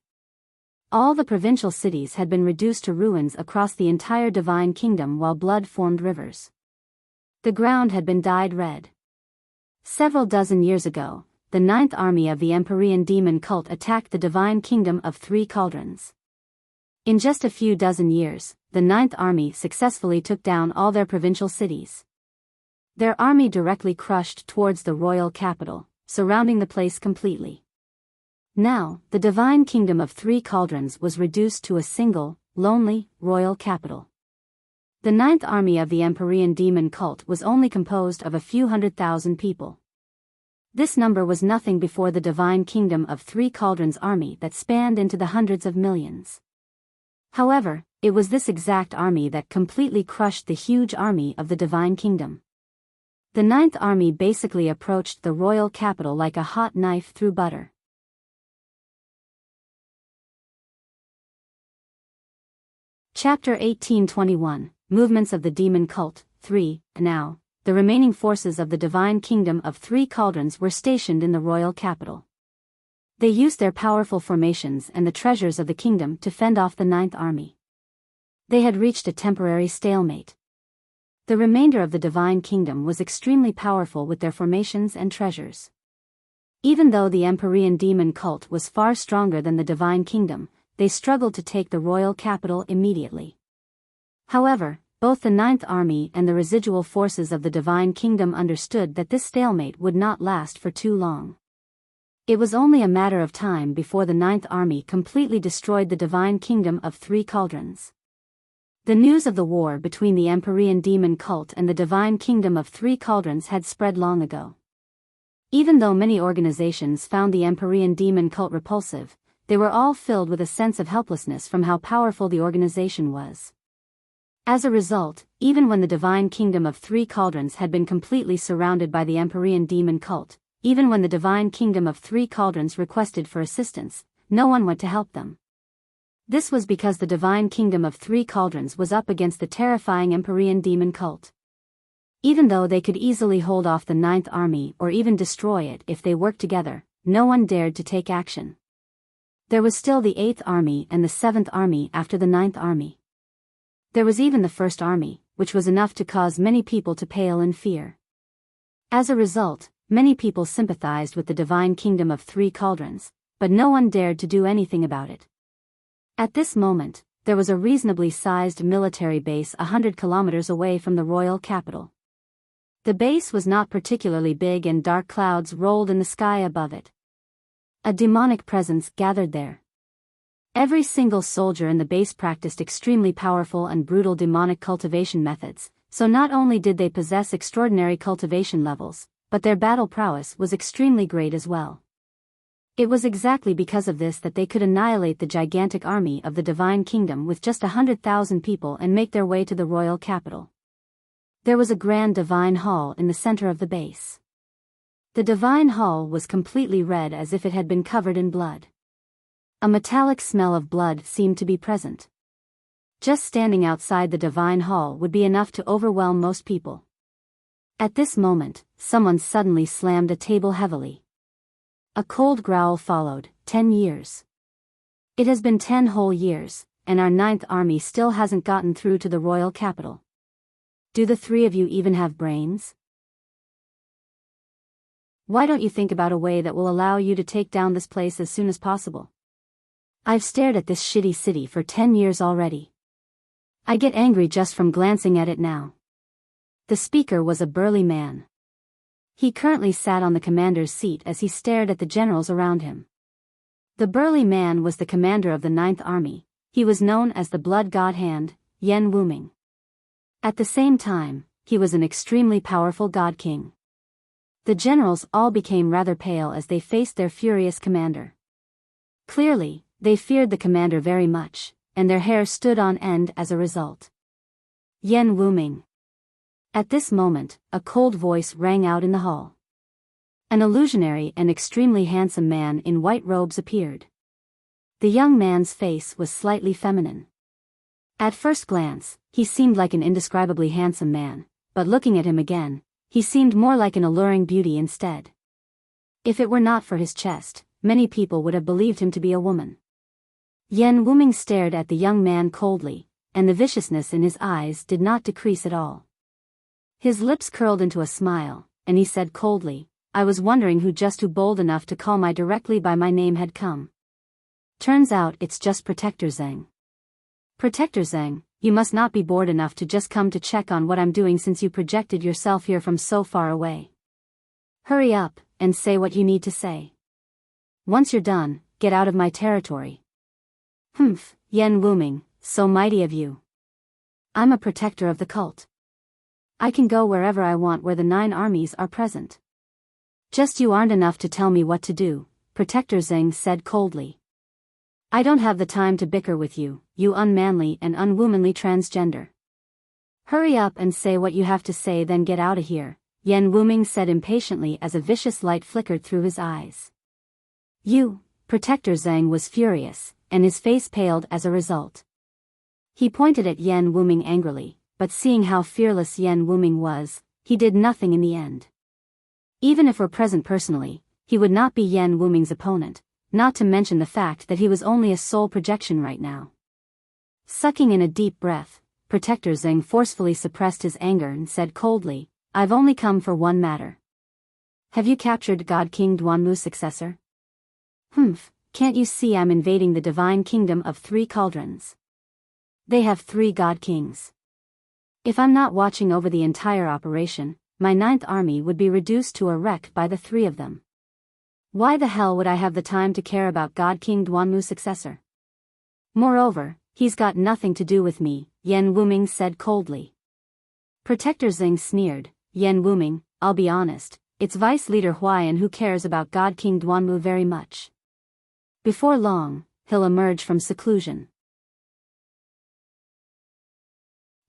All the provincial cities had been reduced to ruins across the entire Divine Kingdom while blood formed rivers. The ground had been dyed red. Several dozen years ago, the 9th army of the Empyrean demon cult attacked the Divine Kingdom of Three Cauldrons. In just a few dozen years, the 9th army successfully took down all their provincial cities. Their army directly crushed towards the royal capital, surrounding the place completely. Now, the Divine Kingdom of Three Cauldrons was reduced to a single, lonely, royal capital. The 9th army of the Empyrean demon cult was only composed of a few 100,000 people. This number was nothing before the Divine Kingdom of Three Cauldrons army that spanned into the hundreds of millions. However, it was this exact army that completely crushed the huge army of the Divine Kingdom. The 9th army basically approached the royal capital like a hot knife through butter. Chapter 1821, Movements of the Demon Cult, 3. Now, the remaining forces of the Divine Kingdom of Three Cauldrons were stationed in the royal capital. They used their powerful formations and the treasures of the kingdom to fend off the 9th army. They had reached a temporary stalemate. The remainder of the Divine Kingdom was extremely powerful with their formations and treasures. Even though the Empyrean demon cult was far stronger than the Divine Kingdom, they struggled to take the royal capital immediately. However, both the 9th army and the residual forces of the Divine Kingdom understood that this stalemate would not last for too long. It was only a matter of time before the 9th army completely destroyed the Divine Kingdom of Three Cauldrons. The news of the war between the Empyrean demon cult and the Divine Kingdom of Three Cauldrons had spread long ago. Even though many organizations found the Empyrean demon cult repulsive, they were all filled with a sense of helplessness from how powerful the organization was. As a result, even when the Divine Kingdom of Three Cauldrons had been completely surrounded by the Empyrean demon cult, even when the Divine Kingdom of Three Cauldrons requested for assistance, no one went to help them. This was because the Divine Kingdom of Three Cauldrons was up against the terrifying Empyrean demon cult. Even though they could easily hold off the 9th army or even destroy it if they worked together, no one dared to take action. There was still the 8th army and the 7th army after the 9th army. There was even the 1st army, which was enough to cause many people to pale in fear. As a result, many people sympathized with the Divine Kingdom of Three Cauldrons, but no one dared to do anything about it. At this moment, there was a reasonably sized military base 100 kilometers away from the royal capital. The base was not particularly big and dark clouds rolled in the sky above it. A demonic presence gathered there. Every single soldier in the base practiced extremely powerful and brutal demonic cultivation methods, so not only did they possess extraordinary cultivation levels, but their battle prowess was extremely great as well. It was exactly because of this that they could annihilate the gigantic army of the Divine Kingdom with just 100,000 people and make their way to the royal capital. There was a grand divine hall in the center of the base. The divine hall was completely red as if it had been covered in blood. A metallic smell of blood seemed to be present. Just standing outside the divine hall would be enough to overwhelm most people. At this moment, someone suddenly slammed a table heavily. A cold growl followed. 10 years. It has been 10 whole years, and our 9th army still hasn't gotten through to the royal capital. Do the three of you even have brains? Why don't you think about a way that will allow you to take down this place as soon as possible? I've stared at this shitty city for 10 years already. I get angry just from glancing at it now. The speaker was a burly man. He currently sat on the commander's seat as he stared at the generals around him. The burly man was the commander of the 9th army. He was known as the Blood God Hand, Yen Wuming. At the same time, he was an extremely powerful god king. The generals all became rather pale as they faced their furious commander. Clearly, They feared the commander very much, and their hair stood on end as a result. Yan Wuming. At this moment, a cold voice rang out in the hall. An illusionary and extremely handsome man in white robes appeared. The young man's face was slightly feminine. At first glance, he seemed like an indescribably handsome man, but looking at him again, he seemed more like an alluring beauty instead. If it were not for his chest, many people would have believed him to be a woman. Yan Wuming stared at the young man coldly, and the viciousness in his eyes did not decrease at all. His lips curled into a smile, and he said coldly, "I was wondering who bold enough to call me directly by my name had come. Turns out it's just Protector Zheng. Protector Zheng, you must not be bored enough to just come to check on what I'm doing since you projected yourself here from so far away. Hurry up, and say what you need to say. Once you're done, get out of my territory." "Humph, Yan Wuming, so mighty of you. I'm a protector of the cult. I can go wherever I want where the 9 armies are present. Just you aren't enough to tell me what to do," Protector Zheng said coldly. "I don't have the time to bicker with you, you unmanly and unwomanly transgender. Hurry up and say what you have to say, then get out of here," Yan Wuming said impatiently as a vicious light flickered through his eyes. "You," Protector Zheng was furious, and his face paled as a result. He pointed at Yan Wuming angrily, but seeing how fearless Yan Wuming was, he did nothing in the end. Even if were present personally, he would not be Yan Wuming's opponent, not to mention the fact that he was only a soul projection right now. Sucking in a deep breath, Protector Zheng forcefully suppressed his anger and said coldly, "I've only come for one matter. Have you captured God King Duanmu's successor?" "Humph, can't you see I'm invading the divine kingdom of 3 cauldrons? They have 3 god kings. If I'm not watching over the entire operation, my 9th army would be reduced to a wreck by the 3 of them. Why the hell would I have the time to care about God King Duanmu's successor? Moreover, he's got nothing to do with me," Yan Wuming said coldly. Protector Zheng sneered, "Yan Wuming, I'll be honest, it's Vice Leader Huaiyan who cares about God King Duanmu very much. Before long, he'll emerge from seclusion.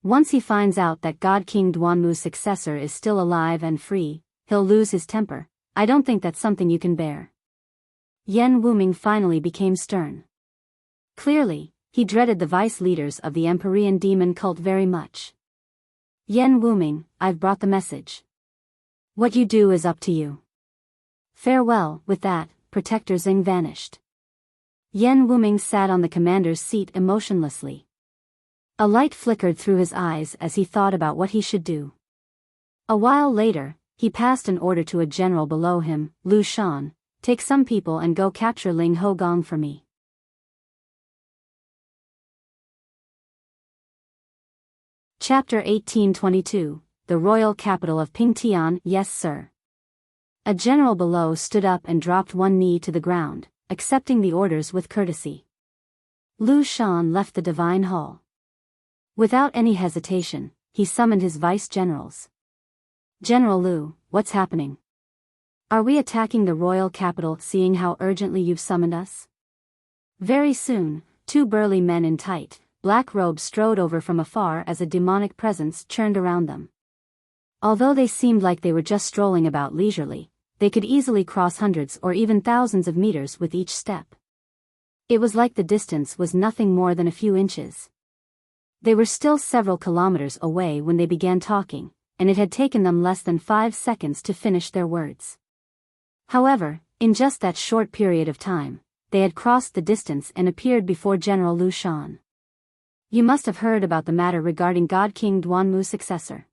Once he finds out that God King Duanmu's successor is still alive and free, he'll lose his temper. I don't think that's something you can bear." Yan Wuming finally became stern. Clearly, he dreaded the vice leaders of the Empyrean demon cult very much. "Yan Wuming, I've brought the message. What you do is up to you. Farewell." With that, Protector Zheng vanished. Yan Wuming sat on the commander's seat emotionlessly. A light flickered through his eyes as he thought about what he should do. A while later, he passed an order to a general below him, "Lu Shan, take some people and go capture Ling Hogong for me." Chapter 1822, The Royal Capital of Pingtian. "Yes, sir." A general below stood up and dropped one knee to the ground, accepting the orders with courtesy. Lu Shan left the divine hall. Without any hesitation, he summoned his vice-generals. "General Lu, what's happening? Are we attacking the royal capital, seeing how urgently you've summoned us?" Very soon, 2 burly men in tight, black robes strode over from afar as a demonic presence churned around them. Although they seemed like they were just strolling about leisurely, they could easily cross hundreds or even thousands of meters with each step. It was like the distance was nothing more than a few inches. They were still several kilometers away when they began talking, and it had taken them less than 5 seconds to finish their words. However, in just that short period of time, they had crossed the distance and appeared before General Lu Shan. "You must have heard about the matter regarding God King Duanmu's successor."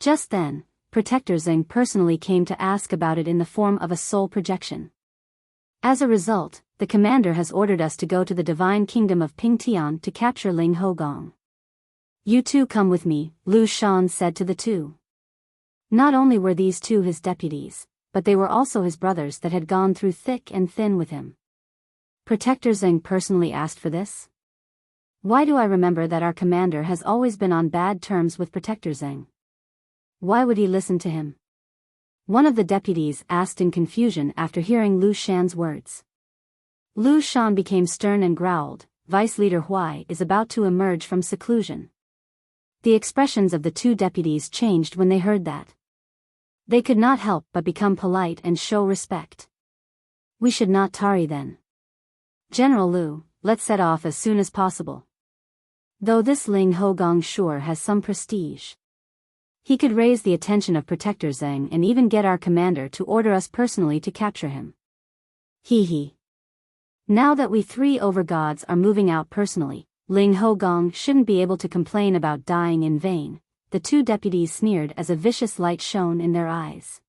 Just then, Protector Zheng personally came to ask about it in the form of a soul projection. "As a result, the commander has ordered us to go to the divine kingdom of Pingtian to capture Ling Hogong. You 2 come with me," Lu Shan said to the 2. Not only were these 2 his deputies, but they were also his brothers that had gone through thick and thin with him. Protector Zheng personally asked for this? Why do I remember that our commander has always been on bad terms with Protector Zheng? Why would he listen to him? One of the deputies asked in confusion after hearing Lu Shan's words. Lu Shan became stern and growled, Vice Leader Huai is about to emerge from seclusion. The expressions of the two deputies changed when they heard that. They could not help but become polite and show respect. We should not tarry then. General Lu, let's set off as soon as possible. Though this Ling Hogong sure has some prestige. He could raise the attention of Protector Zhang and even get our commander to order us personally to capture him. Hee. Now that we three overgods are moving out personally, Ling Hogong shouldn't be able to complain about dying in vain, the two deputies sneered as a vicious light shone in their eyes.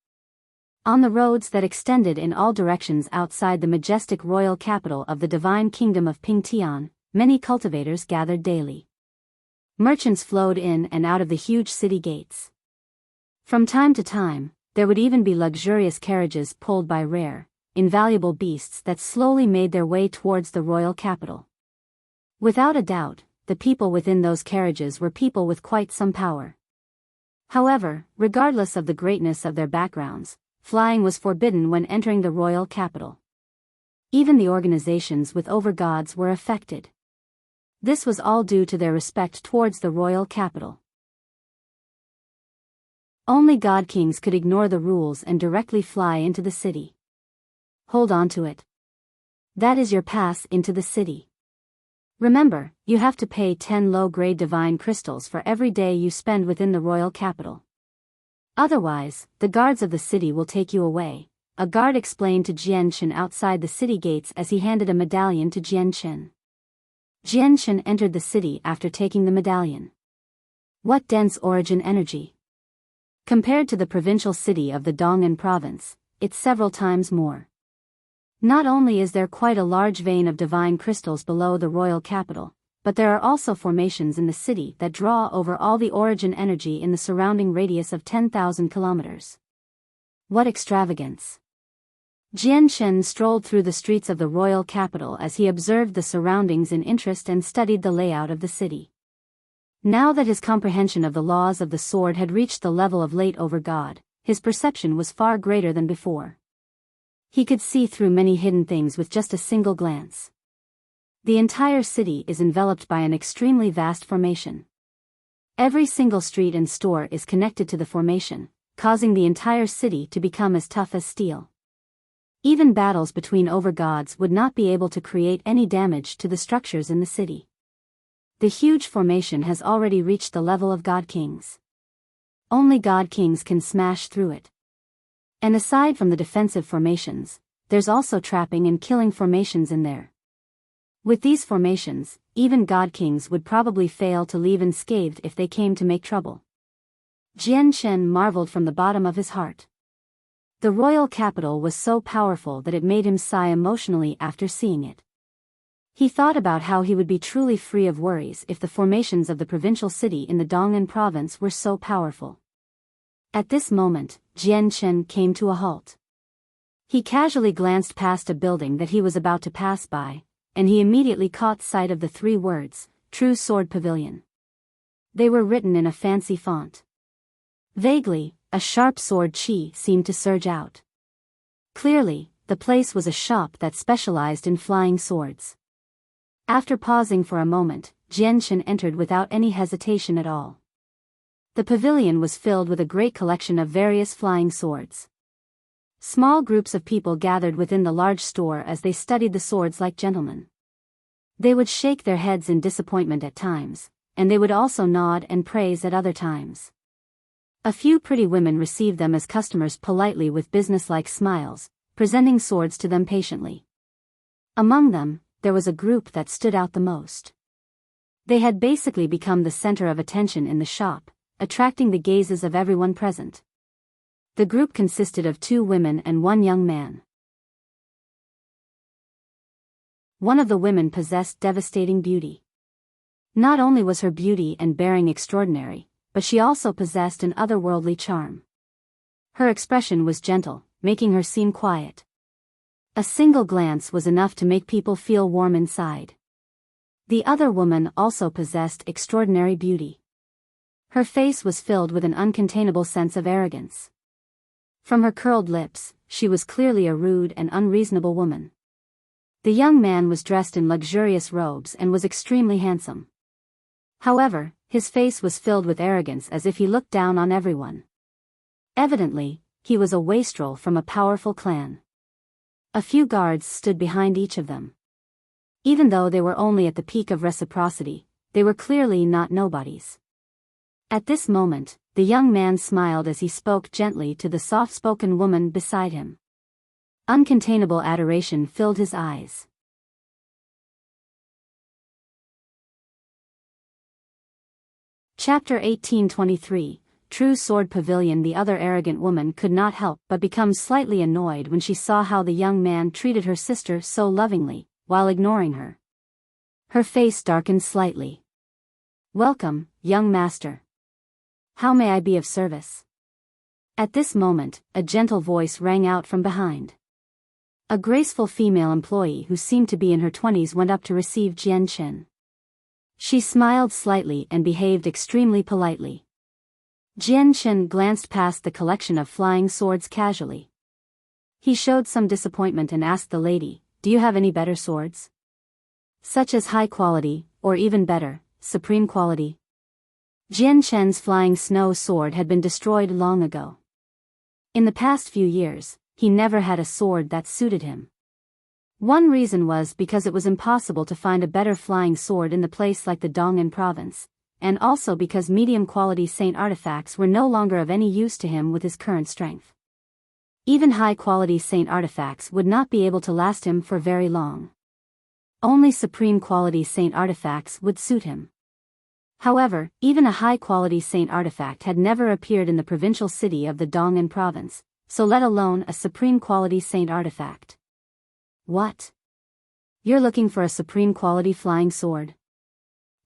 On the roads that extended in all directions outside the majestic royal capital of the divine kingdom of Pingtian, many cultivators gathered daily. Merchants flowed in and out of the huge city gates. From time to time, there would even be luxurious carriages pulled by rare, invaluable beasts that slowly made their way towards the royal capital. Without a doubt, the people within those carriages were people with quite some power. However, regardless of the greatness of their backgrounds, flying was forbidden when entering the royal capital. Even the organizations with overgods were affected. This was all due to their respect towards the royal capital. Only god kings could ignore the rules and directly fly into the city. Hold on to it. That is your pass into the city. Remember, you have to pay 10 low-grade divine crystals for every day you spend within the royal capital. Otherwise, the guards of the city will take you away, a guard explained to Jian Chen outside the city gates as he handed a medallion to Jian Chen. Jian Chen entered the city after taking the medallion. What dense origin energy! Compared to the provincial city of the Dong'an province, it's several times more. Not only is there quite a large vein of divine crystals below the royal capital, but there are also formations in the city that draw over all the origin energy in the surrounding radius of 10,000 kilometers. What extravagance! Jian Chen strolled through the streets of the royal capital as he observed the surroundings in interest and studied the layout of the city. Now that his comprehension of the laws of the sword had reached the level of late overgod, his perception was far greater than before. He could see through many hidden things with just a single glance. The entire city is enveloped by an extremely vast formation. Every single street and store is connected to the formation, causing the entire city to become as tough as steel. Even battles between overgods would not be able to create any damage to the structures in the city. The huge formation has already reached the level of god kings. Only god kings can smash through it. And aside from the defensive formations, there's also trapping and killing formations in there. With these formations, even god kings would probably fail to leave unscathed if they came to make trouble. Jian Chen marveled from the bottom of his heart. The royal capital was so powerful that it made him sigh emotionally after seeing it. He thought about how he would be truly free of worries if the formations of the provincial city in the Dong'an province were so powerful. At this moment, Jian Chen came to a halt. He casually glanced past a building that he was about to pass by, and he immediately caught sight of the 3 words, True Sword Pavilion. They were written in a fancy font. Vaguely, a sharp sword chi seemed to surge out. Clearly, the place was a shop that specialized in flying swords. After pausing for a moment, Jian Chen entered without any hesitation at all. The pavilion was filled with a great collection of various flying swords. Small groups of people gathered within the large store as they studied the swords like gentlemen. They would shake their heads in disappointment at times, and they would also nod and praise at other times. A few pretty women received them as customers politely with businesslike smiles, presenting swords to them patiently. Among them, there was a group that stood out the most. They had basically become the center of attention in the shop, attracting the gazes of everyone present. The group consisted of 2 women and 1 young man. One of the women possessed devastating beauty. Not only was her beauty and bearing extraordinary, but she also possessed an otherworldly charm. Her expression was gentle, making her seem quiet. A single glance was enough to make people feel warm inside. The other woman also possessed extraordinary beauty. Her face was filled with an uncontainable sense of arrogance. From her curled lips, she was clearly a rude and unreasonable woman. The young man was dressed in luxurious robes and was extremely handsome. However, his face was filled with arrogance as if he looked down on everyone. Evidently, he was a wastrel from a powerful clan. A few guards stood behind each of them. Even though they were only at the peak of reciprocity, they were clearly not nobodies. At this moment, the young man smiled as he spoke gently to the soft-spoken woman beside him. Uncontainable adoration filled his eyes. Chapter 1823, True Sword Pavilion. The other arrogant woman could not help but become slightly annoyed when she saw how the young man treated her sister so lovingly, while ignoring her. Her face darkened slightly. "Welcome, young master. How may I be of service?" At this moment, a gentle voice rang out from behind. A graceful female employee who seemed to be in her 20s went up to receive Jian Chen. She smiled slightly and behaved extremely politely. Jian Chen glanced past the collection of flying swords casually. He showed some disappointment and asked the lady, "Do you have any better swords? Such as high quality, or even better, supreme quality?" Jian Chen's flying snow sword had been destroyed long ago. In the past few years, he never had a sword that suited him. One reason was because it was impossible to find a better flying sword in the place like the Dong'an province, and also because medium-quality saint artifacts were no longer of any use to him with his current strength. Even high-quality saint artifacts would not be able to last him for very long. Only supreme-quality saint artifacts would suit him. However, even a high-quality saint artifact had never appeared in the provincial city of the Dong'an province, so let alone a supreme-quality saint artifact. "What? You're looking for a supreme-quality flying sword?"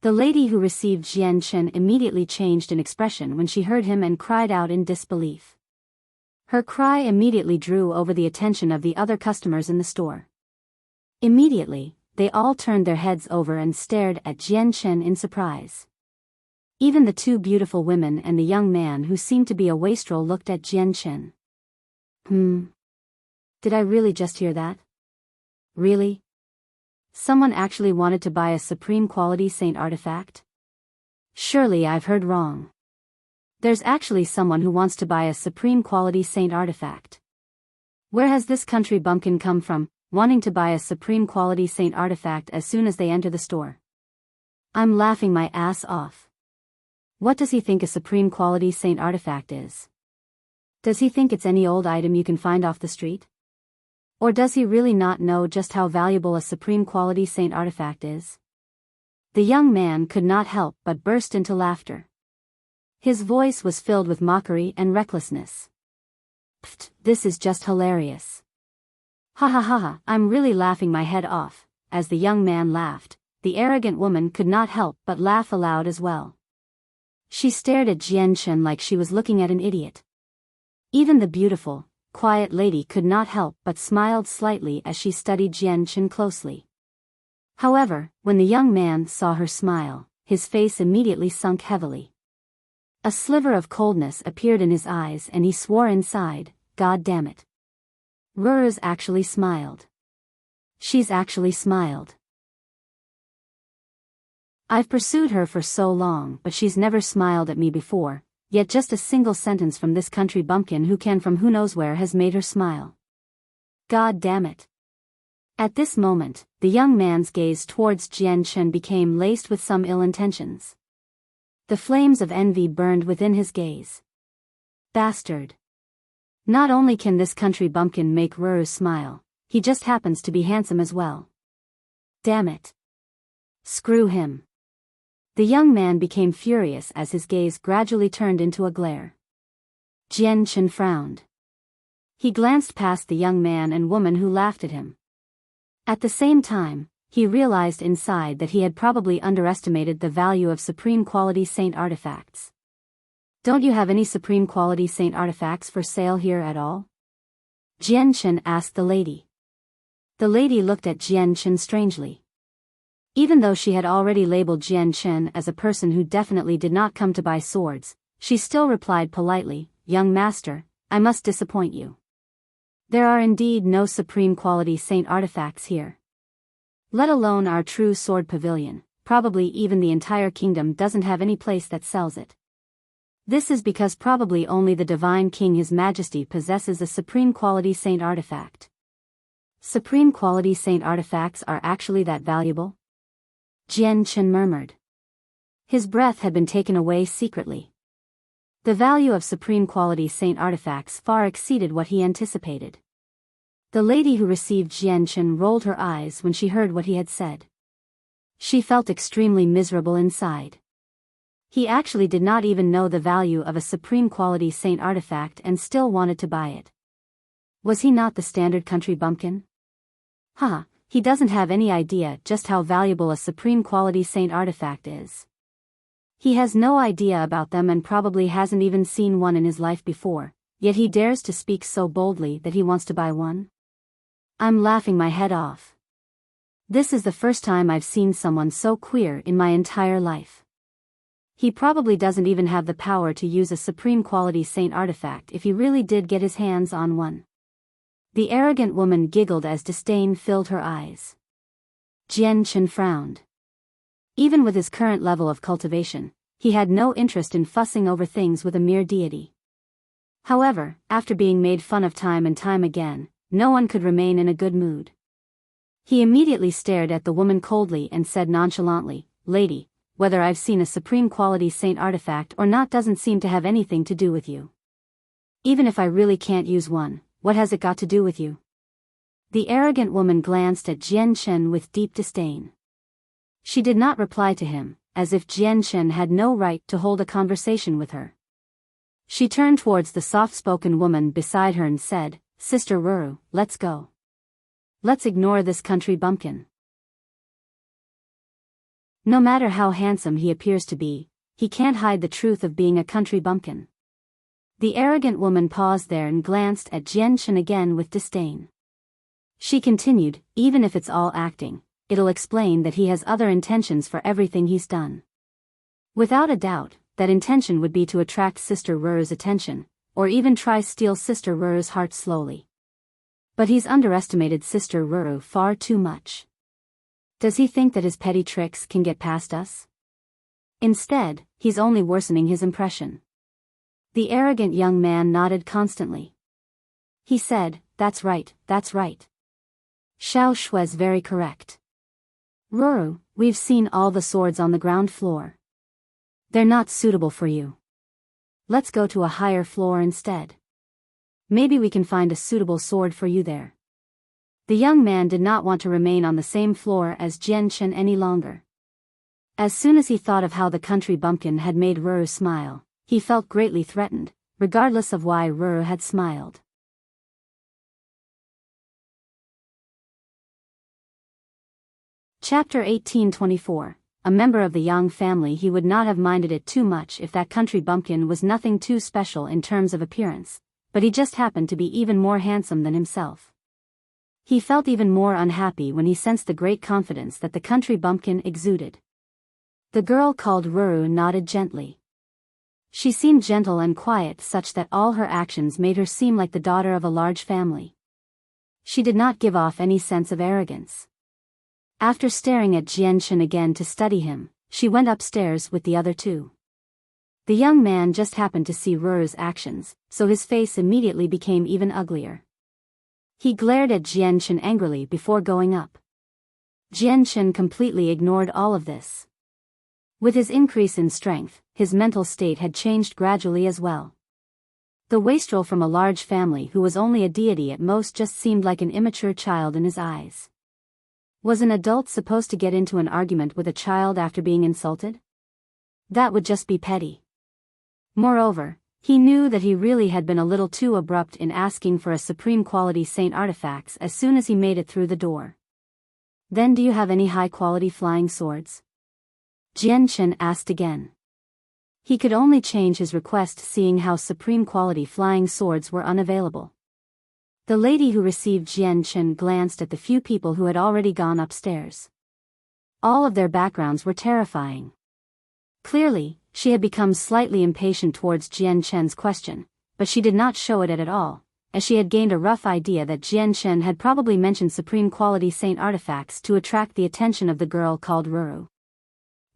The lady who received Jian Chen immediately changed in expression when she heard him and cried out in disbelief. Her cry immediately drew over the attention of the other customers in the store. Immediately, they all turned their heads over and stared at Jian Chen in surprise. Even the two beautiful women and the young man who seemed to be a wastrel looked at Jian Chen. Did I really just hear that? Really? Someone actually wanted to buy a supreme quality saint artifact? Surely I've heard wrong. There's actually someone who wants to buy a supreme quality saint artifact. Where has this country bumpkin come from, wanting to buy a supreme quality saint artifact as soon as they enter the store? I'm laughing my ass off. What does he think a supreme quality saint artifact is? Does he think it's any old item you can find off the street? Or does he really not know just how valuable a supreme quality saint artifact is? The young man could not help but burst into laughter. His voice was filled with mockery and recklessness. "Pfft, this is just hilarious. Ha ha ha ha, I'm really laughing my head off." As the young man laughed, the arrogant woman could not help but laugh aloud as well. She stared at Jian Chen like she was looking at an idiot. Even the beautiful, quiet lady could not help but smiled slightly as she studied Jian Chen closely. However, when the young man saw her smile, his face immediately sunk heavily. A sliver of coldness appeared in his eyes and he swore inside, "God damn it. Rur's actually smiled. She's actually smiled. I've pursued her for so long but she's never smiled at me before. Yet just a single sentence from this country bumpkin who can from who knows where has made her smile. God damn it." At this moment, the young man's gaze towards Jian Chen became laced with some ill intentions. The flames of envy burned within his gaze. Bastard. Not only can this country bumpkin make Ruru smile, he just happens to be handsome as well. Damn it. Screw him. The young man became furious as his gaze gradually turned into a glare. Jian Chen frowned. He glanced past the young man and woman who laughed at him. At the same time, he realized inside that he had probably underestimated the value of supreme quality saint artifacts. "Don't you have any supreme quality saint artifacts for sale here at all?" Jian Chen asked the lady. The lady looked at Jian Chen strangely. Even though she had already labeled Jian Chen as a person who definitely did not come to buy swords, she still replied politely, "Young master, I must disappoint you. There are indeed no supreme quality saint artifacts here. Let alone our true sword pavilion, probably even the entire kingdom doesn't have any place that sells it. This is because probably only the divine king His Majesty possesses a supreme quality saint artifact. Supreme quality saint artifacts are actually that valuable? Jian Chen murmured. His breath had been taken away secretly. The value of supreme quality saint artifacts far exceeded what he anticipated. The lady who received Jian Chen rolled her eyes when she heard what he had said. She felt extremely miserable inside. He actually did not even know the value of a supreme quality saint artifact and still wanted to buy it. Was he not the standard country bumpkin? He doesn't have any idea just how valuable a supreme quality saint artifact is. He has no idea about them and probably hasn't even seen one in his life before, yet he dares to speak so boldly that he wants to buy one? I'm laughing my head off. This is the first time I've seen someone so queer in my entire life. He probably doesn't even have the power to use a supreme quality saint artifact if he really did get his hands on one. The arrogant woman giggled as disdain filled her eyes. Jian Chen frowned. Even with his current level of cultivation, he had no interest in fussing over things with a mere deity. However, after being made fun of time and time again, no one could remain in a good mood. He immediately stared at the woman coldly and said nonchalantly, "Lady, whether I've seen a supreme quality saint artifact or not doesn't seem to have anything to do with you. Even if I really can't use one, what has it got to do with you?" The arrogant woman glanced at Jian Chen with deep disdain. She did not reply to him, as if Jian Chen had no right to hold a conversation with her. She turned towards the soft-spoken woman beside her and said, "Sister Ruru, let's go. Let's ignore this country bumpkin. No matter how handsome he appears to be, he can't hide the truth of being a country bumpkin." The arrogant woman paused there and glanced at Jian Chen again with disdain. She continued, "Even if it's all acting, it'll explain that he has other intentions for everything he's done. Without a doubt, that intention would be to attract Sister Ruru's attention, or even try steal Sister Ruru's heart slowly. But he's underestimated Sister Ruru far too much. Does he think that his petty tricks can get past us? Instead, he's only worsening his impression." The arrogant young man nodded constantly. He said, that's right. Xiao Shui's very correct. Ruru, we've seen all the swords on the ground floor. They're not suitable for you. Let's go to a higher floor instead. Maybe we can find a suitable sword for you there." The young man did not want to remain on the same floor as Jian Chen any longer. As soon as he thought of how the country bumpkin had made Ruru smile, he felt greatly threatened, regardless of why Ruru had smiled. Chapter 1824. A member of the Yang family. He would not have minded it too much if that country bumpkin was nothing too special in terms of appearance, but he just happened to be even more handsome than himself. He felt even more unhappy when he sensed the great confidence that the country bumpkin exuded. The girl called Ruru nodded gently. She seemed gentle and quiet such that all her actions made her seem like the daughter of a large family. She did not give off any sense of arrogance. After staring at Jian Chen again to study him, she went upstairs with the other two. The young man just happened to see Ruru's actions, so his face immediately became even uglier. He glared at Jian Chen angrily before going up. Jian Chen completely ignored all of this. With his increase in strength, his mental state had changed gradually as well. The wastrel from a large family who was only a deity at most just seemed like an immature child in his eyes. Was an adult supposed to get into an argument with a child after being insulted? That would just be petty. Moreover, he knew that he really had been a little too abrupt in asking for a supreme quality saint artifacts as soon as he made it through the door. "Then do you have any high-quality flying swords?" Jian Chen asked again. He could only change his request seeing how supreme quality flying swords were unavailable. The lady who received Jian Chen glanced at the few people who had already gone upstairs. All of their backgrounds were terrifying. Clearly, she had become slightly impatient towards Jian Chen's question, but she did not show it at all, as she had gained a rough idea that Jian Shen had probably mentioned supreme quality saint artifacts to attract the attention of the girl called Ruru.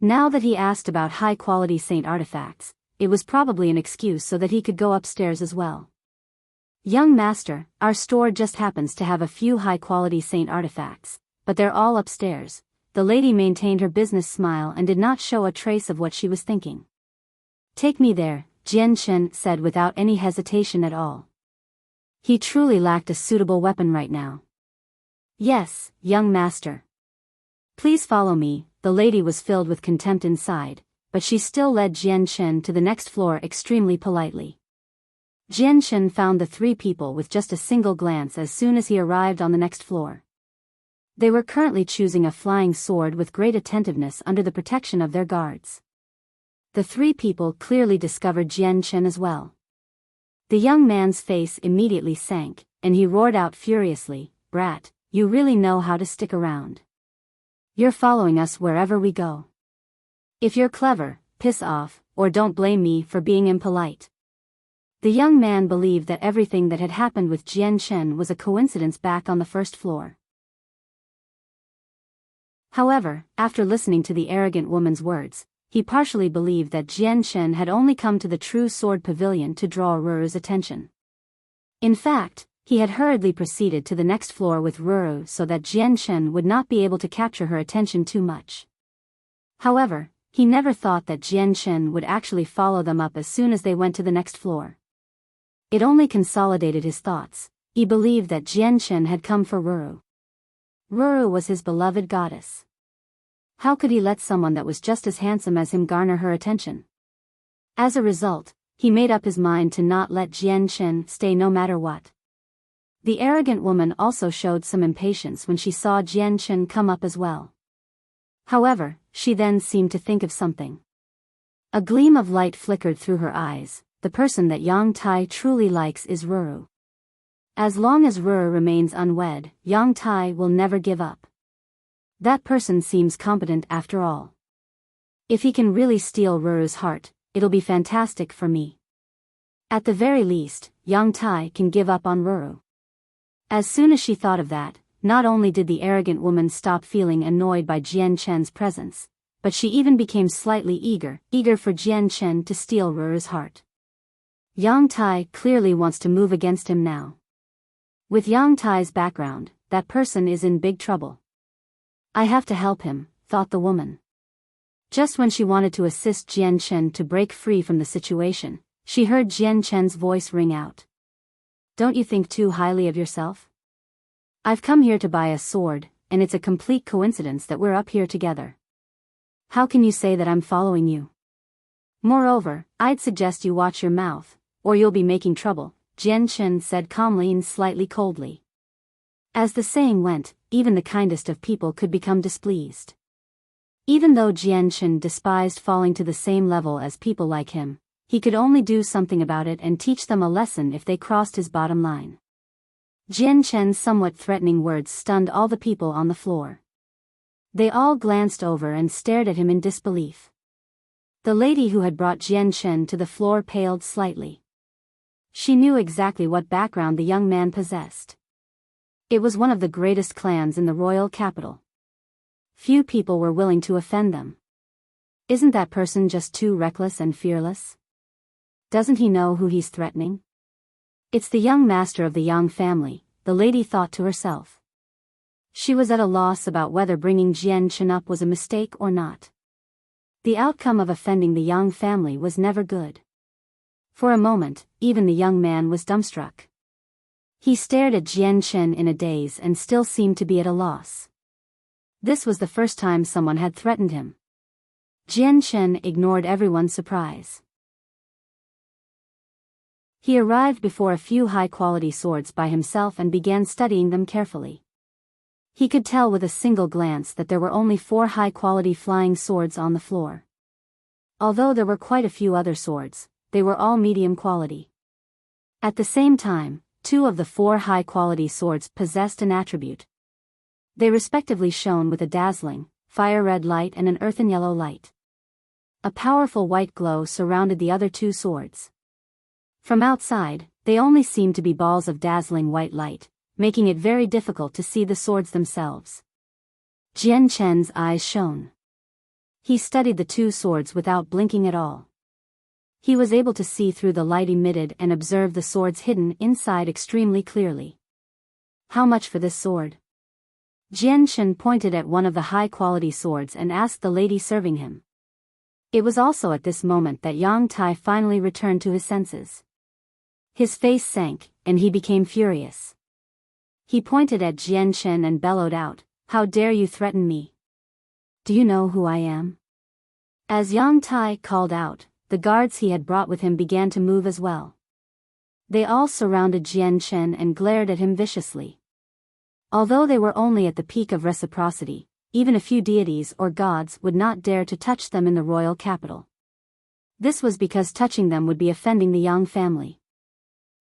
Now that he asked about high-quality saint artifacts, it was probably an excuse so that he could go upstairs as well. Young master, our store just happens to have a few high-quality saint artifacts, but they're all upstairs. The lady maintained her business smile and did not show a trace of what she was thinking. Take me there, Jian Shen said without any hesitation at all. He truly lacked a suitable weapon right now. Yes, young master. Please follow me. The lady was filled with contempt inside, but she still led Jian Shen to the next floor extremely politely. Jian Shen found the three people with just a single glance as soon as he arrived on the next floor. They were currently choosing a flying sword with great attentiveness under the protection of their guards. The three people clearly discovered Jian Shen as well. The young man's face immediately sank, and he roared out furiously, "Brat, you really know how to stick around. You're following us wherever we go. If you're clever, piss off, or don't blame me for being impolite." The young man believed that everything that had happened with Jian Shen was a coincidence back on the first floor. However, after listening to the arrogant woman's words, he partially believed that Jian Shen had only come to the True Sword Pavilion to draw Ruru's attention. In fact, he had hurriedly proceeded to the next floor with Ruru so that Jian Shen would not be able to capture her attention too much. However, he never thought that Jian Shen would actually follow them up as soon as they went to the next floor. It only consolidated his thoughts. He believed that Jian Shen had come for Ruru. Ruru was his beloved goddess. How could he let someone that was just as handsome as him garner her attention? As a result, he made up his mind to not let Jian Shen stay no matter what. The arrogant woman also showed some impatience when she saw Jian Shen come up as well. However, she then seemed to think of something. A gleam of light flickered through her eyes. The person that Yang Tai truly likes is Ruru. As long as Ruru remains unwed, Yang Tai will never give up. That person seems competent after all. If he can really steal Ruru's heart, it'll be fantastic for me. At the very least, Yang Tai can give up on Ruru. As soon as she thought of that, not only did the arrogant woman stop feeling annoyed by Jian Shen's presence, but she even became slightly eager for Jian Shen to steal Ruru's heart. Yang Tai clearly wants to move against him now. With Yang Tai's background, that person is in big trouble. I have to help him, thought the woman. Just when she wanted to assist Jian Shen to break free from the situation, she heard Jian Shen's voice ring out. Don't you think too highly of yourself? I've come here to buy a sword, and it's a complete coincidence that we're up here together. How can you say that I'm following you? Moreover, I'd suggest you watch your mouth, or you'll be making trouble, Jian Shen said calmly and slightly coldly. As the saying went, even the kindest of people could become displeased. Even though Jian Shen despised falling to the same level as people like him, he could only do something about it and teach them a lesson if they crossed his bottom line. Jian Shen's somewhat threatening words stunned all the people on the floor. They all glanced over and stared at him in disbelief. The lady who had brought Jian Shen to the floor paled slightly. She knew exactly what background the young man possessed. It was one of the greatest clans in the royal capital. Few people were willing to offend them. Isn't that person just too reckless and fearless? Doesn't he know who he's threatening? It's the young master of the Yang family, the lady thought to herself. She was at a loss about whether bringing Jian Shen up was a mistake or not. The outcome of offending the Yang family was never good. For a moment, even the young man was dumbstruck. He stared at Jian Shen in a daze and still seemed to be at a loss. This was the first time someone had threatened him. Jian Shen ignored everyone's surprise. He arrived before a few high-quality swords by himself and began studying them carefully. He could tell with a single glance that there were only 4 high-quality flying swords on the floor. Although there were quite a few other swords, they were all medium quality. At the same time, 2 of the 4 high-quality swords possessed an attribute. They respectively shone with a dazzling, fire-red light and an earthen yellow light. A powerful white glow surrounded the other 2 swords. From outside, they only seemed to be balls of dazzling white light, making it very difficult to see the swords themselves. Jian Chen's eyes shone. He studied the two swords without blinking at all. He was able to see through the light emitted and observe the swords hidden inside extremely clearly. How much for this sword? Jian Chen pointed at one of the high-quality swords and asked the lady serving him. It was also at this moment that Yang Tai finally returned to his senses. His face sank, and he became furious. He pointed at Jian Chen and bellowed out, "How dare you threaten me? Do you know who I am?" As Yang Tai called out, the guards he had brought with him began to move as well. They all surrounded Jian Chen and glared at him viciously. Although they were only at the peak of reciprocity, even a few deities or gods would not dare to touch them in the royal capital. This was because touching them would be offending the Yang family.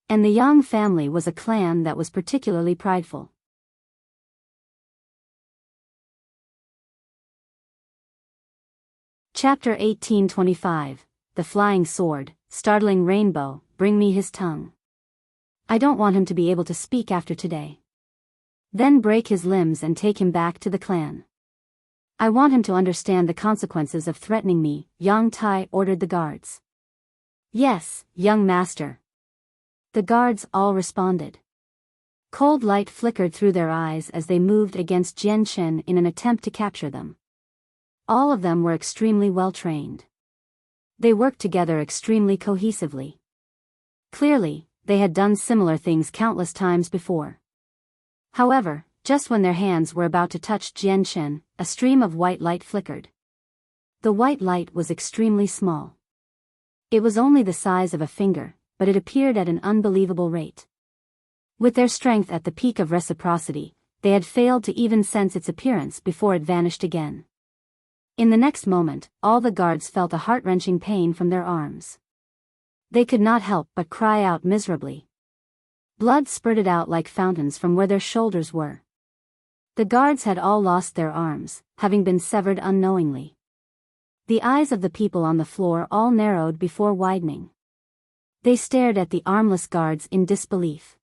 And the Yang family was a clan that was particularly prideful. Chapter 1825, The Flying Sword, Startling Rainbow, Bring me his tongue. I don't want him to be able to speak after today. Then break his limbs and take him back to the clan. I want him to understand the consequences of threatening me, Yang Tai ordered the guards. Yes, young master. The guards all responded. Cold light flickered through their eyes as they moved against Jian Chen in an attempt to capture them. All of them were extremely well trained. They worked together extremely cohesively. Clearly, they had done similar things countless times before. However, just when their hands were about to touch Jian Chen, a stream of white light flickered. The white light was extremely small. It was only the size of a finger, but it appeared at an unbelievable rate. With their strength at the peak of reciprocity, they had failed to even sense its appearance before it vanished again. In the next moment, all the guards felt a heart-wrenching pain from their arms. They could not help but cry out miserably. Blood spurted out like fountains from where their shoulders were. The guards had all lost their arms, having been severed unknowingly. The eyes of the people on the floor all narrowed before widening. They stared at the armless guards in disbelief.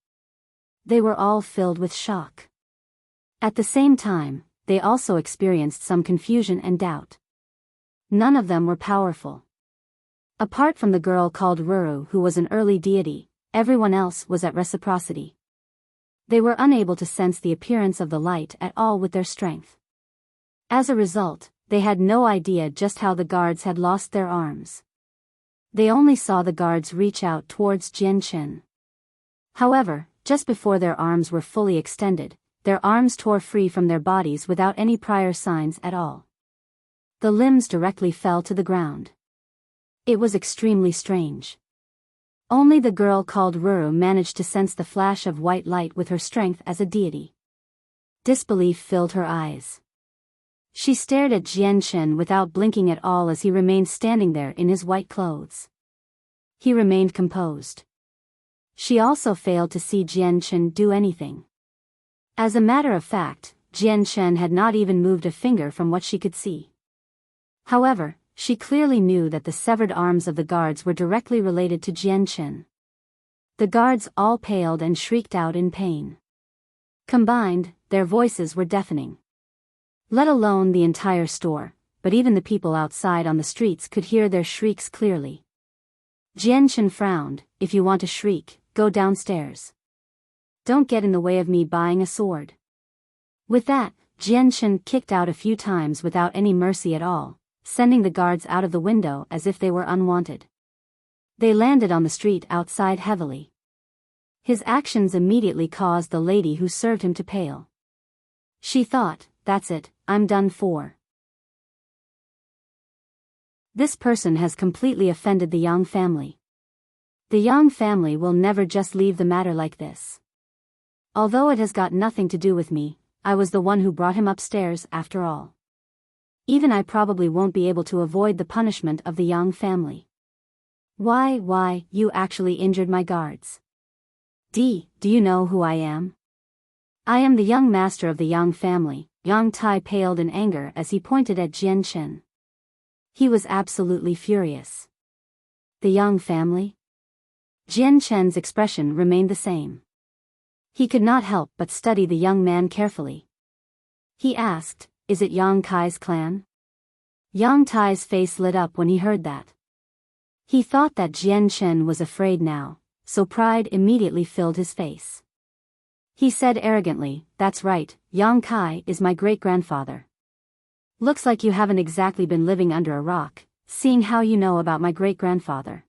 They were all filled with shock. At the same time, they also experienced some confusion and doubt. None of them were powerful. Apart from the girl called Ruru, who was an early deity, everyone else was at reciprocity. They were unable to sense the appearance of the light at all with their strength. As a result, they had no idea just how the guards had lost their arms. They only saw the guards reach out towards Jian Chen. However, just before their arms were fully extended, their arms tore free from their bodies without any prior signs at all. The limbs directly fell to the ground. It was extremely strange. Only the girl called Ruru managed to sense the flash of white light with her strength as a deity. Disbelief filled her eyes. She stared at Jian Chen without blinking at all as he remained standing there in his white clothes. He remained composed. She also failed to see Jian Chen do anything. As a matter of fact, Jian Chen had not even moved a finger from what she could see. However, she clearly knew that the severed arms of the guards were directly related to Jian Chen. The guards all paled and shrieked out in pain. Combined, their voices were deafening. Let alone the entire store, but even the people outside on the streets could hear their shrieks clearly. Jian Chen frowned. If you want to shriek, go downstairs. Don't get in the way of me buying a sword. With that, Jian Chen kicked out a few times without any mercy at all, sending the guards out of the window as if they were unwanted. They landed on the street outside heavily. His actions immediately caused the lady who served him to pale. She thought, that's it, I'm done for. This person has completely offended the Yang family. The Yang family will never just leave the matter like this. Although it has got nothing to do with me, I was the one who brought him upstairs after all. Even I probably won't be able to avoid the punishment of the Yang family. Why, you actually injured my guards. Do you know who I am? I am the young master of the Yang family. Yang Tai paled in anger as he pointed at Jian Chen. He was absolutely furious. The Yang family? Jian Chen's expression remained the same. He could not help but study the young man carefully. He asked, "Is it Yang Kai's clan?" Yang Tai's face lit up when he heard that. He thought that Jian Chen was afraid now, so pride immediately filled his face. He said arrogantly, "That's right, Yang Kai is my great-grandfather." "Looks like you haven't exactly been living under a rock, seeing how you know about my great-grandfather.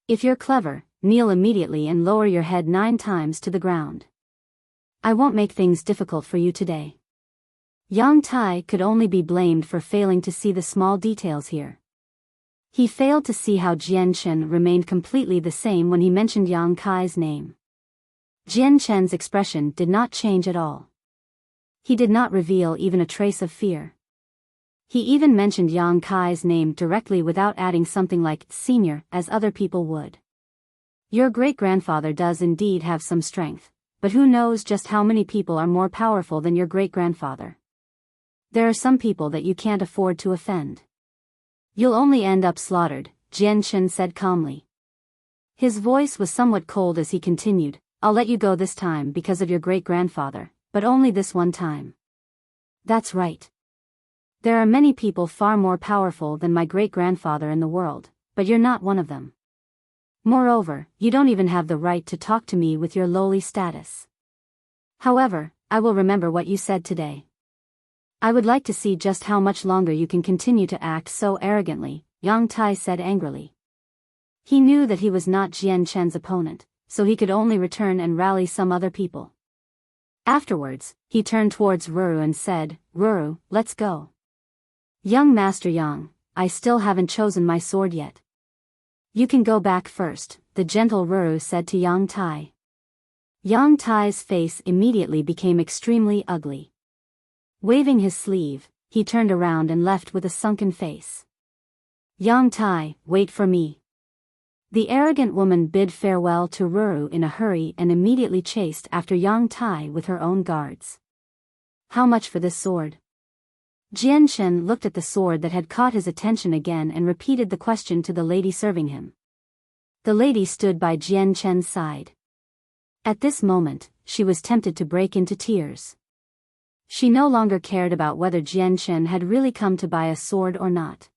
If you're clever, kneel immediately and lower your head 9 times to the ground. I won't make things difficult for you today." Yang Tai could only be blamed for failing to see the small details here. He failed to see how Jian Chen remained completely the same when he mentioned Yang Kai's name. Jian Chen's expression did not change at all. He did not reveal even a trace of fear. He even mentioned Yang Kai's name directly without adding something like "senior" as other people would. "Your great-grandfather does indeed have some strength, but who knows just how many people are more powerful than your great-grandfather. There are some people that you can't afford to offend. You'll only end up slaughtered," Jian Chen said calmly. His voice was somewhat cold as he continued, "I'll let you go this time because of your great-grandfather, but only this one time." "That's right. There are many people far more powerful than my great-grandfather in the world, but you're not one of them. Moreover, you don't even have the right to talk to me with your lowly status. However, I will remember what you said today. I would like to see just how much longer you can continue to act so arrogantly," Yang Tai said angrily. He knew that he was not Jian Chen's opponent, so he could only return and rally some other people. Afterwards, he turned towards Ruru and said, "Ruru, let's go." "Young Master Yang, I still haven't chosen my sword yet." "You can go back first," the gentle Ruru said to Yang Tai. Yang Tai's face immediately became extremely ugly. Waving his sleeve, he turned around and left with a sunken face. "Yang Tai, wait for me." The arrogant woman bid farewell to Ruru in a hurry and immediately chased after Yang Tai with her own guards. "How much for this sword?" Jian Chen looked at the sword that had caught his attention again and repeated the question to the lady serving him. The lady stood by Jian Chen's side. At this moment, she was tempted to break into tears. She no longer cared about whether Jian Chen had really come to buy a sword or not.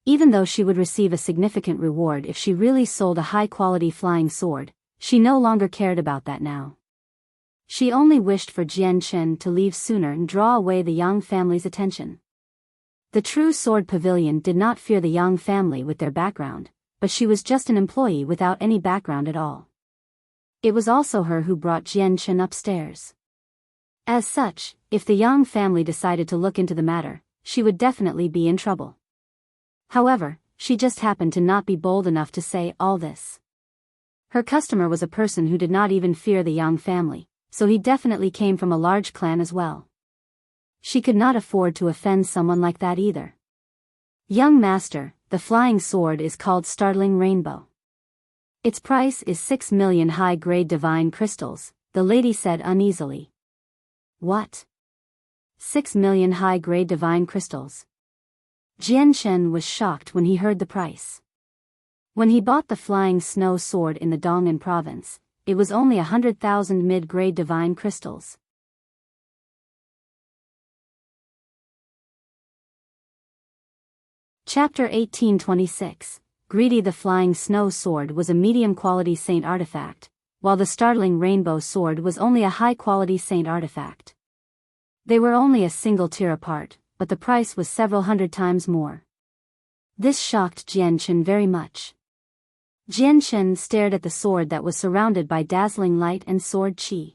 Even though she would receive a significant reward if she really sold a high-quality flying sword, she no longer cared about that now. She only wished for Jian Chen to leave sooner and draw away the Yang family's attention. The true sword pavilion did not fear the Yang family with their background, but she was just an employee without any background at all. It was also her who brought Jian Chen upstairs. As such, if the Yang family decided to look into the matter, she would definitely be in trouble. However, she just happened to not be bold enough to say all this. Her customer was a person who did not even fear the Yang family, so he definitely came from a large clan as well. She could not afford to offend someone like that either. "Young master, the flying sword is called Startling Rainbow. Its price is 6 million high-grade divine crystals," the lady said uneasily. "What? 6 million high-grade divine crystals?" Jian Chen was shocked when he heard the price. When he bought the flying snow sword in the Dong'an province, it was only 100,000 mid-grade divine crystals. Chapter 1826. Greedy. The flying snow sword was a medium-quality saint artifact, while the startling rainbow sword was only a high-quality saint artifact. They were only a single tier apart, but the price was several hundred times more. This shocked Jian Chen very much. Jian Chen stared at the sword that was surrounded by dazzling light and sword qi.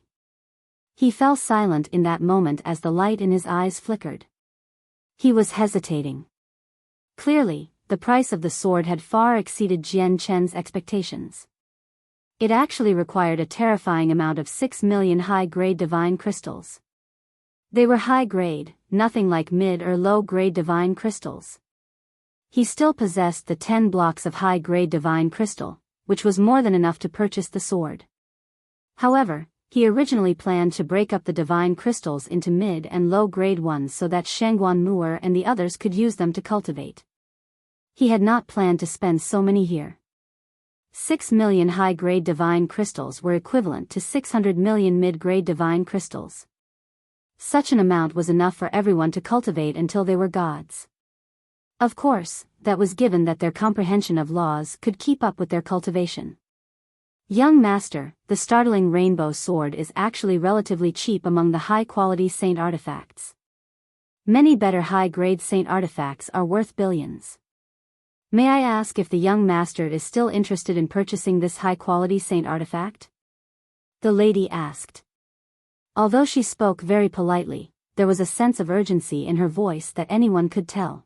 He fell silent in that moment as the light in his eyes flickered. He was hesitating. Clearly, the price of the sword had far exceeded Jian Chen's expectations. It actually required a terrifying amount of 6 million high-grade divine crystals. They were high-grade, nothing like mid or low-grade divine crystals. He still possessed the 10 blocks of high-grade divine crystal, which was more than enough to purchase the sword. However, he originally planned to break up the divine crystals into mid and low-grade ones so that Shangguan Mu'er and the others could use them to cultivate. He had not planned to spend so many here. 6 million high-grade divine crystals were equivalent to 600 million mid-grade divine crystals. Such an amount was enough for everyone to cultivate until they were gods. Of course, that was given that their comprehension of laws could keep up with their cultivation. Young master, the startling rainbow sword is actually relatively cheap among the high-quality saint artifacts. Many better high-grade saint artifacts are worth billions. May I ask if the young master is still interested in purchasing this high-quality saint artifact? The lady asked. Although she spoke very politely, there was a sense of urgency in her voice that anyone could tell.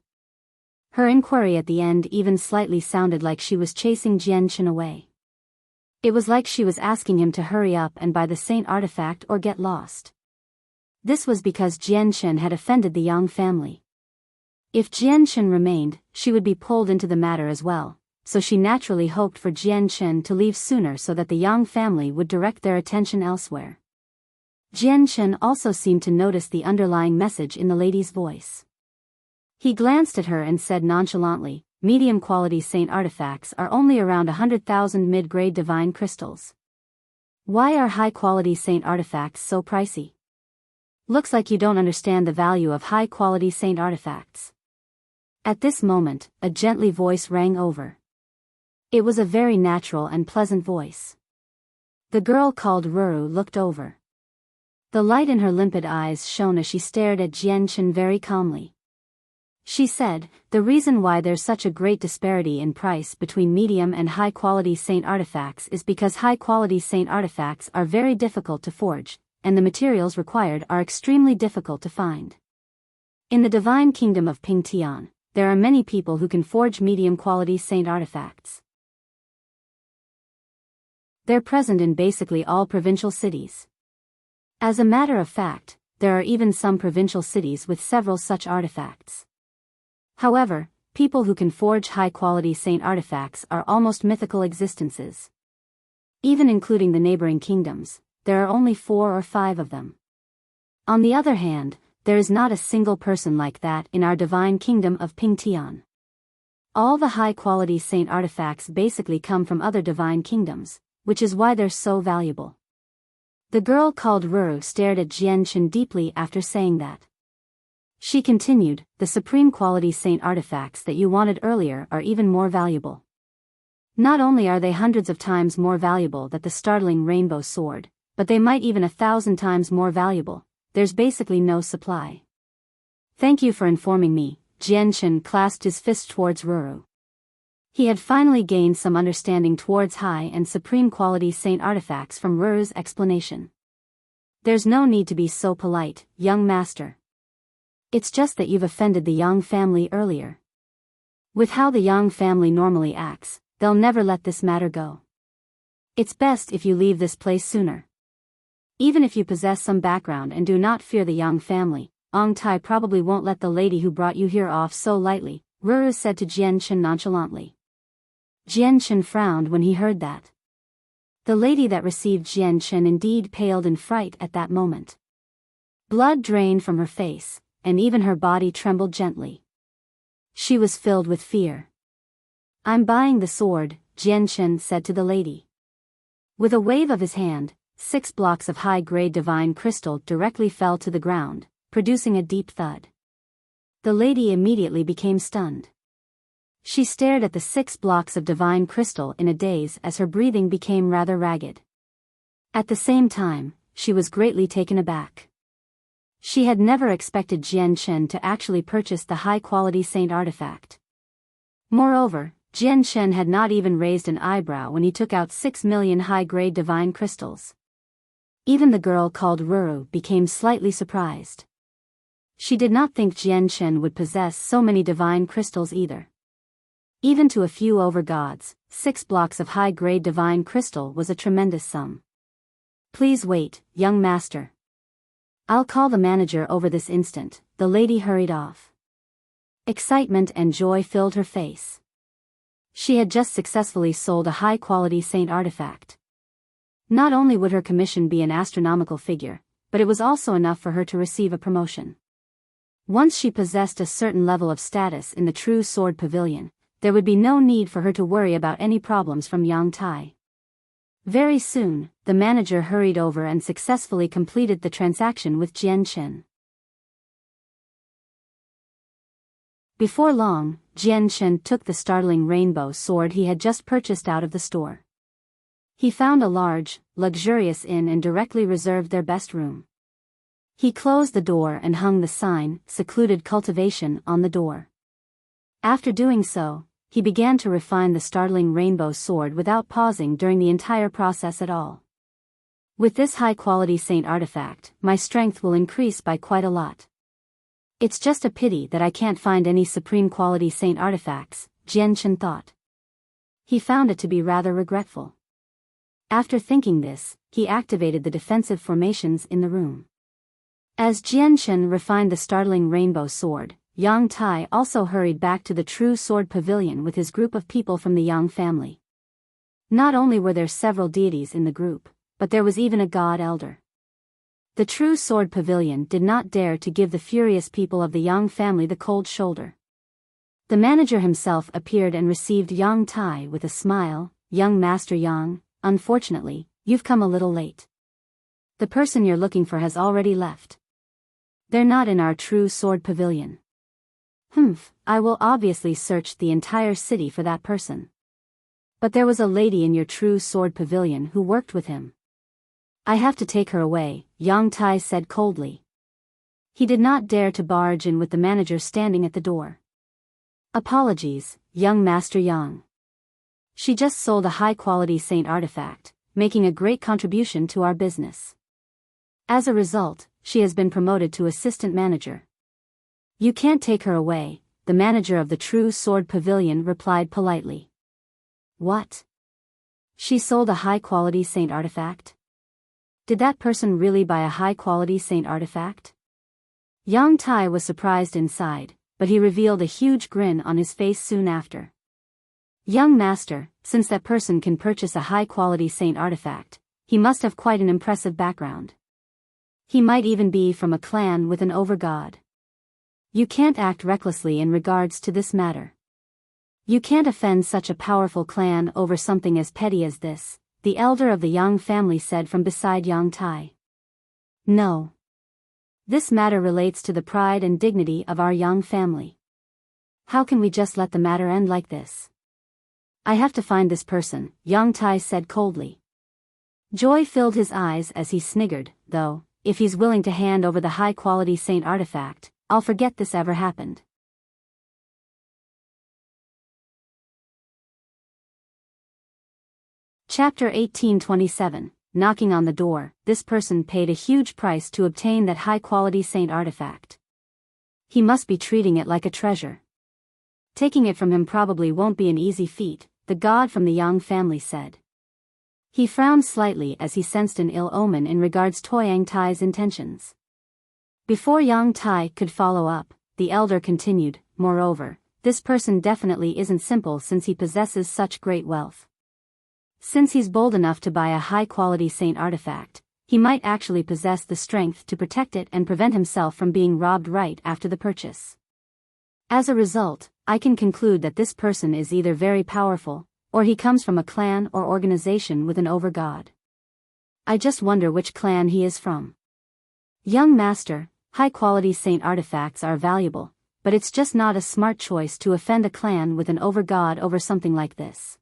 Her inquiry at the end even slightly sounded like she was chasing Jianchen away. It was like she was asking him to hurry up and buy the saint artifact or get lost. This was because Jianchen had offended the Yang family. If Jianchen remained, she would be pulled into the matter as well, so she naturally hoped for Jianchen to leave sooner so that the Yang family would direct their attention elsewhere. Jianchen also seemed to notice the underlying message in the lady's voice. He glanced at her and said nonchalantly, medium-quality saint artifacts are only around 100,000 mid-grade divine crystals. Why are high-quality saint artifacts so pricey? Looks like you don't understand the value of high-quality saint artifacts. At this moment, a gently voice rang over. It was a very natural and pleasant voice. The girl called Ruru looked over. The light in her limpid eyes shone as she stared at Jianchen very calmly. She said, the reason why there's such a great disparity in price between medium and high-quality saint artifacts is because high-quality saint artifacts are very difficult to forge, and the materials required are extremely difficult to find. In the divine kingdom of Pingtian, there are many people who can forge medium-quality saint artifacts. They're present in basically all provincial cities. As a matter of fact, there are even some provincial cities with several such artifacts. However, people who can forge high-quality saint artifacts are almost mythical existences. Even including the neighboring kingdoms, there are only 4 or 5 of them. On the other hand, there is not a single person like that in our divine kingdom of Pingtian. All the high-quality saint artifacts basically come from other divine kingdoms, which is why they're so valuable. The girl called Ruru stared at Jianchen deeply after saying that. She continued, the supreme quality saint artifacts that you wanted earlier are even more valuable. Not only are they hundreds of times more valuable than the startling rainbow sword, but they might even 1,000 times more valuable. There's basically no supply. Thank you for informing me. Jianchen clasped his fist towards Ruru. He had finally gained some understanding towards high and supreme quality saint artifacts from Ruru's explanation. There's no need to be so polite, young master. It's just that you've offended the Yang family earlier. With how the Yang family normally acts, they'll never let this matter go. It's best if you leave this place sooner. Even if you possess some background and do not fear the Yang family, Ong Tai probably won't let the lady who brought you here off so lightly, Ruru said to Jianchen nonchalantly. Jianchen frowned when he heard that. The lady that received Jianchen indeed paled in fright at that moment. Blood drained from her face, and even her body trembled gently. She was filled with fear. I'm buying the sword, Jianchen said to the lady. With a wave of his hand, 6 blocks of high-grade divine crystal directly fell to the ground, producing a deep thud. The lady immediately became stunned. She stared at the 6 blocks of divine crystal in a daze as her breathing became rather ragged. At the same time, she was greatly taken aback. She had never expected Jianchen to actually purchase the high-quality saint artifact. Moreover, Jianchen had not even raised an eyebrow when he took out 6 million high-grade divine crystals. Even the girl called Ruru became slightly surprised. She did not think Jianchen would possess so many divine crystals either. Even to a few over-gods, 6 blocks of high-grade divine crystal was a tremendous sum. Please wait, young master. I'll call the manager over this instant. The lady hurried off. Excitement and joy filled her face. She had just successfully sold a high-quality saint artifact. Not only would her commission be an astronomical figure, but it was also enough for her to receive a promotion. Once she possessed a certain level of status in the true sword pavilion, there would be no need for her to worry about any problems from Yang Tai. Very soon, the manager hurried over and successfully completed the transaction with Jian Chen. Before long, Jian Chen took the startling rainbow sword he had just purchased out of the store. He found a large, luxurious inn and directly reserved their best room. He closed the door and hung the sign, "Secluded Cultivation," on the door. After doing so, he began to refine the startling rainbow sword without pausing during the entire process at all. With this high-quality saint artifact, my strength will increase by quite a lot. It's just a pity that I can't find any supreme quality saint artifacts, Jian Chen thought. He found it to be rather regretful. After thinking this, he activated the defensive formations in the room. As Jian Chen refined the startling rainbow sword, Yang Tai also hurried back to the True Sword Pavilion with his group of people from the Yang family. Not only were there several deities in the group, but there was even a god elder. The True Sword Pavilion did not dare to give the furious people of the Yang family the cold shoulder. The manager himself appeared and received Yang Tai with a smile. "Young Master Yang, unfortunately, you've come a little late. The person you're looking for has already left. They're not in our True Sword Pavilion." I will obviously search the entire city for that person. But there was a lady in your True Sword Pavilion who worked with him. I have to take her away, Yang Tai said coldly. He did not dare to barge in with the manager standing at the door. Apologies, young Master Yang. She just sold a high-quality saint artifact, making a great contribution to our business. As a result, she has been promoted to assistant manager. You can't take her away, the manager of the True Sword Pavilion replied politely. What? She sold a high-quality saint artifact? Did that person really buy a high-quality saint artifact? Yang Tai was surprised inside, but he revealed a huge grin on his face soon after. Young master, since that person can purchase a high-quality saint artifact, he must have quite an impressive background. He might even be from a clan with an overgod. You can't act recklessly in regards to this matter. You can't offend such a powerful clan over something as petty as this, the elder of the Yang family said from beside Yang Tai. No. This matter relates to the pride and dignity of our Yang family. How can we just let the matter end like this? I have to find this person, Yang Tai said coldly. Joy filled his eyes as he sniggered, though, if he's willing to hand over the high-quality saint artifact, I'll forget this ever happened. Chapter 1827, Knocking on the Door. This person paid a huge price to obtain that high-quality saint artifact. He must be treating it like a treasure. Taking it from him probably won't be an easy feat, the god from the Yang family said. He frowned slightly as he sensed an ill omen in regards to Yang Tai's intentions. Before Yang Tai could follow up, the elder continued, moreover, this person definitely isn't simple since he possesses such great wealth. Since he's bold enough to buy a high-quality saint artifact, he might actually possess the strength to protect it and prevent himself from being robbed right after the purchase. As a result, I can conclude that this person is either very powerful, or he comes from a clan or organization with an overgod. I just wonder which clan he is from. Young master, high-quality saint artifacts are valuable, but it's just not a smart choice to offend a clan with an overgod over something like this.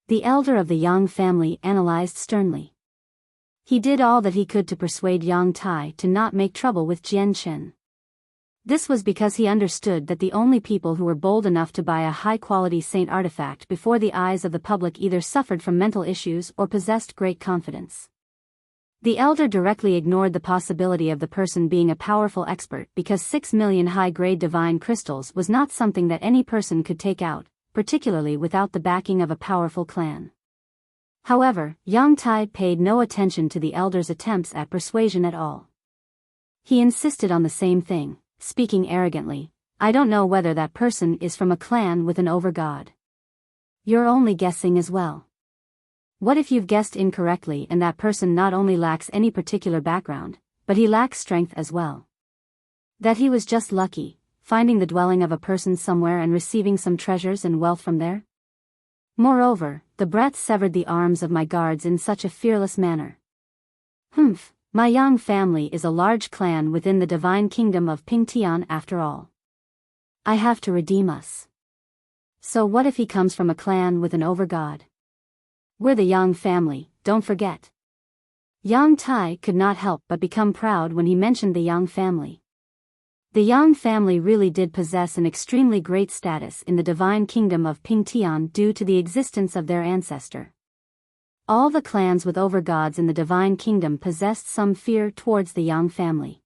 The elder of the Yang family analyzed sternly. He did all that he could to persuade Yang Tai to not make trouble with Jian Chen. This was because he understood that the only people who were bold enough to buy a high-quality saint artifact before the eyes of the public either suffered from mental issues or possessed great confidence. The elder directly ignored the possibility of the person being a powerful expert because 6 million high-grade divine crystals was not something that any person could take out, particularly without the backing of a powerful clan. However, Yang Tai paid no attention to the elder's attempts at persuasion at all. He insisted on the same thing, speaking arrogantly, I don't know whether that person is from a clan with an overgod. You're only guessing as well. What if you've guessed incorrectly and that person not only lacks any particular background, but he lacks strength as well? That he was just lucky, finding the dwelling of a person somewhere and receiving some treasures and wealth from there? Moreover, the breath severed the arms of my guards in such a fearless manner. Humph, my Yang family is a large clan within the divine kingdom of Pingtian after all. I have to redeem us. So what if he comes from a clan with an overgod? We're the Yang family, don't forget. Yang Tai could not help but become proud when he mentioned the Yang family. The Yang family really did possess an extremely great status in the divine kingdom of Pingtian due to the existence of their ancestor. All the clans with overgods in the divine kingdom possessed some fear towards the Yang family.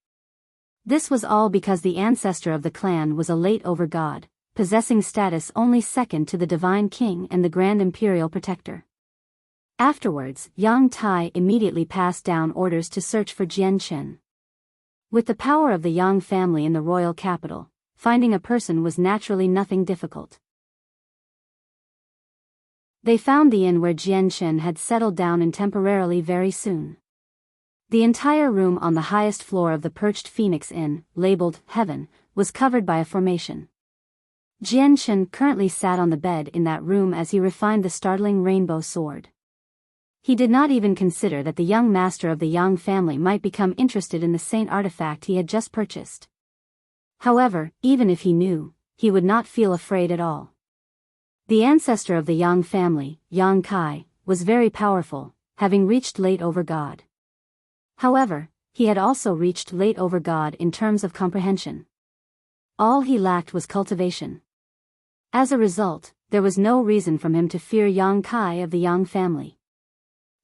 This was all because the ancestor of the clan was a late overgod, possessing status only second to the divine king and the grand imperial protector. Afterwards, Yang Tai immediately passed down orders to search for Jian Chen. With the power of the Yang family in the royal capital, finding a person was naturally nothing difficult. They found the inn where Jian Chen had settled down in temporarily very soon. The entire room on the highest floor of the perched Phoenix Inn, labeled Heaven, was covered by a formation. Jian Chen currently sat on the bed in that room as he refined the startling rainbow sword. He did not even consider that the young master of the Yang family might become interested in the saint artifact he had just purchased. However, even if he knew, he would not feel afraid at all. The ancestor of the Yang family, Yang Kai, was very powerful, having reached late overgod. However, he had also reached late overgod in terms of comprehension. All he lacked was cultivation. As a result, there was no reason for him to fear Yang Kai of the Yang family.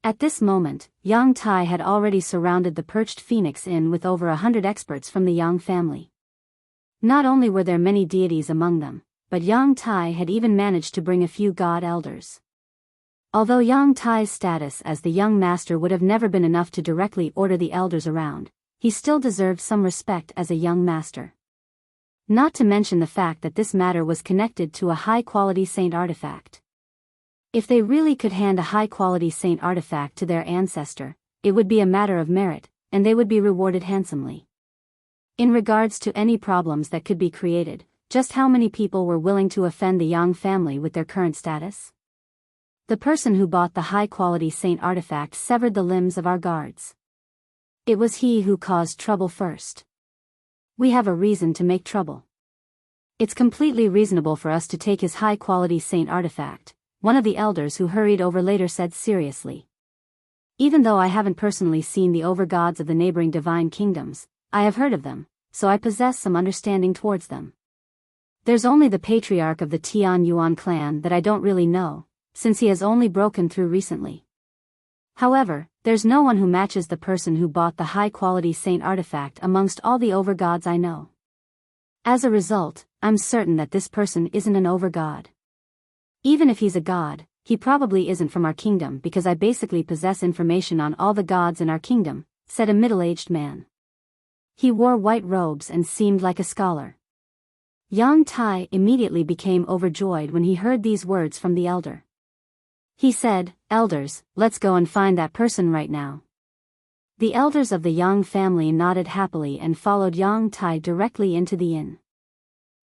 At this moment, Yang Tai had already surrounded the perched Phoenix Inn with over 100 experts from the Yang family. Not only were there many deities among them, but Yang Tai had even managed to bring a few god elders. Although Yang Tai's status as the young master would have never been enough to directly order the elders around, he still deserved some respect as a young master. Not to mention the fact that this matter was connected to a high-quality saint artifact. If they really could hand a high-quality saint artifact to their ancestor, it would be a matter of merit, and they would be rewarded handsomely. In regards to any problems that could be created, just how many people were willing to offend the Yang family with their current status? The person who bought the high-quality saint artifact severed the limbs of our guards. It was he who caused trouble first. We have a reason to make trouble. It's completely reasonable for us to take his high-quality saint artifact, one of the elders who hurried over later said seriously. Even though I haven't personally seen the overgods of the neighboring divine kingdoms, I have heard of them, so I possess some understanding towards them. There's only the patriarch of the Tian Yuan clan that I don't really know, since he has only broken through recently. However, there's no one who matches the person who bought the high-quality saint artifact amongst all the overgods I know. As a result, I'm certain that this person isn't an overgod. Even if he's a god, he probably isn't from our kingdom because I basically possess information on all the gods in our kingdom, said a middle-aged man. He wore white robes and seemed like a scholar. Yang Tai immediately became overjoyed when he heard these words from the elder. He said, "Elders, let's go and find that person right now." The elders of the Yang family nodded happily and followed Yang Tai directly into the inn.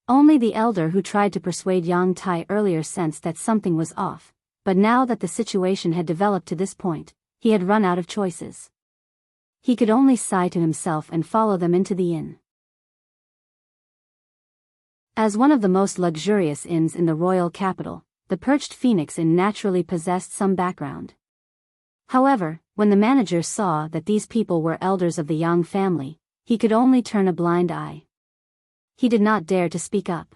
Only the elder who tried to persuade Yang Tai earlier sensed that something was off, but now that the situation had developed to this point, he had run out of choices. He could only sigh to himself and follow them into the inn. As one of the most luxurious inns in the royal capital, the perched Phoenix Inn naturally possessed some background. However, when the manager saw that these people were elders of the Yang family, he could only turn a blind eye. He did not dare to speak up.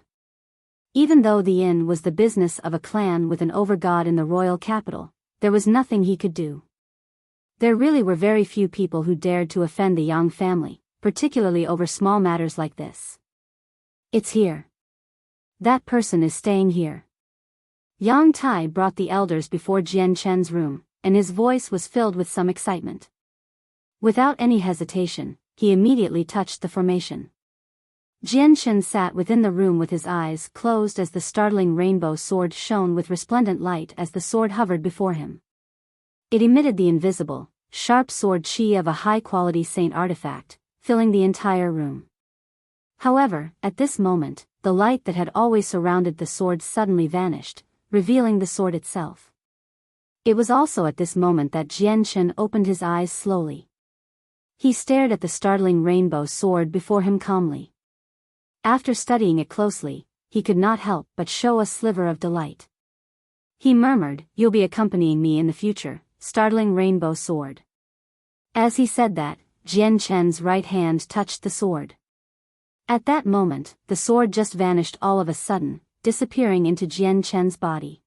Even though the inn was the business of a clan with an overgod in the royal capital, there was nothing he could do. There really were very few people who dared to offend the Yang family, particularly over small matters like this. It's here. That person is staying here. Yang Tai brought the elders before Jian Chen's room, and his voice was filled with some excitement. Without any hesitation, he immediately touched the formation. Jian Chen sat within the room with his eyes closed as the startling rainbow sword shone with resplendent light as the sword hovered before him. It emitted the invisible, sharp sword chi of a high-quality saint artifact, filling the entire room. However, at this moment, the light that had always surrounded the sword suddenly vanished, revealing the sword itself. It was also at this moment that Jian Chen opened his eyes slowly. He stared at the startling rainbow sword before him calmly. After studying it closely, he could not help but show a sliver of delight. He murmured, "You'll be accompanying me in the future, startling rainbow sword." As he said that, Jian Chen's right hand touched the sword. At that moment, the sword just vanished all of a sudden, disappearing into Jian Chen's body.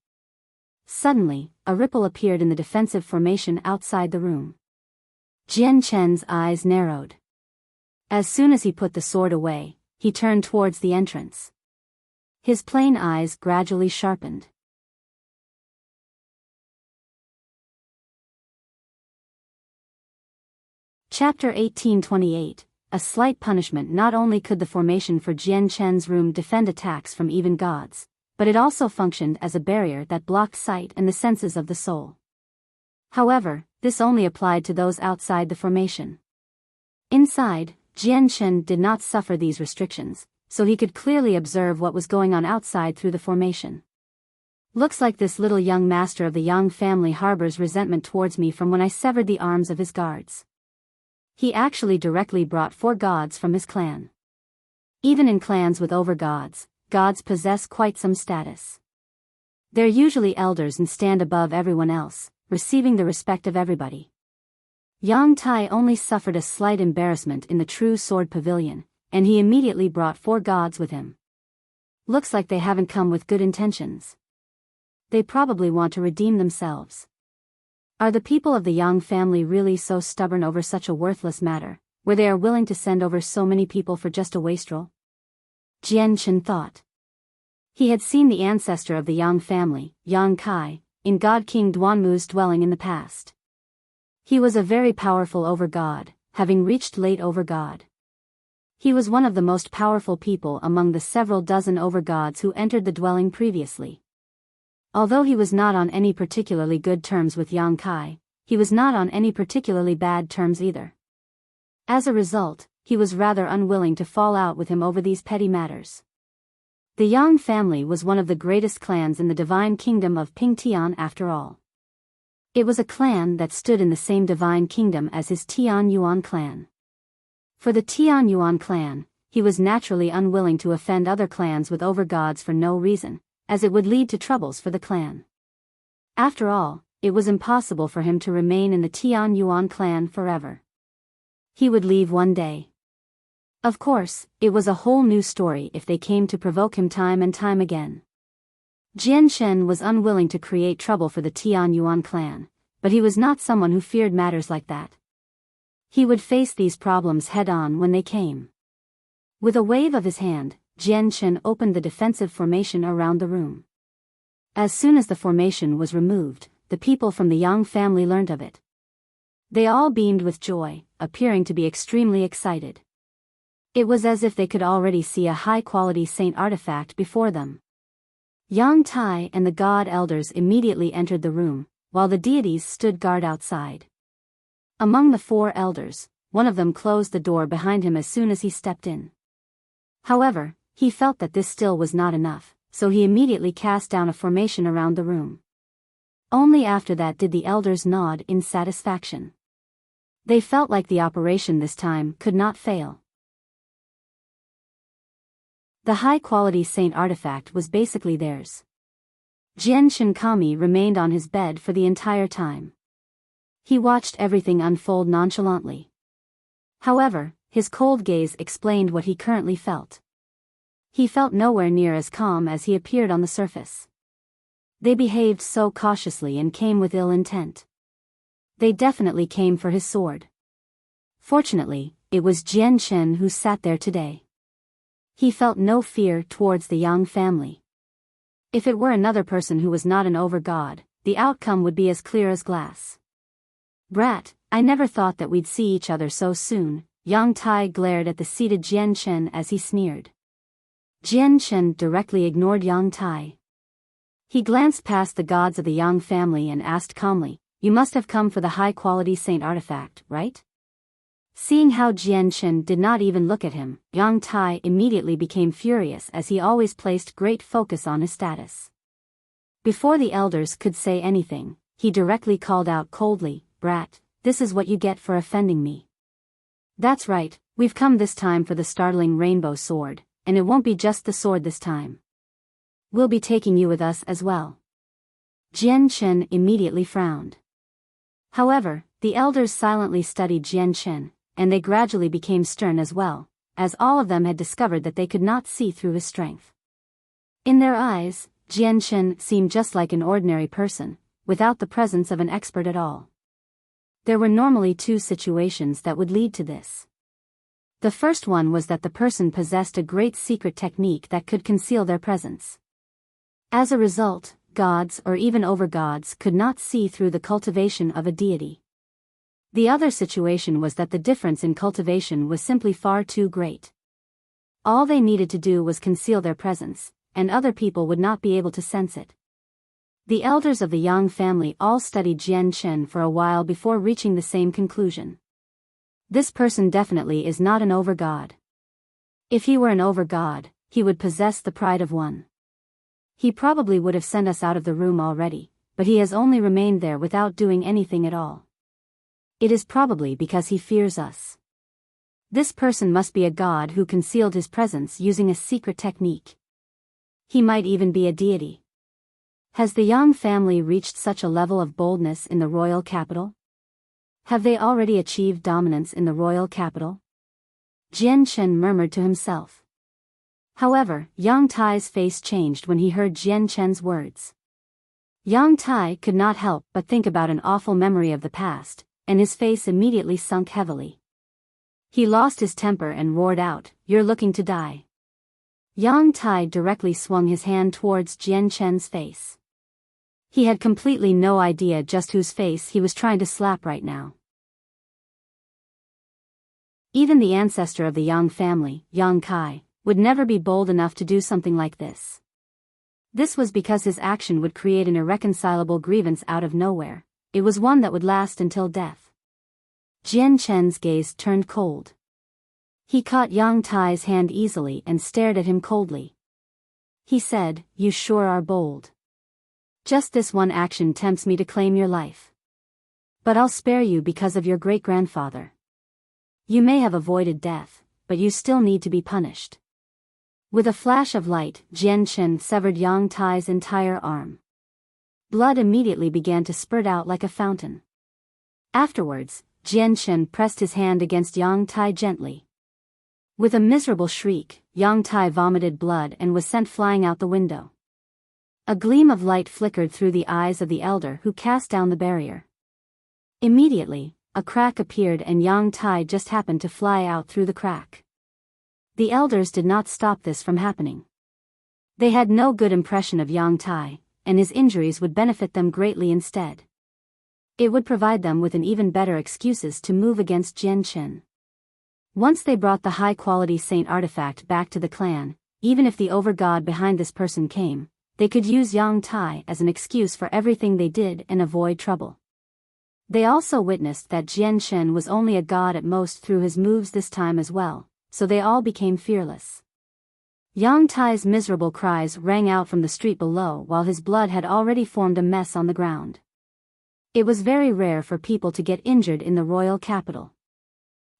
Suddenly, a ripple appeared in the defensive formation outside the room. Jian Chen's eyes narrowed. As soon as he put the sword away, he turned towards the entrance. His plain eyes gradually sharpened. Chapter 1828. A slight punishment. Not only could the formation for Jian Chen's room defend attacks from even gods, but it also functioned as a barrier that blocked sight and the senses of the soul. However, this only applied to those outside the formation. Inside, Jian Chen did not suffer these restrictions, so he could clearly observe what was going on outside through the formation. Looks like this little young master of the Yang family harbors resentment towards me from when I severed the arms of his guards. He actually directly brought 4 gods from his clan. Even in clans with over-gods, gods possess quite some status. They're usually elders and stand above everyone else, receiving the respect of everybody. Yang Tai only suffered a slight embarrassment in the True Sword Pavilion, and he immediately brought 4 gods with him. Looks like they haven't come with good intentions. They probably want to redeem themselves. Are the people of the Yang family really so stubborn over such a worthless matter, where they are willing to send over so many people for just a wastrel? Jian Chen thought. He had seen the ancestor of the Yang family, Yang Kai, in God King Duanmu's dwelling in the past. He was a very powerful over-god, having reached late over-god. He was one of the most powerful people among the several dozen over-gods who entered the dwelling previously. Although he was not on any particularly good terms with Yang Kai, he was not on any particularly bad terms either. As a result, he was rather unwilling to fall out with him over these petty matters. The Yang family was one of the greatest clans in the divine kingdom of Pingtian after all. It was a clan that stood in the same divine kingdom as his Tian Yuan clan. For the Tian Yuan clan, he was naturally unwilling to offend other clans with over-gods for no reason, as it would lead to troubles for the clan. After all, it was impossible for him to remain in the Tian Yuan clan forever. He would leave one day. Of course, it was a whole new story if they came to provoke him time and time again. Jian Chen was unwilling to create trouble for the Tian Yuan clan, but he was not someone who feared matters like that. He would face these problems head-on when they came. With a wave of his hand, Jian Chen opened the defensive formation around the room. As soon as the formation was removed, the people from the Yang family learned of it. They all beamed with joy, appearing to be extremely excited. It was as if they could already see a high-quality saint artifact before them. Yang Tai and the god elders immediately entered the room, while the deities stood guard outside. Among the 4 elders, one of them closed the door behind him as soon as he stepped in. However, he felt that this still was not enough, so he immediately cast down a formation around the room. Only after that did the elders nod in satisfaction. They felt like the operation this time could not fail. The high-quality saint artifact was basically theirs. Jian Shinkami remained on his bed for the entire time. He watched everything unfold nonchalantly. However, his cold gaze explained what he currently felt. He felt nowhere near as calm as he appeared on the surface. They behaved so cautiously and came with ill intent. They definitely came for his sword. Fortunately, it was Jian Chen who sat there today. He felt no fear towards the Yang family. If it were another person who was not an over-god, the outcome would be as clear as glass. "Brat, I never thought that we'd see each other so soon," Yang Tai glared at the seated Jian Chen as he sneered. Jian Chen directly ignored Yang Tai. He glanced past the gods of the Yang family and asked calmly, "You must have come for the high-quality saint artifact, right?" Seeing how Jian Chen did not even look at him, Yang Tai immediately became furious as he always placed great focus on his status. Before the elders could say anything, he directly called out coldly, "Brat, this is what you get for offending me. That's right, we've come this time for the startling rainbow sword, and it won't be just the sword this time. We'll be taking you with us as well." Jian Chen immediately frowned. However, the elders silently studied Jian Chen, and they gradually became stern as well, as all of them had discovered that they could not see through his strength. In their eyes, Jian Chen seemed just like an ordinary person, without the presence of an expert at all. There were normally two situations that would lead to this. The first one was that the person possessed a great secret technique that could conceal their presence. As a result, gods or even overgods could not see through the cultivation of a deity. The other situation was that the difference in cultivation was simply far too great. All they needed to do was conceal their presence, and other people would not be able to sense it. The elders of the Yang family all studied Jian Chen for a while before reaching the same conclusion. This person definitely is not an overgod. If he were an overgod, he would possess the pride of one. He probably would have sent us out of the room already, but he has only remained there without doing anything at all. It is probably because he fears us. This person must be a god who concealed his presence using a secret technique. He might even be a deity. Has the Yang family reached such a level of boldness in the royal capital? Have they already achieved dominance in the royal capital? Jian Chen murmured to himself. However, Yang Tai's face changed when he heard Jian Chen's words. Yang Tai could not help but think about an awful memory of the past, and his face immediately sunk heavily. He lost his temper and roared out, "You're looking to die." Yang Tai directly swung his hand towards Jian Chen's face. He had completely no idea just whose face he was trying to slap right now. Even the ancestor of the Yang family, Yang Kai, would never be bold enough to do something like this. This was because his action would create an irreconcilable grievance out of nowhere. It was one that would last until death. Jian Chen's gaze turned cold. He caught Yang Tai's hand easily and stared at him coldly. He said, "You sure are bold. Just this one action tempts me to claim your life. But I'll spare you because of your great-grandfather. You may have avoided death, but you still need to be punished." With a flash of light, Jian Chen severed Yang Tai's entire arm. Blood immediately began to spurt out like a fountain. Afterwards, Jian Chen pressed his hand against Yang Tai gently. With a miserable shriek, Yang Tai vomited blood and was sent flying out the window. A gleam of light flickered through the eyes of the elder who cast down the barrier. Immediately, a crack appeared and Yang Tai just happened to fly out through the crack. The elders did not stop this from happening. They had no good impression of Yang Tai, and his injuries would benefit them greatly instead. It would provide them with an even better excuses to move against Jian Chen. Once they brought the high-quality saint artifact back to the clan, even if the overgod behind this person came, they could use Yang Tai as an excuse for everything they did and avoid trouble. They also witnessed that Jian Chen was only a god at most through his moves this time as well, so they all became fearless. Yang Tai's miserable cries rang out from the street below while his blood had already formed a mess on the ground. It was very rare for people to get injured in the royal capital.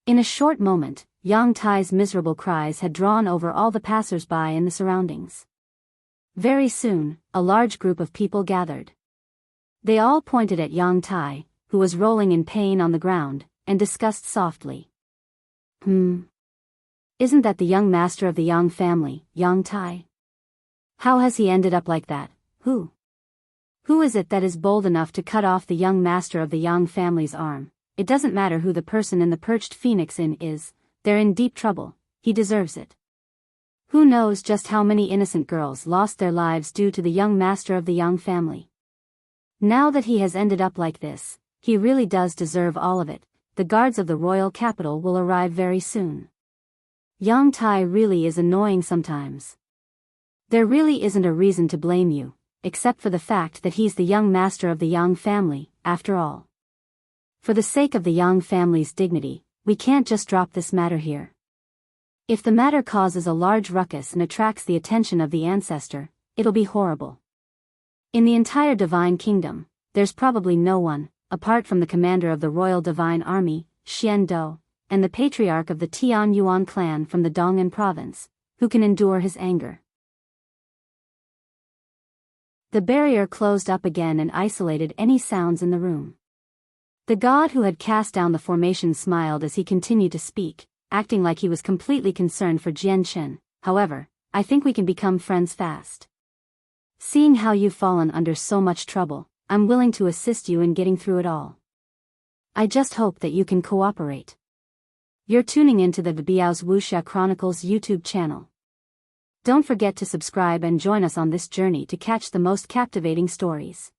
In a short moment, Yang Tai's miserable cries had drawn over all the passers-by in the surroundings. Very soon, a large group of people gathered. They all pointed at Yang Tai, who was rolling in pain on the ground, and discussed softly. Isn't that the young master of the Yang family, Yang Tai? How has he ended up like that? Who is it that is bold enough to cut off the young master of the Yang family's arm? It doesn't matter who the person in the perched phoenix inn is, they're in deep trouble, he deserves it. Who knows just how many innocent girls lost their lives due to the young master of the Yang family. Now that he has ended up like this, he really does deserve all of it. The guards of the royal capital will arrive very soon. Yang Tai really is annoying sometimes. There really isn't a reason to blame you, except for the fact that he's the young master of the Yang family, after all. For the sake of the Yang family's dignity, we can't just drop this matter here. If the matter causes a large ruckus and attracts the attention of the ancestor, it'll be horrible. In the entire Divine Kingdom, there's probably no one, apart from the commander of the Royal Divine Army, Xian Do, and the patriarch of the Tian Yuan clan from the Dong'an province, who can endure his anger. The barrier closed up again and isolated any sounds in the room. The god who had cast down the formation smiled as he continued to speak, acting like he was completely concerned for Jian Chen. However, I think we can become friends fast. Seeing how you've fallen under so much trouble, I'm willing to assist you in getting through it all. I just hope that you can cooperate. You're tuning into the Biyao's Wuxia Chronicles YouTube channel. Don't forget to subscribe and join us on this journey to catch the most captivating stories.